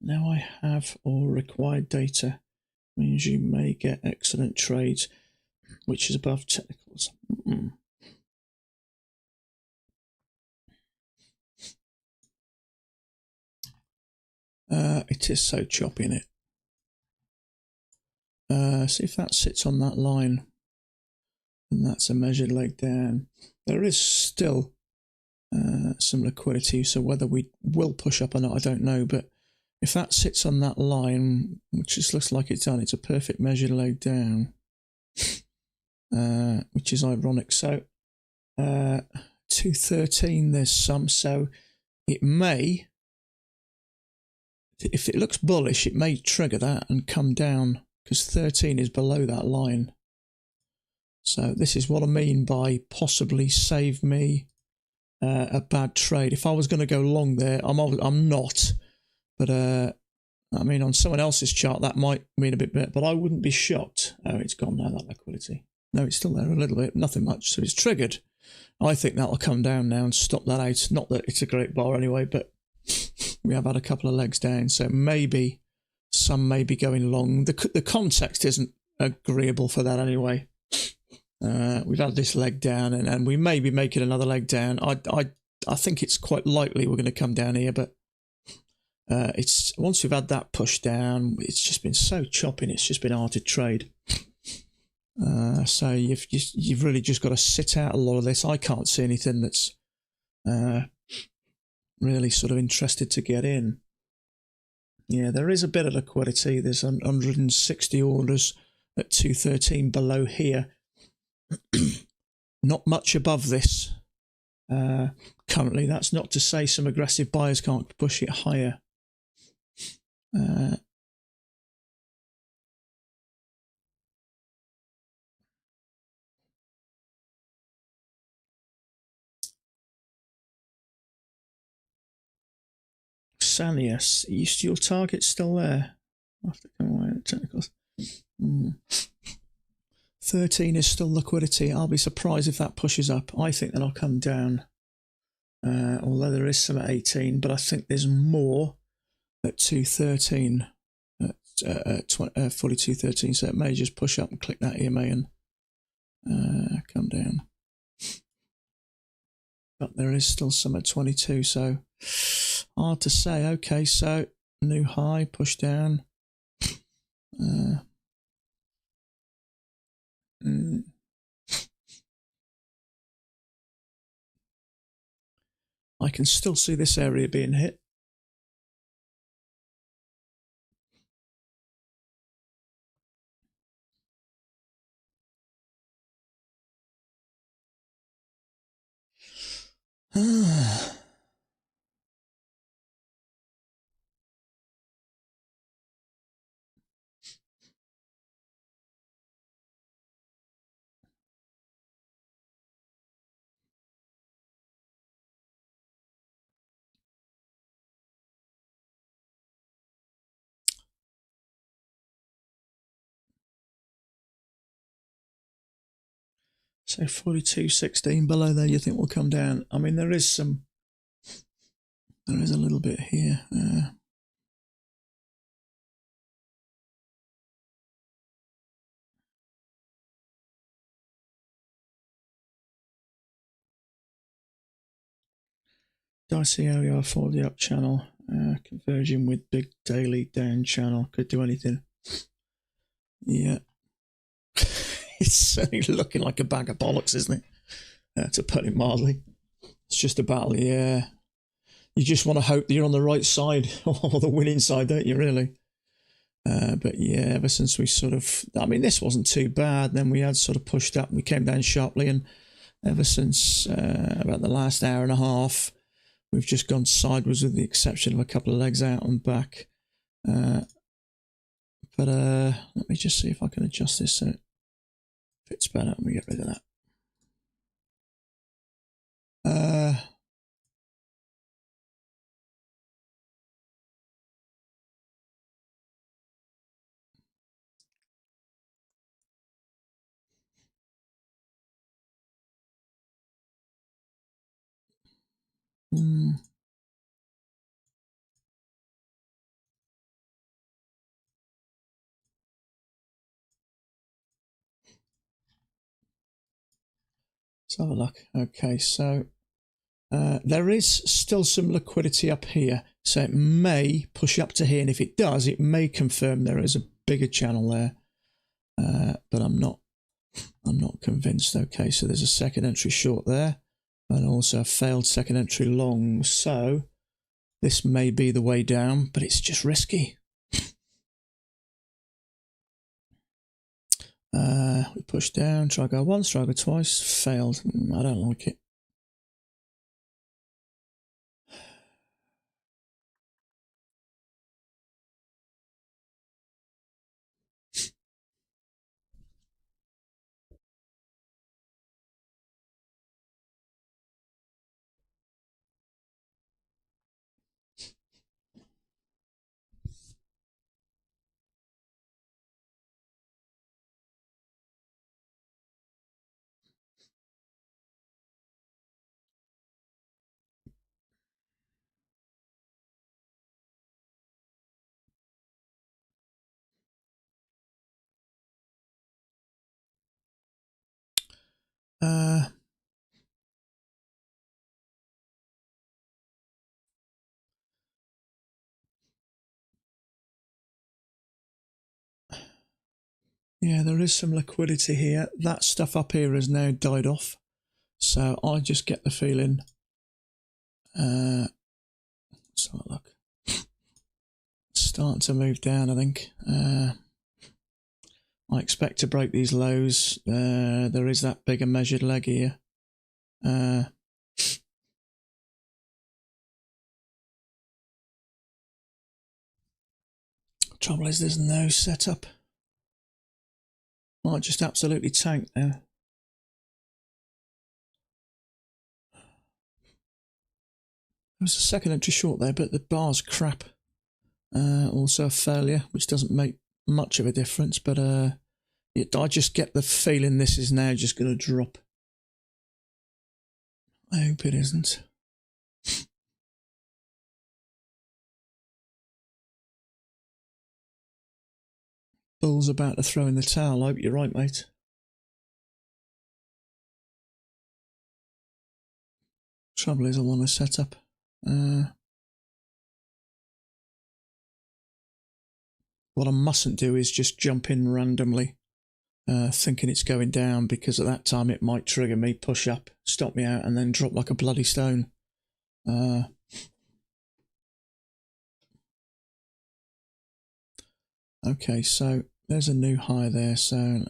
now I have all required data. Means you may get excellent trades, which is above technicals. It is so choppy in it. See if that sits on that line, and that's a measured leg down. There is still some liquidity, so whether we will push up or not, I don't know, but if that sits on that line, which just looks like it's done, it's a perfect measured leg down, which is ironic. So 213, there's some, so it may, if it looks bullish, it may trigger that and come down, because 13 is below that line. So this is what I mean by possibly save me a bad trade. If I was going to go long there, I'm not. But I mean, on someone else's chart, that might mean a bit better. But I wouldn't be shocked. Oh, it's gone now, that liquidity. No, it's still there a little bit, nothing much. So it's triggered. I think that'll come down now and stop that out. Not that it's a great bar anyway, but we have had a couple of legs down, so maybe some may be going long. The context isn't agreeable for that anyway. We've had this leg down, and we may be making another leg down. I think it's quite likely we're going to come down here, but it's once we've had that push down, it's just been so chopping. It's just been hard to trade. So you've really just got to sit out a lot of this. I can't see anything that's really sort of interested to get in. Yeah, there is a bit of liquidity. There's 160 orders at 213 below here. Not much above this currently. That's not to say some aggressive buyers can't push it higher. Sanius, is your target still there? I'll have to come away at technicals. 13 is still liquidity. I'll be surprised if that pushes up. I think that'll come down. Although there is some at 18, but I think there's more at 213, at 42.13, so it may just push up and click that EMA and come down. But there is still some at 22, so hard to say. Okay, so new high, push down. I can still see this area being hit. So 42.16 below there, you think will come down? I mean, there is a little bit here. Dicey area for the up channel, converging with big daily down channel. Could do anything. Yeah. It's certainly looking like a bag of bollocks, isn't it? To put it mildly. It's just a battle, yeah. You just want to hope that you're on the right side or the winning side, don't you, really? But yeah, ever since we sort of, I mean, this wasn't too bad. Then we had sort of pushed up and we came down sharply. And ever since about the last hour and a half, we've just gone sideways with the exception of a couple of legs out and back. But let me just see if I can adjust this so it fits better. Let me get rid of that. Let's have a look. Okay, so there is still some liquidity up here, so it may push up to here, and if it does, it may confirm there is a bigger channel there. But I'm not convinced. Okay, so there's a second entry short there, and also a failed second entry long. So this may be the way down, but it's just risky. We push down, try go once, try go twice, failed. I don't like it. Yeah, there is some liquidity here. That stuff up here has now died off. So I just get the feeling, let's have a look. It's starting to move down, I think. I expect to break these lows. There is that bigger measured leg here. Trouble is there's no setup. Might just absolutely tank now. There was a second entry short there, but the bar's crap. Also a failure, which doesn't make much of a difference, but I just get the feeling this is now just going to drop. I hope it isn't. Bull's about to throw in the towel. I hope you're right, mate. Trouble is I want to set up. What I mustn't do is just jump in randomly, thinking it's going down, because at that time it might trigger me, push up, stop me out, and then drop like a bloody stone. Okay, so there's a new high there, so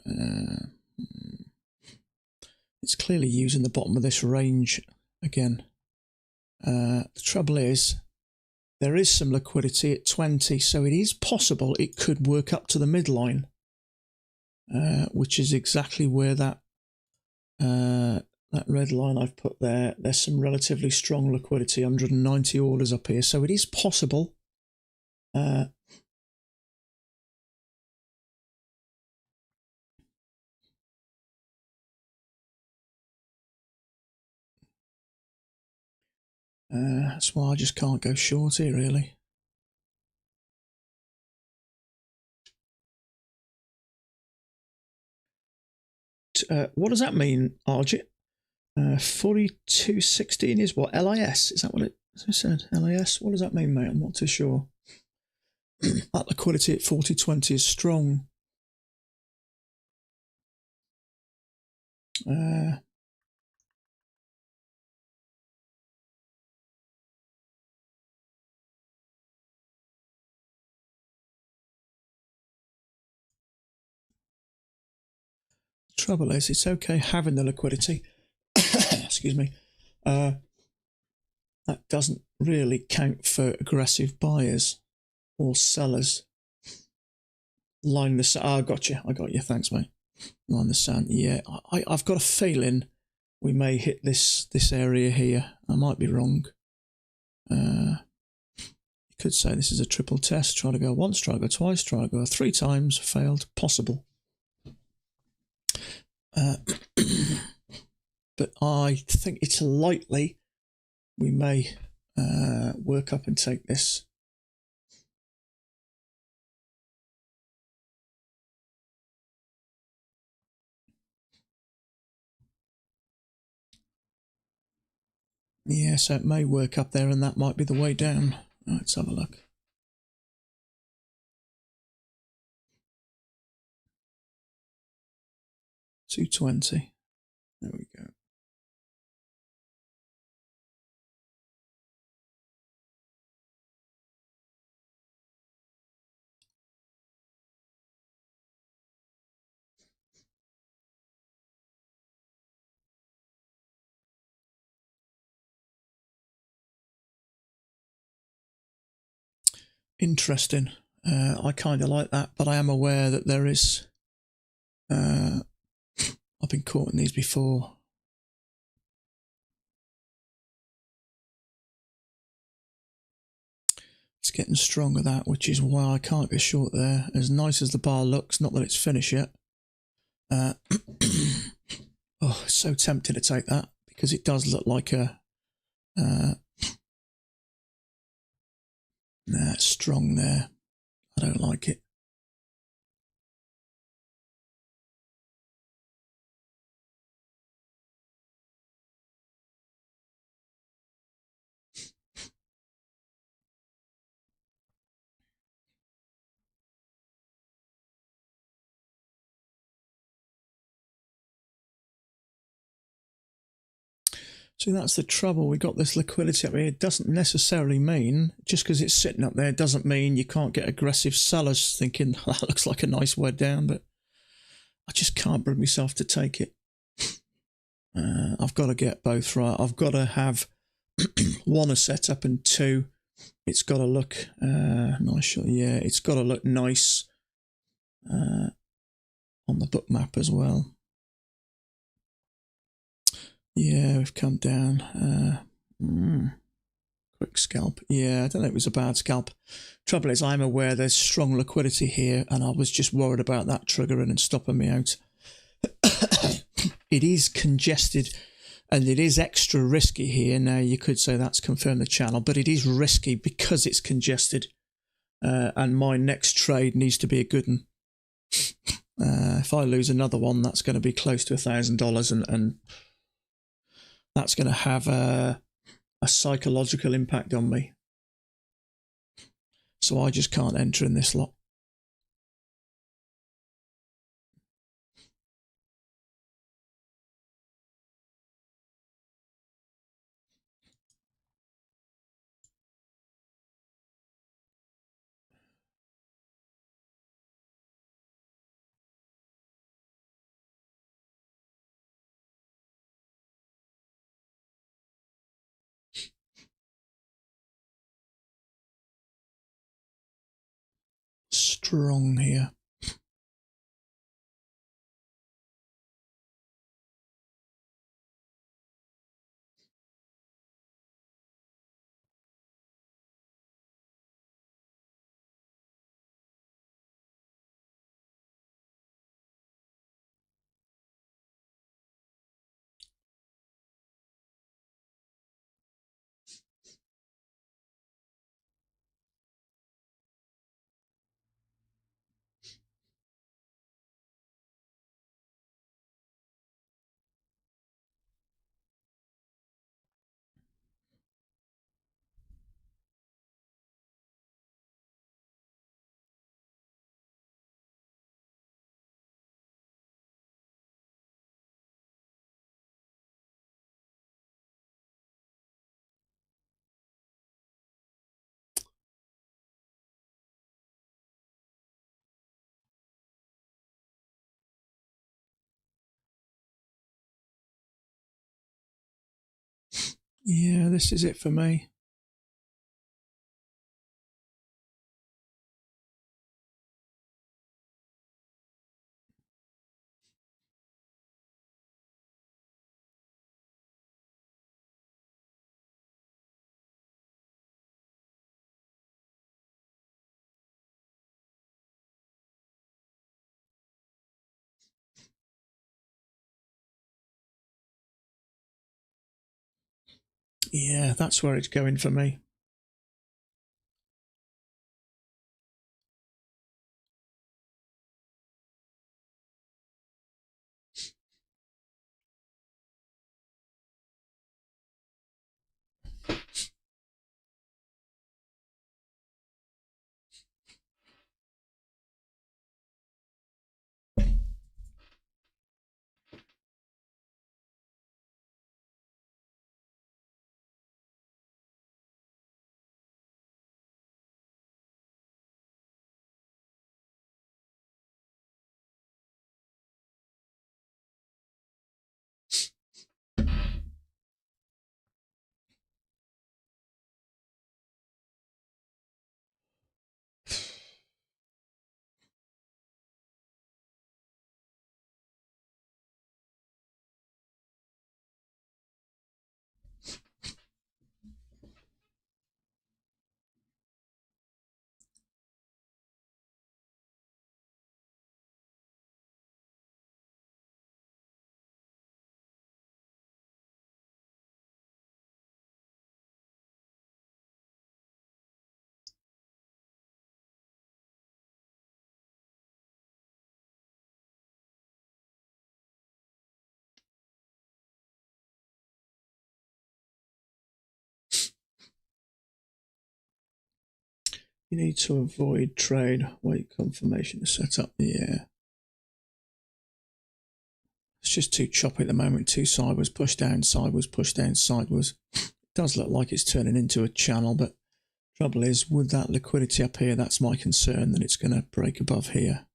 it's clearly using the bottom of this range again. The trouble is, there is some liquidity at 20, so it is possible it could work up to the midline, which is exactly where that red line I've put there. There's some relatively strong liquidity, 190 orders up here, so it is possible. That's why I just can't go short here, really. What does that mean, Arjit? 4216 is what? LIS? Is that what it said? LIS? What does that mean, mate? I'm not too sure. That liquidity at 4020 is strong. Trouble is, it's okay having the liquidity. Excuse me. That doesn't really count for aggressive buyers or sellers. Line the sand. I got you. Thanks, mate. Line the sand. Yeah, I've got a feeling we may hit this area here. I might be wrong. You could say this is a triple test. Try to go once, try to go twice, try to go 3 times. Failed. Possible. But I think it's likely we may work up and take this. Yeah, so it may work up there, and that might be the way down. Let's have a look. $220. There we go. Interesting. I kind of like that, but I am aware that there is. I've been caught in these before. It's getting stronger, that, which is why I can't go short there. As nice as the bar looks, not that it's finished yet. Oh, it's so tempted to take that, because it does look like a. Nah, it's strong there. I don't like it. See, that's the trouble. We got this liquidity up here. It doesn't necessarily mean, just because it's sitting up there, doesn't mean you can't get aggressive sellers thinking, that looks like a nice word down, but I just can't bring myself to take it. I've got to get both right. I've got to have one, a setup, and two, it's got to look nice. Yeah, it's got to look nice on the book map as well. Yeah, we've come down. Quick scalp. Yeah, I don't know if it was a bad scalp. Trouble is, I'm aware there's strong liquidity here, and I was just worried about that triggering and stopping me out. It is congested, and it is extra risky here. Now, you could say that's confirmed the channel, but it is risky because it's congested, and my next trade needs to be a good one. If I lose another one, that's going to be close to $1,000, and that's going to have a psychological impact on me. So I just can't enter in this lot. Strong here. Yeah, this is it for me. Yeah, that's where it's going for me. You need to avoid trade. Wait confirmation to set up. Yeah. It's just too choppy at the moment. Two sideways, push down, sideways, push down, sideways. It does look like it's turning into a channel, but trouble is with that liquidity up here, that's my concern that it's going to break above here.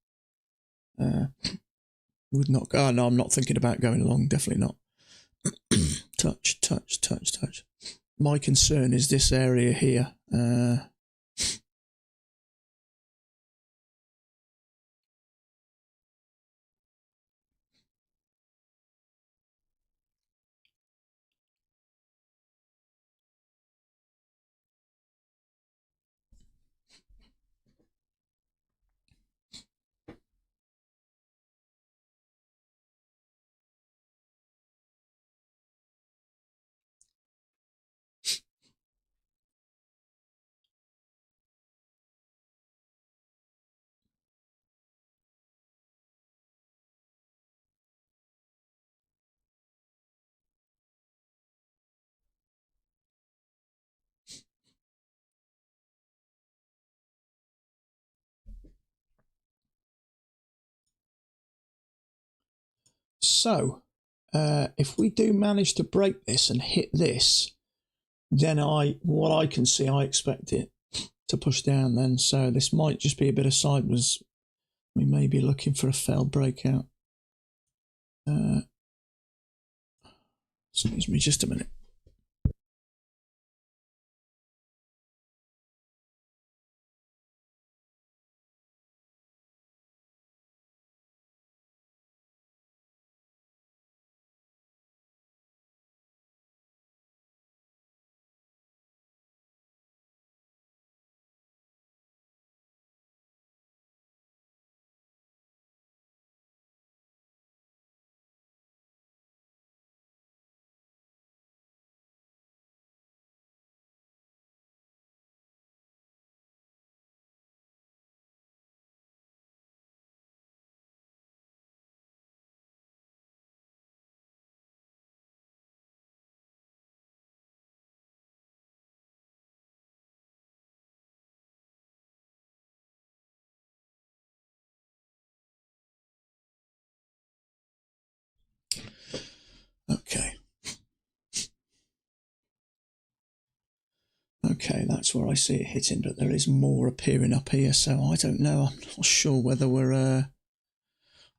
Would not go. Oh, no, I'm not thinking about going along. Definitely not. Touch, touch, touch, touch. My concern is this area here. So, if we do manage to break this and hit this, then what I can see, I expect it to push down then. So this might just be a bit of sideways. We may be looking for a failed breakout. Excuse me just a minute. Okay. Okay, that's where I see it hitting, but there is more appearing up here, so I don't know. I'm not sure whether we're... I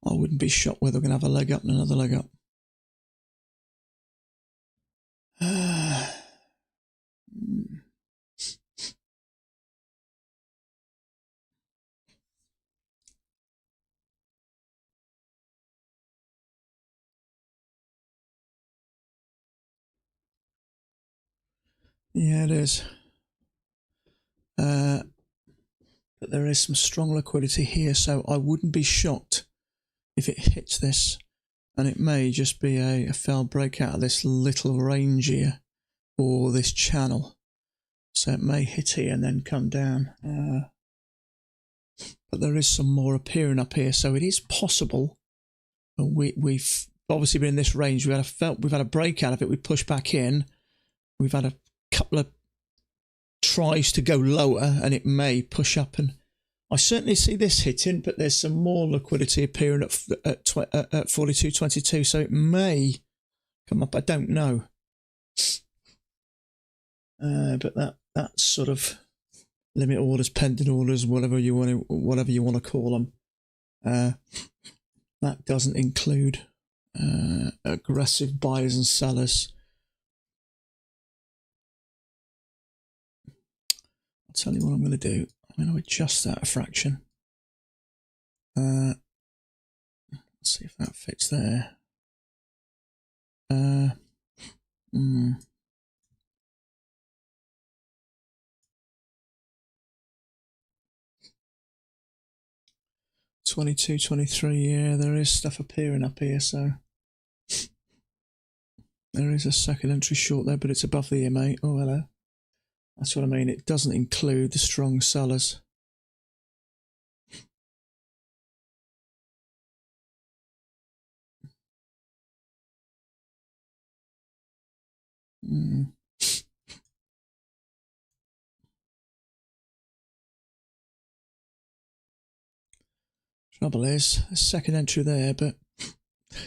wouldn't be shocked whether we're going to have a leg up and another leg up. Yeah, it is. But there is some strong liquidity here, so I wouldn't be shocked if it hits this, and it may just be a failed breakout of this little range here, or this channel. So it may hit here and then come down. But there is some more appearing up here, so it is possible. We've obviously been in this range. We've had a breakout of it. We pushed back in. We've had a couple of tries to go lower, and it may push up, and I certainly see this hitting, but there's some more liquidity appearing at 42.22, so it may come up. I don't know, but that's sort of limit orders, pending orders, whatever you want to call them. That doesn't include aggressive buyers and sellers. I'll tell you what I'm going to do. I'm going to adjust that a fraction. Let's see if that fits there. 22, 23, yeah, there is stuff appearing up here, so there is a second entry short there, but it's above the EMA. Oh, hello. That's what I mean. It doesn't include the strong sellers. Trouble is, a second entry there, but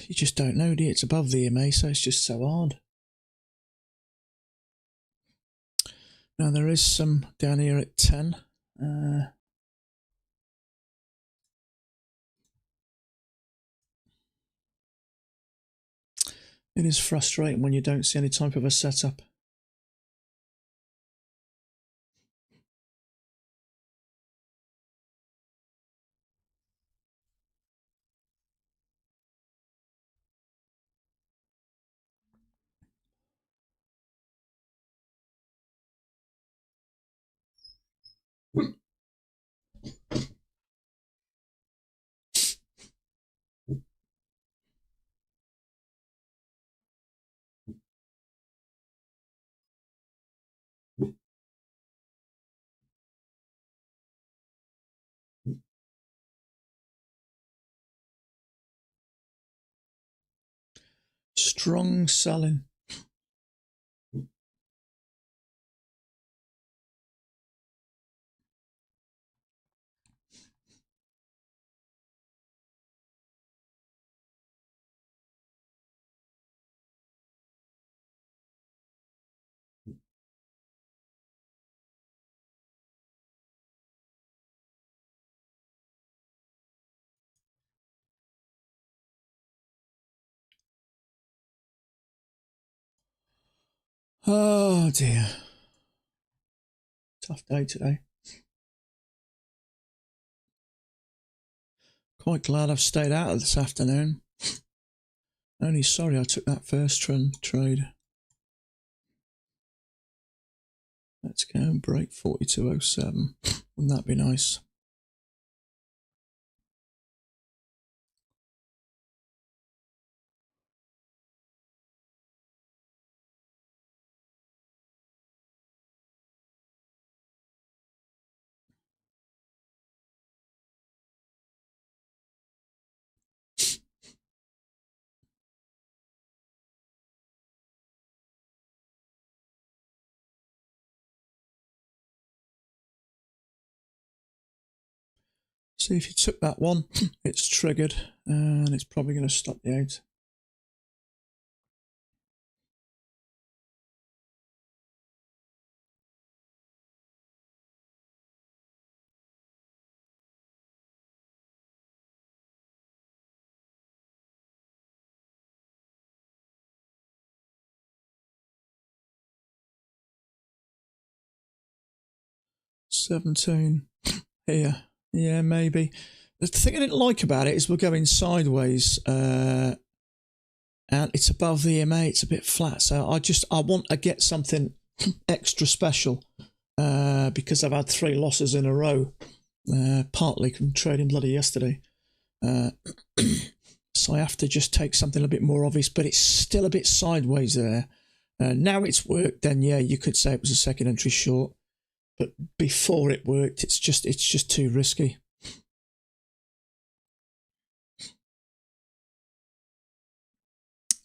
You just don't know, do you? It's above the EMA, so it's just so hard. Now there is some down here at 10. It is frustrating when you don't see any type of a setup. Strong selling. Oh dear. Tough day today. Quite glad I've stayed out of this afternoon. Only sorry I took that first trade. Let's go and break 42.07. Wouldn't that be nice? See if you took that one, it's triggered and it's probably going to stop the out. $17 here. Yeah, maybe. The thing I didn't like about it is we're going sideways and it's above the EMA. It's a bit flat. So I want to get something extra special because I've had 3 losses in a row, partly from trading bloody yesterday. So I have to just take something a bit more obvious, but it's still a bit sideways there. Now it's worked, then yeah, you could say it was a second entry short. But before it worked, it's just too risky.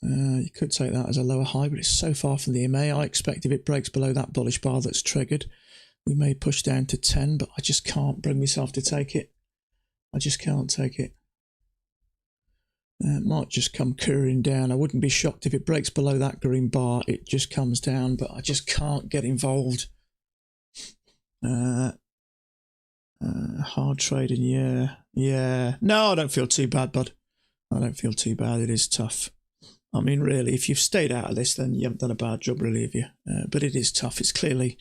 You could take that as a lower high, but it's so far from the EMA. I expect if it breaks below that bullish bar that's triggered, we may push down to 10, but I just can't bring myself to take it. I just can't take it. It might just come curling down. I wouldn't be shocked if it breaks below that green bar. It just comes down, but I just can't get involved. Hard trading, yeah. No, I don't feel too bad, bud. I don't feel too bad. It is tough. I mean, really, if you've stayed out of this, then you haven't done a bad job, really, have you? But it is tough. It's clearly...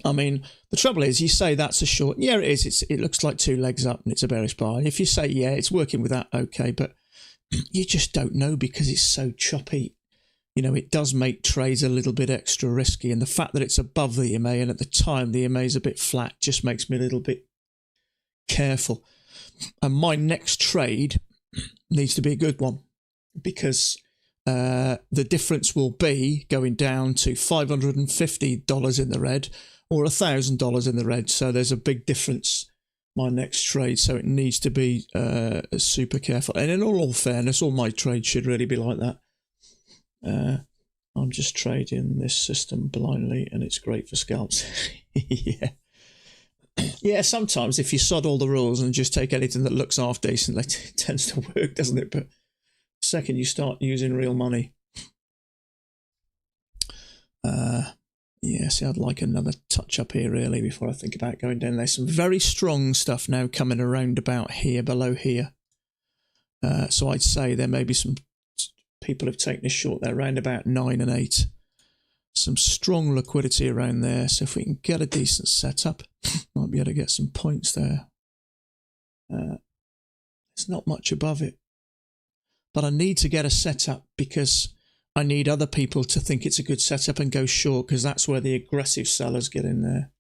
I mean, the trouble is, you say that's a short... Yeah, it is. It looks like 2 legs up and it's a bearish bar. And if you say, yeah, it's working with that, okay, but you just don't know because it's so choppy. You know, it does make trades a little bit extra risky. And the fact that it's above the EMA and at the time the EMA is a bit flat just makes me a little bit careful. And my next trade needs to be a good one because the difference will be going down to $550 in the red or $1,000 in the red. So there's a big difference, my next trade. So it needs to be super careful. And in all fairness, all my trades should really be like that. I'm just trading this system blindly and it's great for scalps. Yeah. Yeah, sometimes if you sod all the rules and just take anything that looks half decent, it tends to work, doesn't it? But second you start using real money. Yeah, see, I'd like another touch up here really before I think about going down. There's some very strong stuff now coming around about here, below here. So I'd say there may be some people have taken a short there around about 9 and 8. Some strong liquidity around there. So if we can get a decent setup, might be able to get some points there. It's not much above it. But I need to get a setup because I need other people to think it's a good setup and go short, because that's where the aggressive sellers get in there.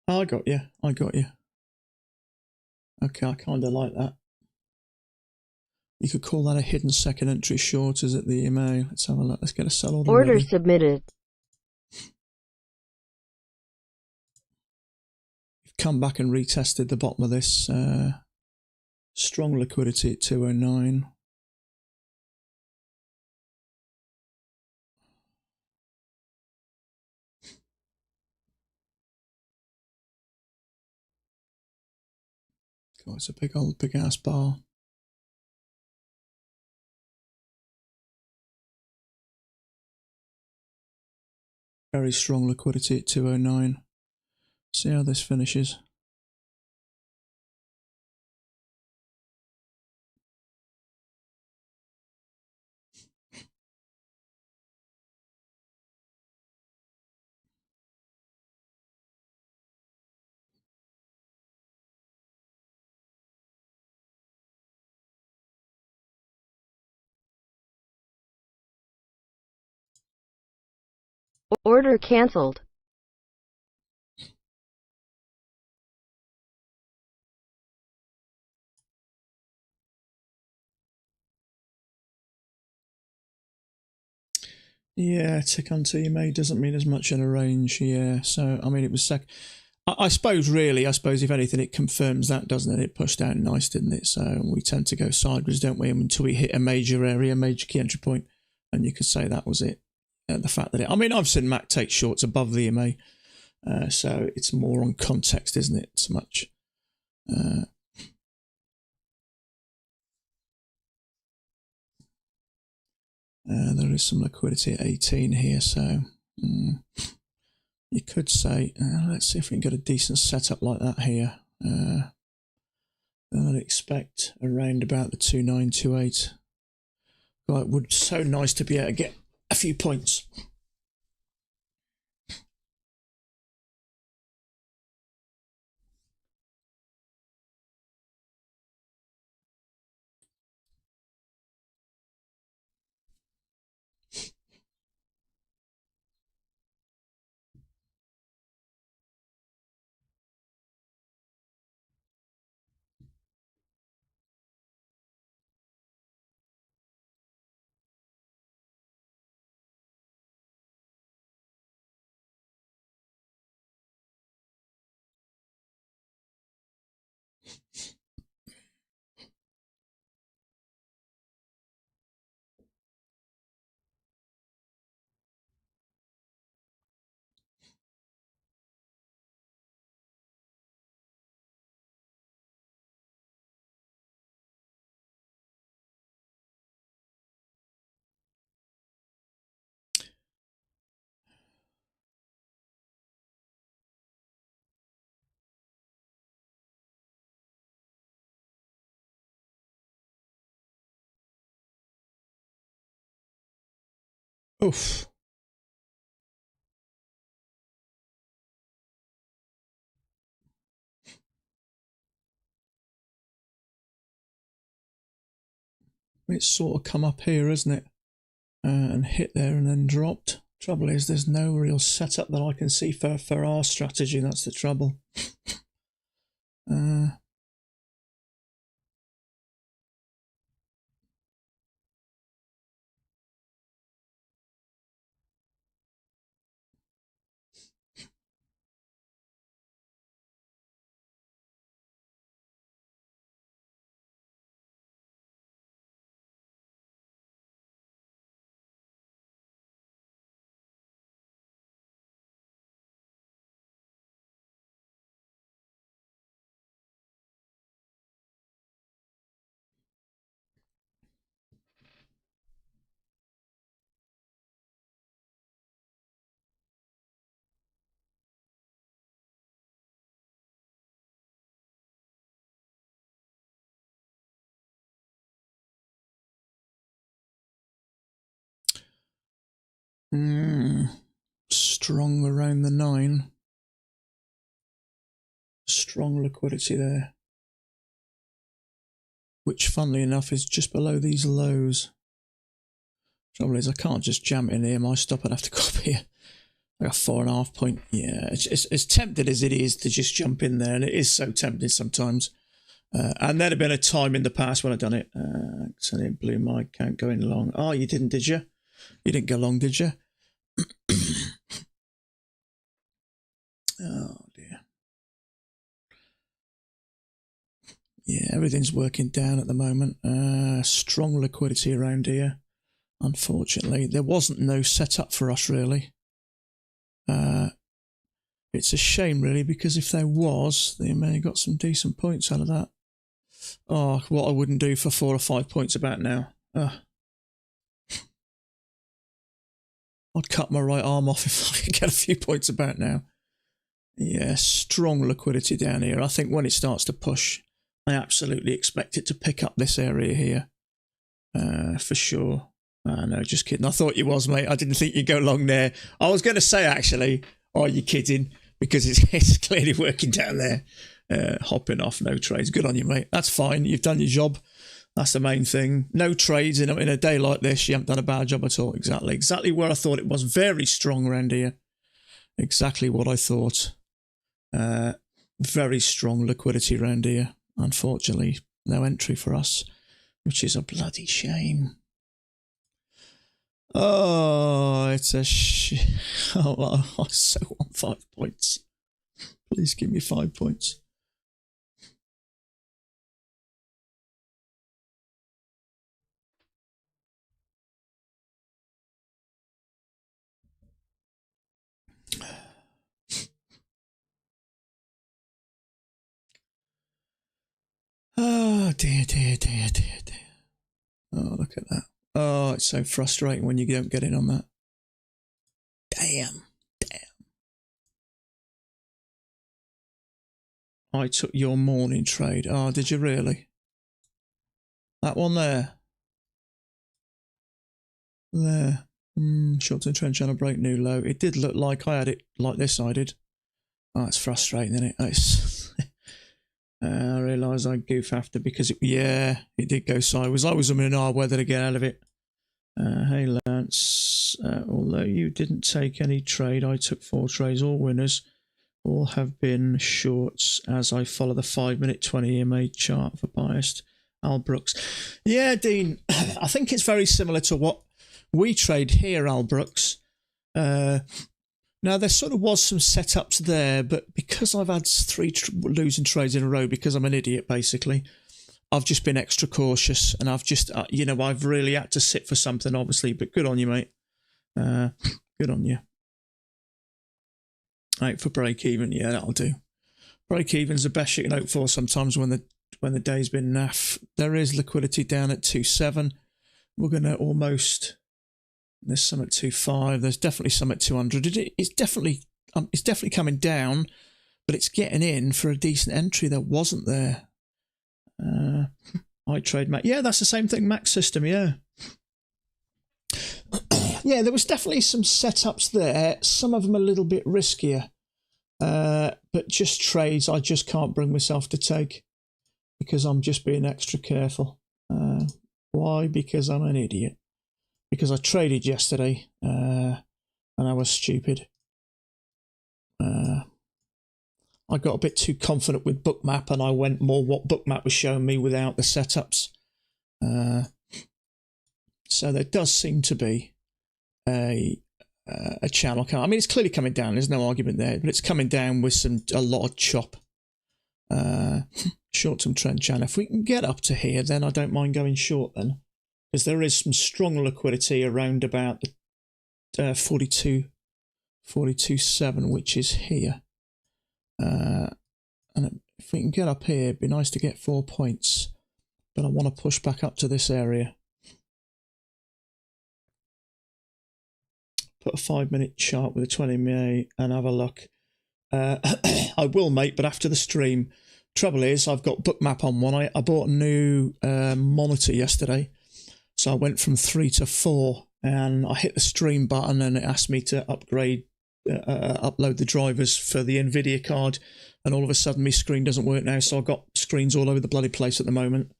Oh, I got you. I got you. Okay, I kind of like that. You could call that a hidden second entry short, is it the EMA? Let's have a look. Let's get a sell order Order ready. submitted. We've come back and retested the bottom of this. Strong liquidity at 209. God, it's a big ass bar. Very strong liquidity at 209. See how this finishes. Order cancelled. Yeah, tick on EMA doesn't mean as much in a range. Yeah, so I mean it was I suppose if anything it confirms that, doesn't it? It pushed out nice, didn't it? So we tend to go sideways, don't we, until we hit a major area, major key entry point, and you could say that was it. The fact that I mean I've seen Mac take shorts above the EMA, so it's more on context, isn't it? So much. There is some liquidity at 18 here, so you could say, let's see if we can get a decent setup like that here. I'd expect around about the 2928. God, it would be so nice to be able to get a few points. Oof. It's sort of come up here, isn't it? And hit there and then dropped. Trouble is, there's no real setup that I can see for our strategy. That's the trouble. Strong around the 9. Strong liquidity there. Which, funnily enough, is just below these lows. Trouble is, I can't just jam it in here. My stop, I'd have to go up here. I got 4.5 point. Yeah, it's as tempted as it is to just jump in there, and it is so tempted sometimes. And there'd have been a time in the past when I'd done it. So it blew my account going long. Oh, you didn't, did you? You didn't go long, did you? Oh, dear. Yeah, everything's working down at the moment. Strong liquidity around here. Unfortunately, there wasn't no setup for us, really. It's a shame, really, because if there was, they may have got some decent points out of that. Oh, what I wouldn't do for 4 or 5 points about now. I'd cut my right arm off if I could get a few points about now. Yeah, strong liquidity down here. I think when it starts to push, I absolutely expect it to pick up this area here. For sure. No, just kidding. I thought you was, mate. I didn't think you'd go long there. I was going to say, actually, are you kidding? Because it's clearly working down there. Hopping off, no trades. Good on you, mate. That's fine. You've done your job. That's the main thing. No trades in a day like this. You haven't done a bad job at all. Exactly where I thought it was. Very strong around here. Exactly what I thought. Very strong liquidity around here. Unfortunately, no entry for us, which is a bloody shame. Oh, it's a Oh, I so want 5 points. Please give me 5 points. Oh, dear. Oh, look at that. Oh, it's so frustrating when you don't get in on that. Damn. I took your morning trade. Oh, did you really? That one there. There. Short-term trend trying to break new low. It did look like I had it like this, I did. Oh, it's frustrating, isn't it? It's I realise I goof after because it did go sideways. I was in our weather to get out of it. Hey Lance, although you didn't take any trade, I took 4 trades, all winners. All have been shorts as I follow the 5-minute 20 EMA chart for biased. Al Brooks. Yeah, Dean, I think it's very similar to what we trade here, Al Brooks. Now, there sort of was some setups there, but because I've had 3 losing trades in a row because I'm an idiot, basically, I've just been extra cautious, and I've just, I've really had to sit for something, obviously, but good on you, mate. Good on you. Right, for break-even, yeah, that'll do. Break-even's the best you can hope for sometimes when the day's been naff. There is liquidity down at 2.7. We're going to almost... There's some at 2.5. There's definitely some at 200. It's definitely coming down, but it's getting in for a decent entry that wasn't there. I trade Mac. Yeah, that's the same thing. Mac system. Yeah. Yeah, there was definitely some setups there. Some of them a little bit riskier. But just trades I just can't bring myself to take because I'm just being extra careful. Why? Because I'm an idiot. Because I traded yesterday and I was stupid. I got a bit too confident with Bookmap and I went more what Bookmap was showing me without the setups. So there does seem to be a channel. I mean, it's clearly coming down. There's no argument there, but it's coming down with a lot of chop. Short-term trend channel. If we can get up to here, then I don't mind going short then, because there is some strong liquidity around about the 42.7, which is here. And if we can get up here, it'd be nice to get 4 points, but I want to push back up to this area. Put a 5-minute chart with a 20 and have a look. I will, mate, but after the stream. Trouble is, I've got Bookmap on one. I bought a new monitor yesterday, so I went from 3 to 4, and I hit the stream button, and it asked me to upload the drivers for the NVIDIA card, and all of a sudden my screen doesn't work now, so I've got screens all over the bloody place at the moment.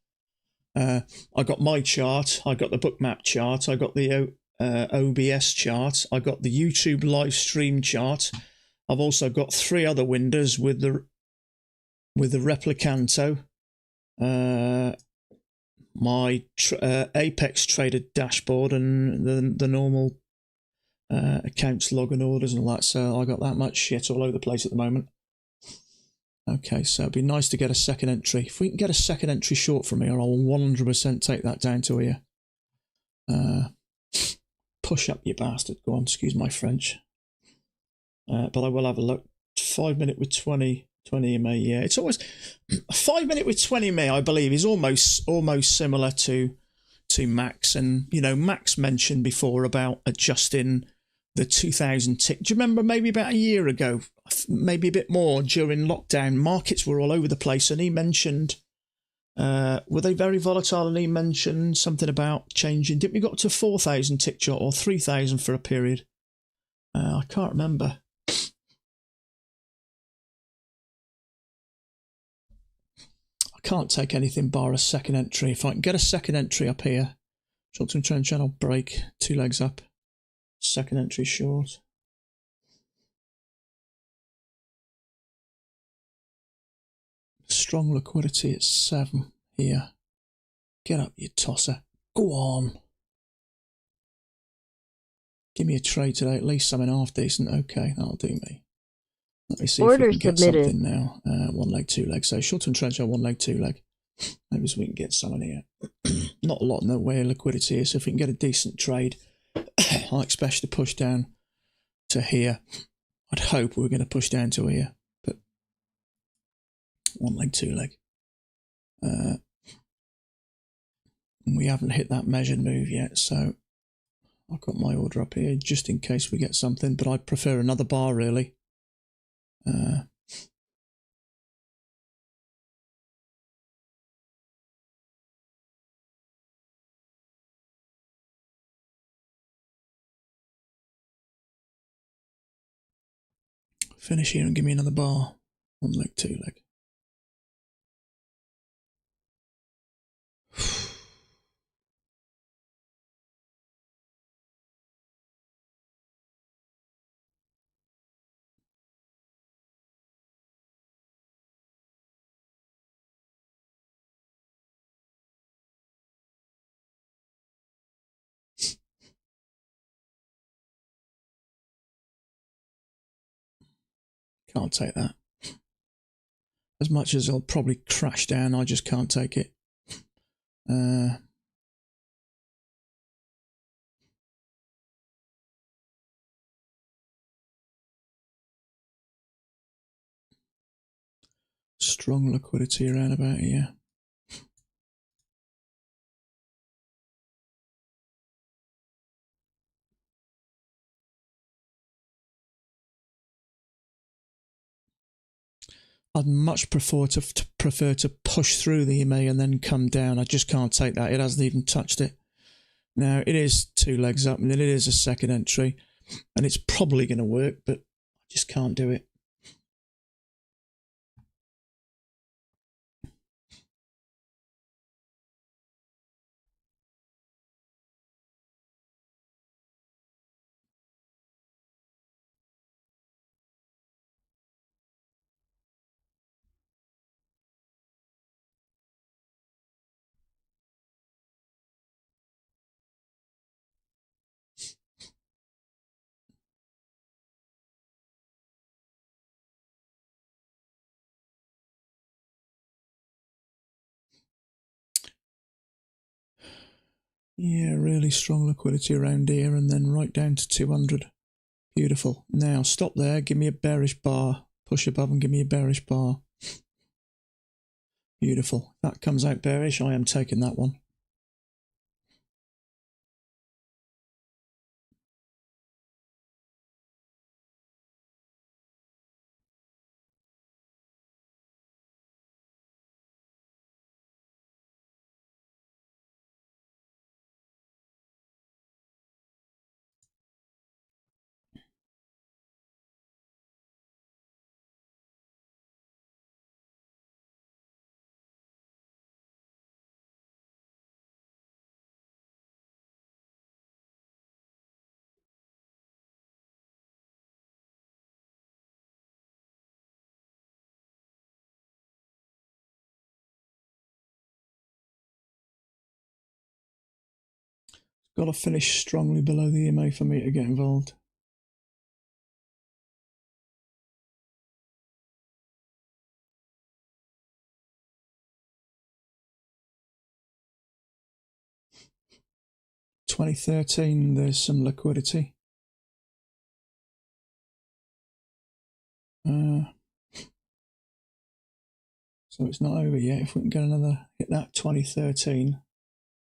I got my chart, I got the Bookmap chart, I got the OBS chart, I got the YouTube live stream chart. I've also got 3 other windows with the Replicanto, my Apex Trader dashboard, and the normal accounts, log and orders and all that. So I got that much shit all over the place at the moment. Okay, so it'd be nice to get a second entry. If we can get a second entry short from here, I'll 100% take that down to here. Push up, you bastard. Go on, excuse my French. But I will have a look. 5 minute with 20 EMA, yeah. It's always 5 minute with 20 EMA, I believe, is almost similar to Max. And you know, Max mentioned before about adjusting the 2000 tick. Do you remember maybe about a year ago, maybe a bit more, during lockdown, markets were all over the place, and he mentioned were they very volatile, and he mentioned something about changing. Didn't we got to 4,000 tick chart or 3,000 for a period? I can't remember. Can't take anything bar a second entry. If I can get a second entry up here, short-term trend channel break, 2 legs up, second entry short. Strong liquidity at 7 here. Get up, you tosser. Go on. Give me a trade today, at least something half decent. Okay, that'll do me. Let me see Order if we can get submitted. something now. 1 leg, 2 leg. So short-term trend channel, 1 leg, 2 leg. Maybe so we can get something here. Not a lot in the way of liquidity here, so if we can get a decent trade, I expect to push down to here. I'd hope we're going to push down to here, but 1 leg, 2 leg. We haven't hit that measured move yet, so I've got my order up here just in case we get something, but I'd prefer another bar really. Finish here and give me another bar. 1 leg, 2 leg. Can't take that. As much as it'll probably crash down, I just can't take it. Strong liquidity around about here. I'd much prefer to push through the EMA and then come down. I just can't take that. It hasn't even touched it. Now, it is 2 legs up, and it is a second entry, and it's probably going to work, but I just can't do it. Yeah, really strong liquidity around here, and then right down to 200. Beautiful. Now, stop there. Give me a bearish bar. Push above and give me a bearish bar. Beautiful. That comes out bearish. I am taking that one. Got to finish strongly below the EMA for me to get involved. $20.13, there's some liquidity. So it's not over yet. If we can get another, hit that 20.13.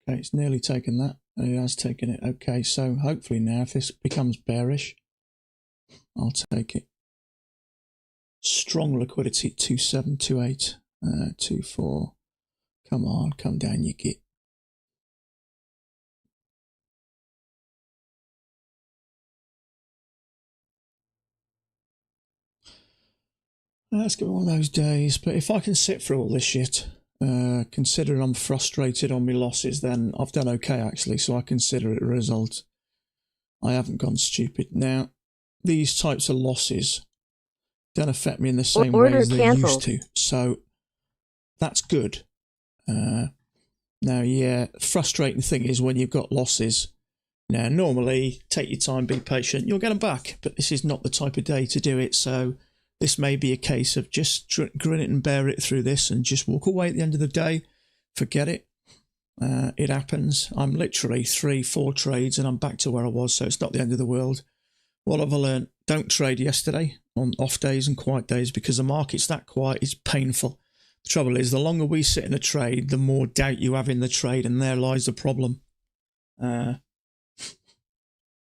Okay, it's nearly taken that. It has taken it. Okay, so hopefully now, if this becomes bearish, I'll take it. Strong liquidity, 2.7, 2.8, 2.4. Come on, come down, you git. Let's get one of those days. But if I can sit through all this shit, considering I'm frustrated on my losses, then I've done okay actually. So I consider it a result. I haven't gone stupid. Now, these types of losses don't affect me in the same way as they used to. So that's good. Now, yeah, frustrating thing is when you've got losses. Now, normally, take your time, be patient, you'll get them back. But this is not the type of day to do it. So this may be a case of just grin it and bear it through this and just walk away at the end of the day. Forget it. It happens. I'm literally 3-4 trades and I'm back to where I was. So it's not the end of the world. What have I learned? Don't trade yesterday on off days and quiet days because the market's that quiet. It's painful. The trouble is, the longer we sit in a trade, the more doubt you have in the trade, and there lies the problem.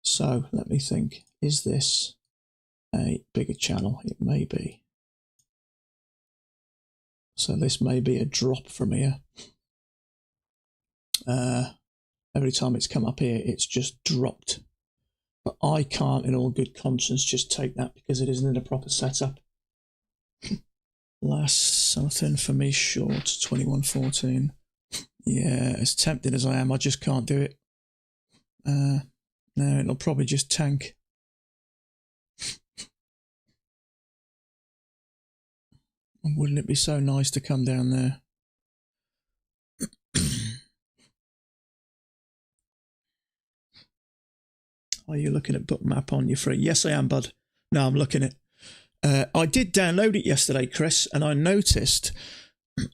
So let me think. Is this a bigger channel? It may be. So this may be a drop from here. Every time it's come up here, it's just dropped. But I can't, in all good conscience, just take that because it isn't in a proper setup. Last something for me short, 21.14. Yeah, as tempted as I am, I just can't do it. No, it'll probably just tank. Wouldn't it be so nice to come down there? Are you looking at bookmap on your free? Yes, I am, bud. No, I'm looking at I did download it yesterday, Chris, and I noticed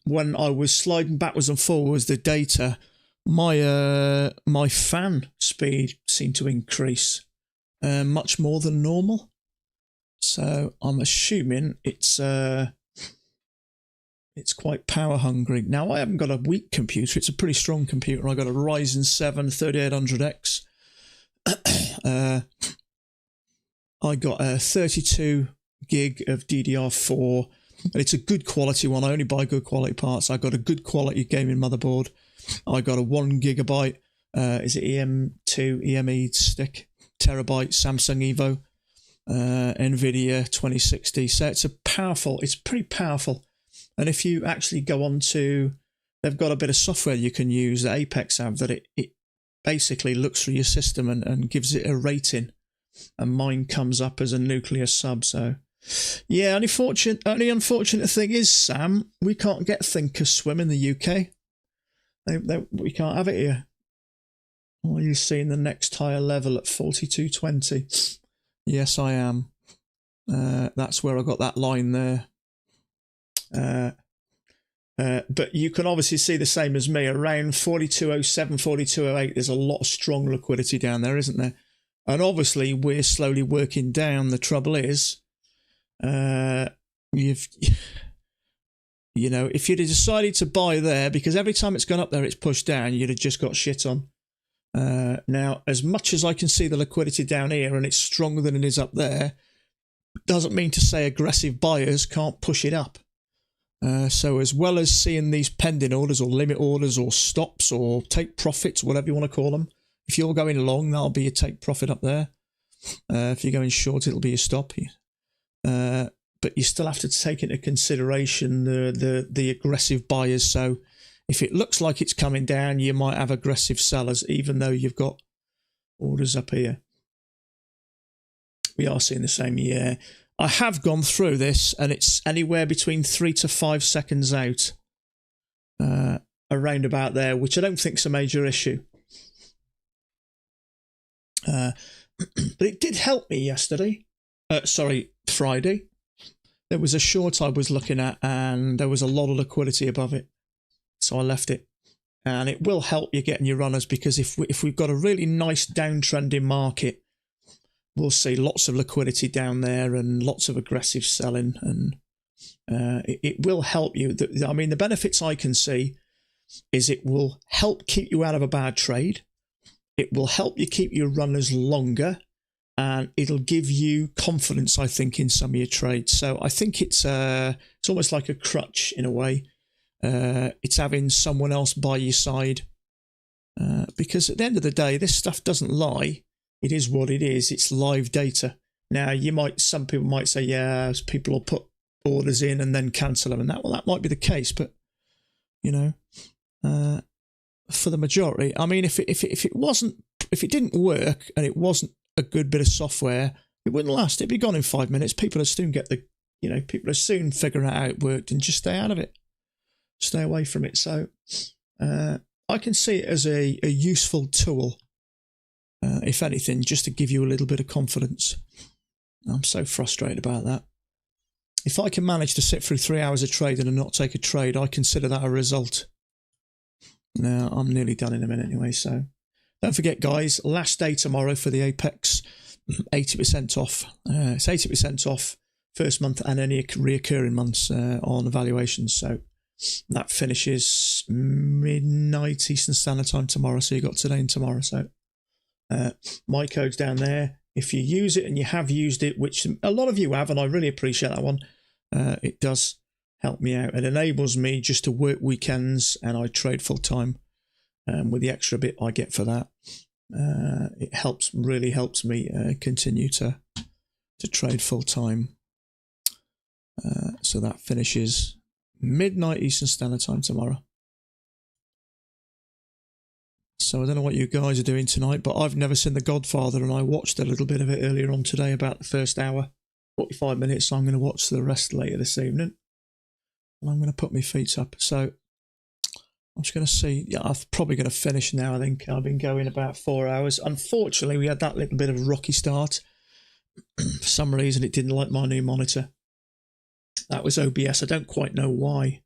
when I was sliding backwards and forwards the data, my fan speed seemed to increase much more than normal. So I'm assuming it's quite power hungry. Now, I haven't got a weak computer. It's a pretty strong computer. I got a Ryzen 7 3800X. I got a 32 gig of DDR4, and it's a good quality one. I only buy good quality parts. I got a good quality gaming motherboard. I got a 1 gigabyte is it EM2, EME stick, terabyte, Samsung Evo, NVIDIA 2060. So it's pretty powerful. And if you actually go on to, they've got a bit of software you can use that Apex have that it basically looks through your system and gives it a rating. And mine comes up as a nuclear sub. So yeah, only unfortunate thing is, Sam, we can't get Thinkorswim in the UK. We can't have it here. Are you seeing the next higher level at 42.20? Yes, I am. That's where I got that line there. But you can obviously see the same as me. Around 42.07, 42.08, there's a lot of strong liquidity down there, isn't there? And obviously, we're slowly working down. The trouble is, if you'd have decided to buy there, because every time it's gone up there, it's pushed down, you'd have just got shit on. Now, as much as I can see the liquidity down here and it's stronger than it is up there, doesn't mean to say aggressive buyers can't push it up. So as well as seeing these pending orders or limit orders or stops or take profits, whatever you want to call them, if you're going long, that'll be a take profit up there. If you're going short, it'll be a stop. But you still have to take into consideration the aggressive buyers. So if it looks like it's coming down, you might have aggressive sellers, even though you've got orders up here. We are seeing the same. Yeah, I have gone through this, and it's anywhere between 3 to 5 seconds out, around about there, which I don't think is a major issue. But it did help me yesterday. Friday. There was a short I was looking at, and there was a lot of liquidity above it. So I left it. And it will help you getting your runners, because if we've got a really nice downtrending market, we'll see lots of liquidity down there and lots of aggressive selling. And it will help you. The benefits I can see is it will help keep you out of a bad trade. It will help you keep your runners longer. And it'll give you confidence, I think, in some of your trades. So I think it's almost like a crutch in a way. It's having someone else by your side. Because at the end of the day, this stuff doesn't lie. It is what it is. It's live data. Now, some people might say, yeah, people will put orders in and then cancel them. And that might be the case. But, for the majority, if it didn't work and it wasn't a good bit of software, it wouldn't last. It'd be gone in 5 minutes. People would soon figure out how it worked and just stay out of it. Stay away from it. So I can see it as a useful tool, if anything, just to give you a little bit of confidence. I'm so frustrated about that. If I can manage to sit through 3 hours of trading and not take a trade, I consider that a result. Now, I'm nearly done in a minute anyway, so don't forget, guys, last day tomorrow for the Apex, 80% off. It's 80% off first month and any reoccurring months on evaluations. So that finishes midnight Eastern Standard Time tomorrow. So you got today and tomorrow. So my code's down there. If you use it, and you have used it, which a lot of you have, and I really appreciate that one, it does help me out. It enables me just to work weekends, and I trade full time. With the extra bit I get for that, it really helps me continue to trade full time. So that finishes midnight Eastern Standard Time tomorrow. So I don't know what you guys are doing tonight, but I've never seen The Godfather, and I watched a little bit of it earlier on today, about the first hour, 45 minutes. So I'm going to watch the rest later this evening, and I'm going to put my feet up. So I'm just going to see. Yeah, I'm probably going to finish now. I think I've been going about 4 hours. Unfortunately, we had that little bit of a rocky start. For some reason, it didn't like my new monitor. That was OBS. I don't quite know why.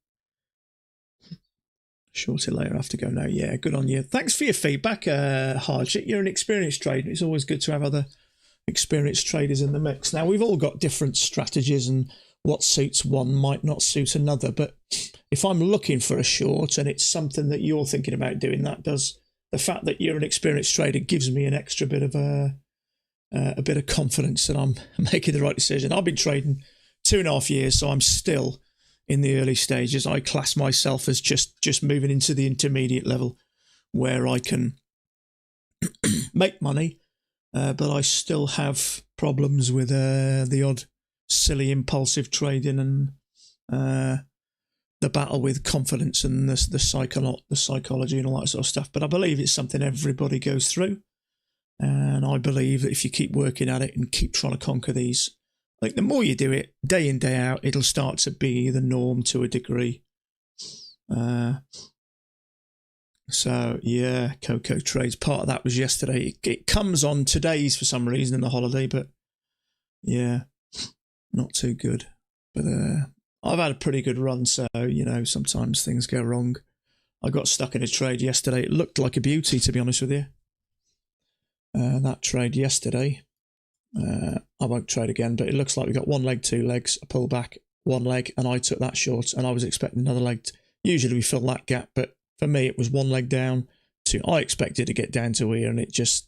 Short it later. I have to go now. Yeah, good on you. Thanks for your feedback, Harjit. You're an experienced trader. It's always good to have other experienced traders in the mix. Now, we've all got different strategies, and what suits one might not suit another. But if I'm looking for a short and it's something that you're thinking about doing, the fact that you're an experienced trader gives me an extra bit of a bit of confidence that I'm making the right decision. I've been trading 2.5 years, so I'm still in the early stages. I class myself as just moving into the intermediate level, where I can make money, but I still have problems with the odd silly impulsive trading and the battle with confidence and the psychology and all that sort of stuff. But I believe it's something everybody goes through, and I believe that if you keep working at it and keep trying to conquer these, like the more you do it day in, day out, it'll start to be the norm to a degree. So yeah, Coco Trades, part of that was yesterday. It comes on today's for some reason in the holiday, but yeah, not too good. But I've had a pretty good run, so you know, sometimes things go wrong. I got stuck in a trade yesterday. It looked like a beauty, to be honest with you. That trade yesterday, I won't trade again, but it looks like we got one leg, two legs, a pull back, one leg, and I took that short, and I was expecting another leg. Usually we fill that gap, but for me it was one leg down. I expected to get down to here, and it just,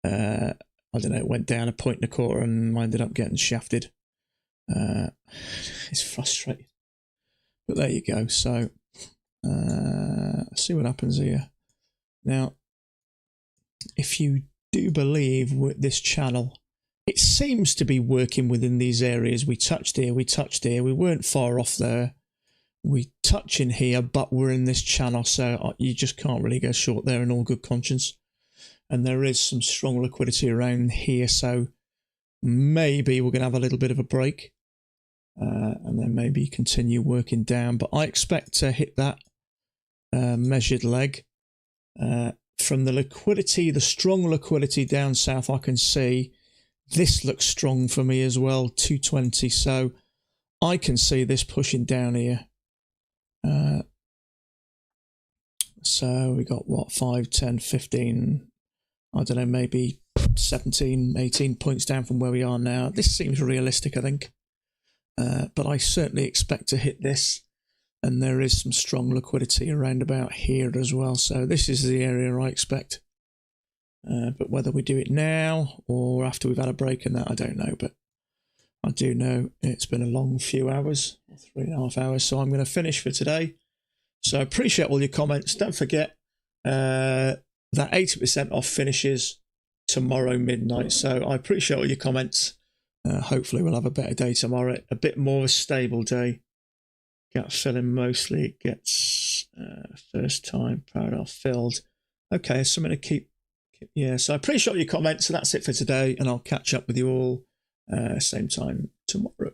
I don't know, it went down 1.25 and I ended up getting shafted. It's frustrating, but there you go. So see what happens here. Now, if you do believe with this channel, it seems to be working within these areas. We touched here, we weren't far off there. We touch in here, but we're in this channel, so you just can't really go short there in all good conscience. And there is some strong liquidity around here, so maybe we're going to have a little bit of a break. And then maybe continue working down. But I expect to hit that measured leg. From the liquidity, the strong liquidity down south, I can see this looks strong for me as well, 220. So I can see this pushing down here. So we got what, 5, 10, 15, I don't know, maybe 17, 18 points down from where we are now. This seems realistic, I think. But I certainly expect to hit this, and there is some strong liquidity around about here as well. So this is the area I expect. But whether we do it now or after we've had a break and that, I don't know. But I do know it's been a long few hours, 3.5 hours. So I'm going to finish for today. So I appreciate all your comments. Don't forget that 80% off finishes tomorrow midnight. So I appreciate all your comments. Hopefully we'll have a better day tomorrow, a bit more of a stable day. Gut filling mostly, it gets first time parallel filled. Okay, so I'm going to keep, yeah, so I appreciate all your comments. So that's it for today, and I'll catch up with you all same time tomorrow.